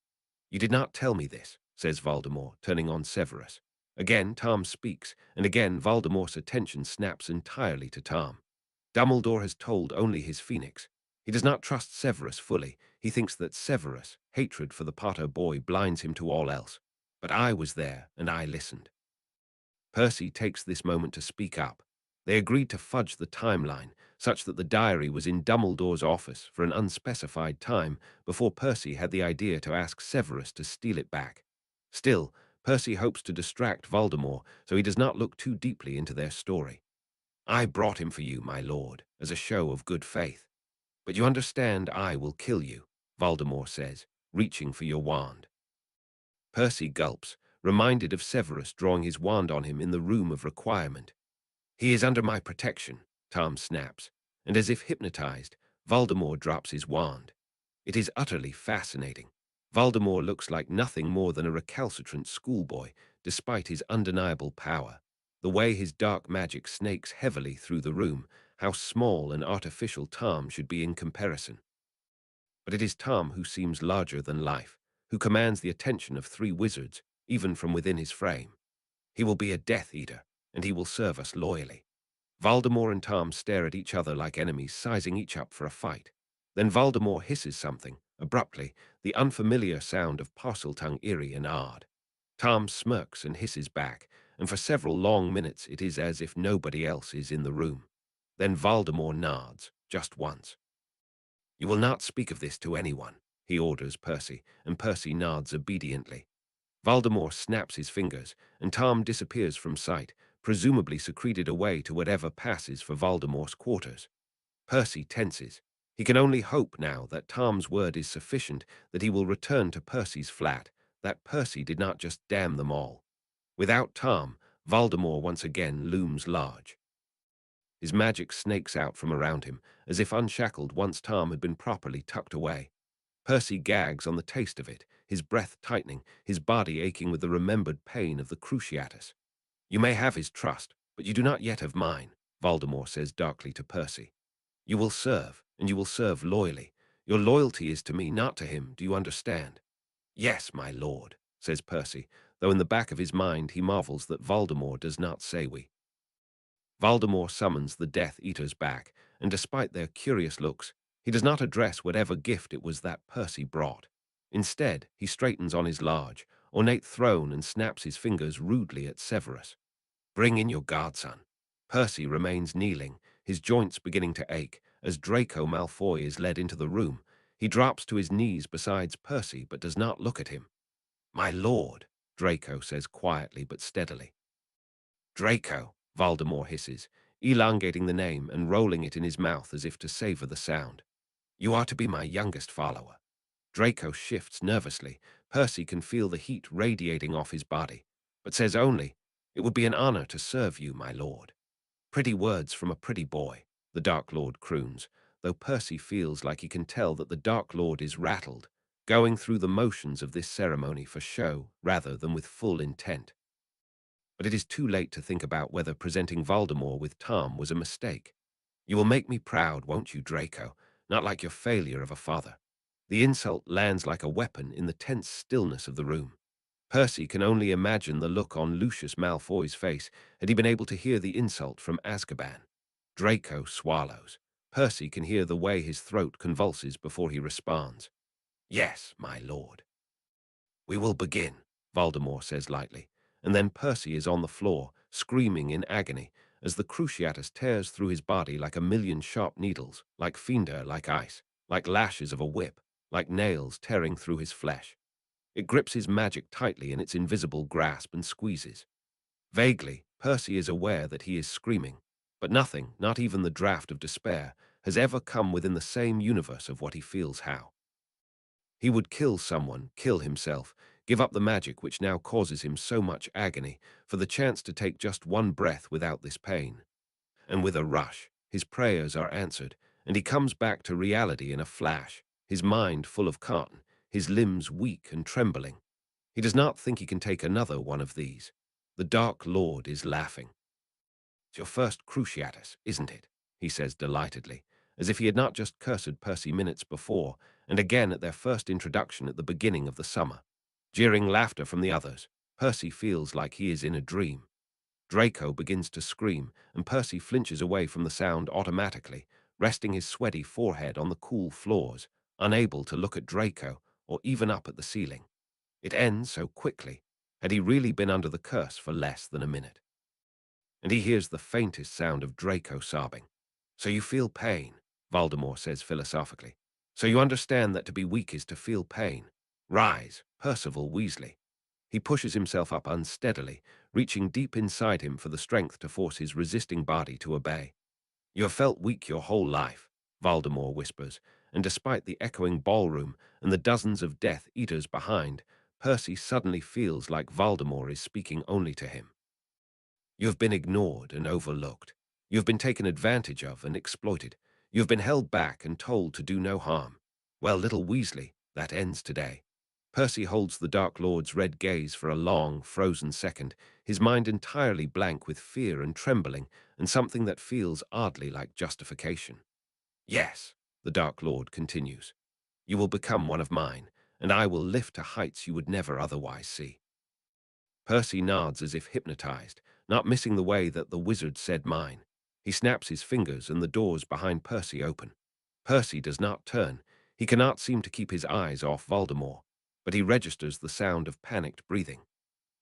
"You did not tell me this," says Voldemort, turning on Severus. Again Tom speaks, and again Voldemort's attention snaps entirely to Tom. Dumbledore has told only his phoenix. He does not trust Severus fully. He thinks that Severus' hatred for the Potter boy blinds him to all else. But I was there, and I listened. Percy takes this moment to speak up. They agreed to fudge the timeline, such that the diary was in Dumbledore's office for an unspecified time before Percy had the idea to ask Severus to steal it back. Still, Percy hopes to distract Voldemort so he does not look too deeply into their story. "I brought him for you, my lord, as a show of good faith. But you understand I will kill you," Voldemort says, reaching for your wand. Percy gulps, reminded of Severus drawing his wand on him in the room of requirement. "He is under my protection," Tom snaps, and as if hypnotized, Voldemort drops his wand. It is utterly fascinating. Voldemort looks like nothing more than a recalcitrant schoolboy, despite his undeniable power. The way his dark magic snakes heavily through the room, how small and artificial Tom should be in comparison. But it is Tom who seems larger than life, who commands the attention of 3 wizards, even from within his frame. He will be a Death Eater, and he will serve us loyally. Voldemort and Tom stare at each other like enemies, sizing each up for a fight. Then Voldemort hisses something, abruptly, the unfamiliar sound of Parseltongue eerie and odd. Tom smirks and hisses back, and for several long minutes it is as if nobody else is in the room. Then Voldemort nods, just once. "You will not speak of this to anyone," he orders Percy, and Percy nods obediently. Voldemort snaps his fingers, and Tom disappears from sight, presumably secreted away to whatever passes for Voldemort's quarters. Percy tenses. He can only hope now that Tom's word is sufficient, that he will return to Percy's flat, that Percy did not just damn them all. Without Tom, Voldemort once again looms large. His magic snakes out from around him, as if unshackled once Tom had been properly tucked away. Percy gags on the taste of it, his breath tightening, his body aching with the remembered pain of the Cruciatus. "You may have his trust, but you do not yet have mine," Voldemort says darkly to Percy. "You will serve, and you will serve loyally. Your loyalty is to me, not to him, do you understand?" "Yes, my lord," says Percy, though in the back of his mind he marvels that Voldemort does not say we. Voldemort summons the Death Eaters back, and despite their curious looks, he does not address whatever gift it was that Percy brought. Instead, he straightens on his large, ornate throne and snaps his fingers rudely at Severus. "Bring in your godson." Percy remains kneeling, his joints beginning to ache, as Draco Malfoy is led into the room. He drops to his knees beside Percy, but does not look at him. "My lord," Draco says quietly but steadily. "Draco," Voldemort hisses, elongating the name and rolling it in his mouth as if to savor the sound. You are to be my youngest follower. Draco shifts nervously. Percy can feel the heat radiating off his body, but says only, "It would be an honor to serve you, my lord." Pretty words from a pretty boy, the Dark Lord croons, though Percy feels like he can tell that the Dark Lord is rattled, going through the motions of this ceremony for show rather than with full intent. But it is too late to think about whether presenting Voldemort with Tom was a mistake. "You will make me proud, won't you, Draco? Not like your failure of a father." The insult lands like a weapon in the tense stillness of the room. Percy can only imagine the look on Lucius Malfoy's face had he been able to hear the insult from Azkaban. Draco swallows. Percy can hear the way his throat convulses before he responds. "Yes, my lord." "We will begin," Voldemort says lightly, and then Percy is on the floor, screaming in agony, as the Cruciatus tears through his body like a million sharp needles, like fiender, like ice, like lashes of a whip, like nails tearing through his flesh. It grips his magic tightly in its invisible grasp and squeezes. Vaguely, Percy is aware that he is screaming, but nothing, not even the draft of despair, has ever come within the same universe of what he feels how. He would kill someone, kill himself, give up the magic which now causes him so much agony, for the chance to take just one breath without this pain. And with a rush, his prayers are answered, and he comes back to reality in a flash, his mind full of cotton, his limbs weak and trembling. He does not think he can take another one of these. The Dark Lord is laughing. "It's your first Cruciatus, isn't it?" he says delightedly, as if he had not just cursed Percy minutes before, and again at their first introduction at the beginning of the summer. Jeering laughter from the others, Percy feels like he is in a dream. Draco begins to scream, and Percy flinches away from the sound automatically, resting his sweaty forehead on the cool floors, unable to look at Draco or even up at the ceiling. It ends so quickly. Had he really been under the curse for less than a minute? And he hears the faintest sound of Draco sobbing. "So you feel pain," Voldemort says philosophically. "So you understand that to be weak is to feel pain. Rise, Percival Weasley." He pushes himself up unsteadily, reaching deep inside him for the strength to force his resisting body to obey. "You have felt weak your whole life," Voldemort whispers, and despite the echoing ballroom and the dozens of Death Eaters behind, Percy suddenly feels like Voldemort is speaking only to him. "You have been ignored and overlooked. You have been taken advantage of and exploited. You have been held back and told to do no harm. Well, little Weasley, that ends today." Percy holds the Dark Lord's red gaze for a long, frozen second, his mind entirely blank with fear and trembling and something that feels oddly like justification. "Yes," the Dark Lord continues, "you will become one of mine, and I will lift to heights you would never otherwise see." Percy nods as if hypnotized, not missing the way that the wizard said mine. He snaps his fingers and the doors behind Percy open. Percy does not turn. He cannot seem to keep his eyes off Voldemort, but he registers the sound of panicked breathing.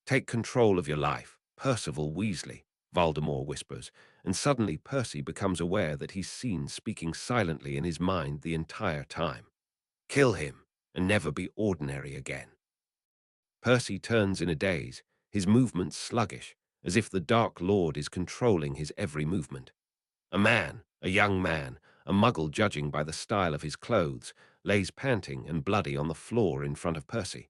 "Take control of your life, Percival Weasley," Voldemort whispers, and suddenly Percy becomes aware that he's seen speaking silently in his mind the entire time. "Kill him, and never be ordinary again." Percy turns in a daze, his movements sluggish, as if the Dark Lord is controlling his every movement. A man, a young man, a muggle judging by the style of his clothes, lays panting and bloody on the floor in front of Percy.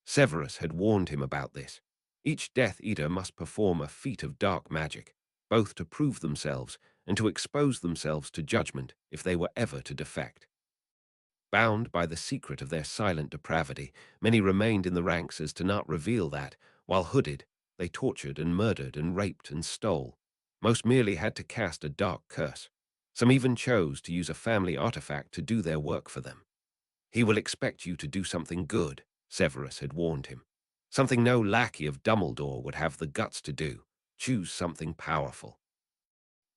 Severus had warned him about this. Each Death Eater must perform a feat of dark magic, both to prove themselves and to expose themselves to judgment if they were ever to defect. Bound by the secret of their silent depravity, many remained in the ranks as to not reveal that, while hooded, they tortured and murdered and raped and stole. Most merely had to cast a dark curse. Some even chose to use a family artifact to do their work for them. "He will expect you to do something good," Severus had warned him. "Something no lackey of Dumbledore would have the guts to do. Choose something powerful."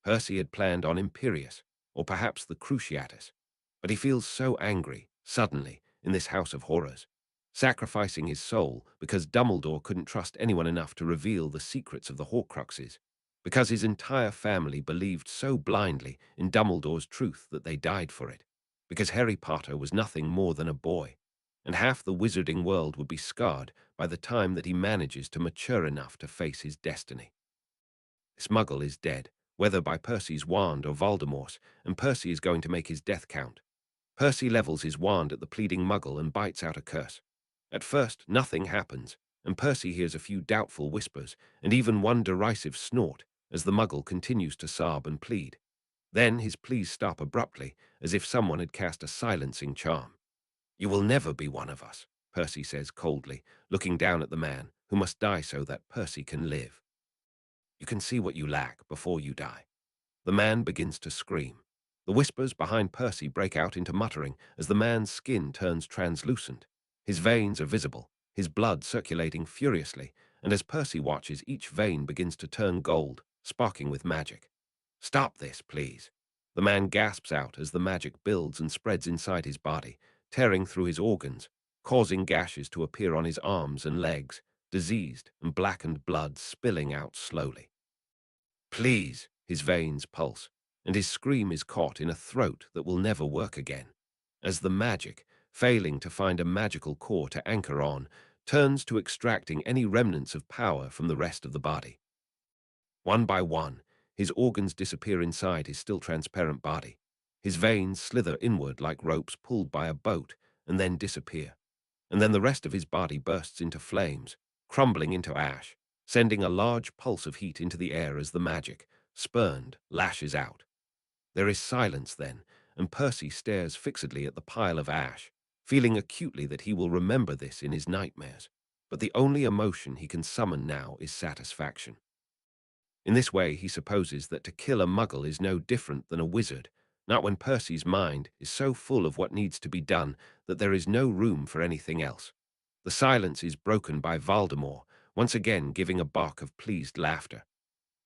Percy had planned on Imperius, or perhaps the Cruciatus, but he feels so angry, suddenly, in this house of horrors, sacrificing his soul because Dumbledore couldn't trust anyone enough to reveal the secrets of the Horcruxes, because his entire family believed so blindly in Dumbledore's truth that they died for it, because Harry Potter was nothing more than a boy, and half the wizarding world would be scarred by the time that he manages to mature enough to face his destiny. This muggle is dead, whether by Percy's wand or Voldemort's, and Percy is going to make his death count. Percy levels his wand at the pleading muggle and bites out a curse. At first, nothing happens, and Percy hears a few doubtful whispers and even one derisive snort as the muggle continues to sob and plead. Then his pleas stop abruptly, as if someone had cast a silencing charm. "You will never be one of us," Percy says coldly, looking down at the man who must die so that Percy can live. "You can see what you lack before you die." The man begins to scream. The whispers behind Percy break out into muttering as the man's skin turns translucent. His veins are visible, his blood circulating furiously, and as Percy watches, each vein begins to turn gold, sparking with magic. "Stop this, please." The man gasps out as the magic builds and spreads inside his body, tearing through his organs, causing gashes to appear on his arms and legs, diseased and blackened blood spilling out slowly. "Please," his veins pulse, and his scream is caught in a throat that will never work again, as the magic, failing to find a magical core to anchor on, turns to extracting any remnants of power from the rest of the body. One by one, his organs disappear inside his still transparent body. His veins slither inward like ropes pulled by a boat and then disappear. And then the rest of his body bursts into flames, crumbling into ash, sending a large pulse of heat into the air as the magic, spurned, lashes out. There is silence then, and Percy stares fixedly at the pile of ash, feeling acutely that he will remember this in his nightmares. But the only emotion he can summon now is satisfaction. In this way, he supposes that to kill a muggle is no different than a wizard, not when Percy's mind is so full of what needs to be done that there is no room for anything else. The silence is broken by Voldemort, once again giving a bark of pleased laughter.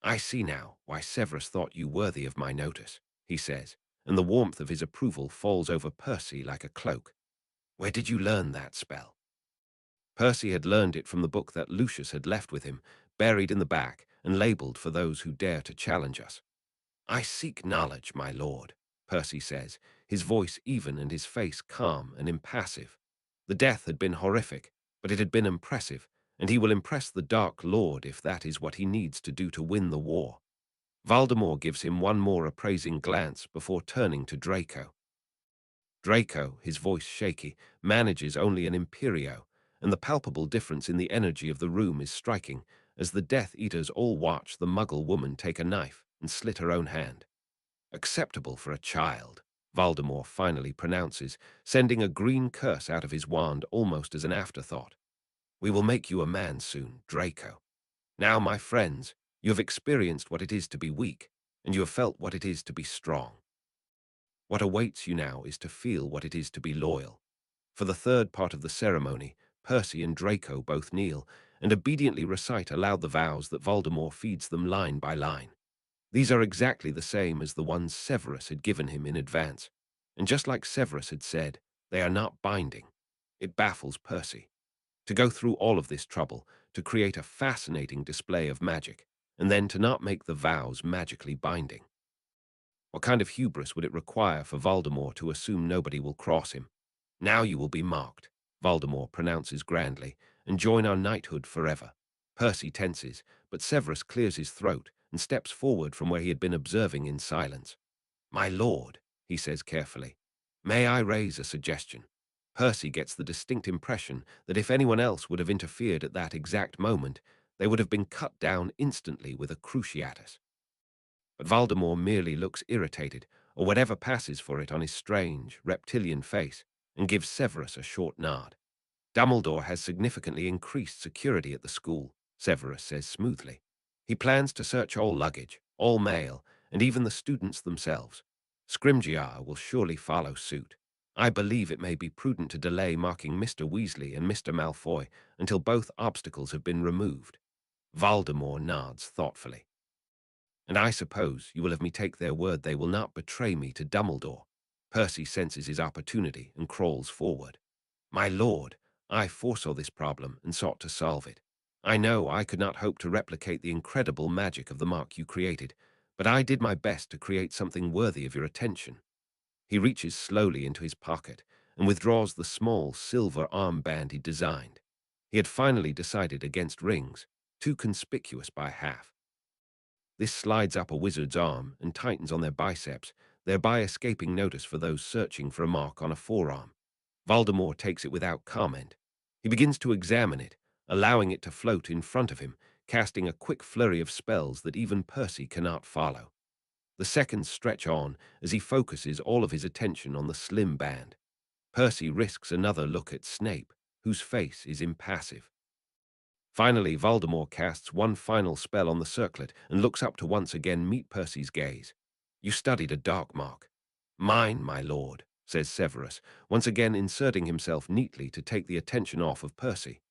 "I see now why Severus thought you worthy of my notice," he says, and the warmth of his approval falls over Percy like a cloak. "Where did you learn that spell?" Percy had learned it from the book that Lucius had left with him, buried in the back and labeled for those who dare to challenge us. "I seek knowledge, my lord," Percy says, his voice even and his face calm and impassive. The death had been horrific, but it had been impressive, and he will impress the Dark Lord if that is what he needs to do to win the war. Voldemort gives him one more appraising glance before turning to Draco. Draco, his voice shaky, manages only an Imperio, and the palpable difference in the energy of the room is striking, as the Death Eaters all watch the Muggle woman take a knife and slit her own hand. "Acceptable for a child," Voldemort finally pronounces, sending a green curse out of his wand almost as an afterthought. "We will make you a man soon, Draco. Now, my friends, you have experienced what it is to be weak, and you have felt what it is to be strong. What awaits you now is to feel what it is to be loyal." For the third part of the ceremony, Percy and Draco both kneel and obediently recite aloud the vows that Voldemort feeds them line by line. These are exactly the same as the ones Severus had given him in advance, and just like Severus had said, they are not binding. It baffles Percy. To go through all of this trouble, to create a fascinating display of magic, and then to not make the vows magically binding. What kind of hubris would it require for Voldemort to assume nobody will cross him? "Now you will be marked," Voldemort pronounces grandly, "and join our knighthood forever." Percy tenses, but Severus clears his throat and steps forward from where he had been observing in silence. "My lord," he says carefully, "may I raise a suggestion?" Percy gets the distinct impression that if anyone else would have interfered at that exact moment, they would have been cut down instantly with a cruciatus. But Voldemort merely looks irritated, or whatever passes for it on his strange, reptilian face, and gives Severus a short nod. "Dumbledore has significantly increased security at the school," Severus says smoothly. "He plans to search all luggage, all mail, and even the students themselves. Scrimgeour will surely follow suit. I believe it may be prudent to delay marking Mr. Weasley and Mr. Malfoy until both obstacles have been removed." Voldemort nods thoughtfully. "And I suppose you will have me take their word they will not betray me to Dumbledore." Percy senses his opportunity and crawls forward. "My lord, I foresaw this problem and sought to solve it. I know I could not hope to replicate the incredible magic of the mark you created, but I did my best to create something worthy of your attention." He reaches slowly into his pocket and withdraws the small silver armband he designed. He had finally decided against rings, too conspicuous by half. This slides up a wizard's arm and tightens on their biceps, thereby escaping notice for those searching for a mark on a forearm. Voldemort takes it without comment. He begins to examine it, allowing it to float in front of him, casting a quick flurry of spells that even Percy cannot follow. The seconds stretch on as he focuses all of his attention on the slim band. Percy risks another look at Snape, whose face is impassive. Finally, Voldemort casts one final spell on the circlet and looks up to once again meet Percy's gaze. "You studied a dark mark." "Mine, my lord," says Severus, once again inserting himself neatly to take the attention off of Percy.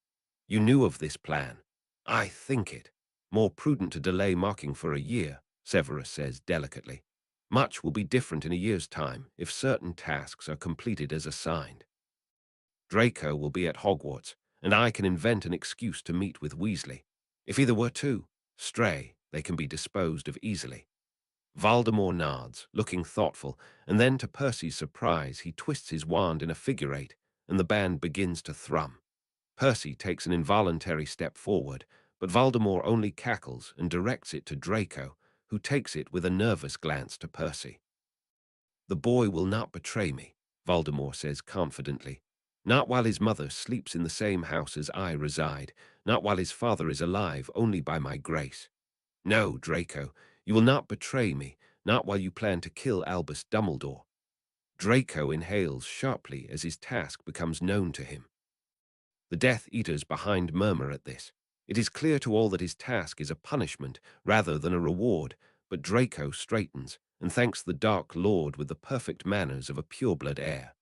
"You knew of this plan." "I think it more prudent to delay marking for a year," Severus says delicately. "Much will be different in a year's time if certain tasks are completed as assigned. Draco will be at Hogwarts, and I can invent an excuse to meet with Weasley. If either were to stray, they can be disposed of easily." Voldemort nods, looking thoughtful, and then to Percy's surprise, he twists his wand in a figure eight, and the band begins to thrum. Percy takes an involuntary step forward, but Voldemort only cackles and directs it to Draco, who takes it with a nervous glance to Percy. "The boy will not betray me," Voldemort says confidently. "Not while his mother sleeps in the same house as I reside, not while his father is alive only by my grace. No, Draco, you will not betray me, not while you plan to kill Albus Dumbledore." Draco inhales sharply as his task becomes known to him. The Death Eaters behind murmur at this. It is clear to all that his task is a punishment rather than a reward, but Draco straightens and thanks the Dark Lord with the perfect manners of a pureblood heir.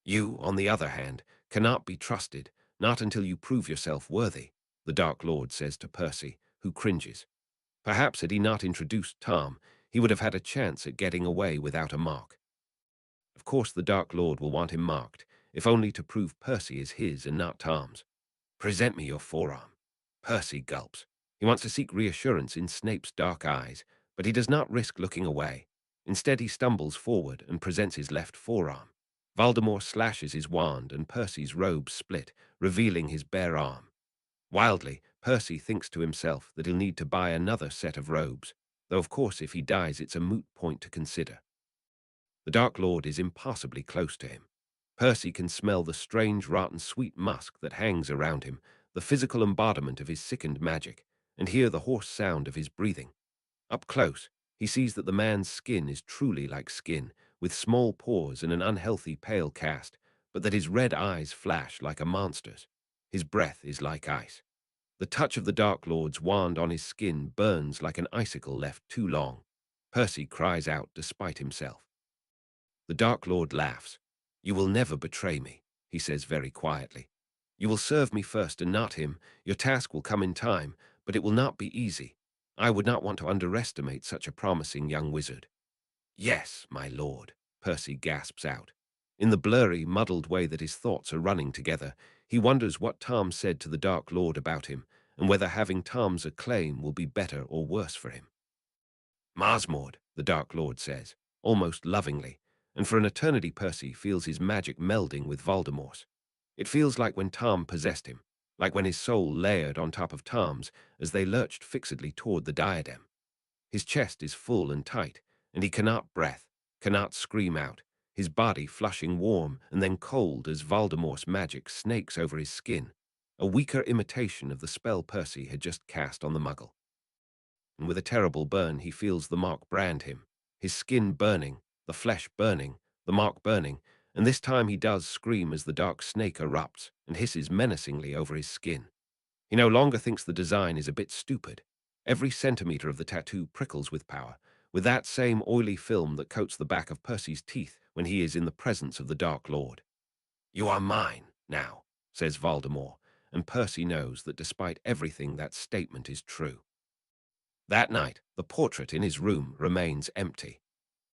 "You, on the other hand, cannot be trusted, not until you prove yourself worthy," the Dark Lord says to Percy, who cringes. Perhaps had he not introduced Tom, he would have had a chance at getting away without a mark. Of course the Dark Lord will want him marked, if only to prove Percy is his and not Tom's. "Present me your forearm." Percy gulps. He wants to seek reassurance in Snape's dark eyes, but he does not risk looking away. Instead, he stumbles forward and presents his left forearm. Voldemort slashes his wand and Percy's robes split, revealing his bare arm. Wildly, Percy thinks to himself that he'll need to buy another set of robes, though of course if he dies it's a moot point to consider. The Dark Lord is impossibly close to him. Percy can smell the strange, rotten, sweet musk that hangs around him, the physical embodiment of his sickened magic, and hear the hoarse sound of his breathing. Up close, he sees that the man's skin is truly like skin, with small pores and an unhealthy pale cast, but that his red eyes flash like a monster's. His breath is like ice. The touch of the Dark Lord's wand on his skin burns like an icicle left too long. Percy cries out despite himself. The Dark Lord laughs. "You will never betray me," he says very quietly. "You will serve me first and not him. Your task will come in time, but it will not be easy. I would not want to underestimate such a promising young wizard." "Yes, my lord," Percy gasps out. In the blurry, muddled way that his thoughts are running together, he wonders what Tom said to the Dark Lord about him, and whether having Tom's acclaim will be better or worse for him. "Marsmord," the Dark Lord says, almost lovingly, and for an eternity Percy feels his magic melding with Voldemort's. It feels like when Tom possessed him, like when his soul layered on top of Tom's as they lurched fixedly toward the diadem. His chest is full and tight, and he cannot breath, cannot scream out, his body flushing warm and then cold as Voldemort's magic snakes over his skin, a weaker imitation of the spell Percy had just cast on the Muggle. And with a terrible burn he feels the mark brand him, his skin burning, the flesh burning, the mark burning, and this time he does scream as the dark snake erupts and hisses menacingly over his skin. He no longer thinks the design is a bit stupid. Every centimeter of the tattoo prickles with power, with that same oily film that coats the back of Percy's teeth when he is in the presence of the Dark Lord. "You are mine, now," says Voldemort, and Percy knows that despite everything that statement is true. That night, the portrait in his room remains empty.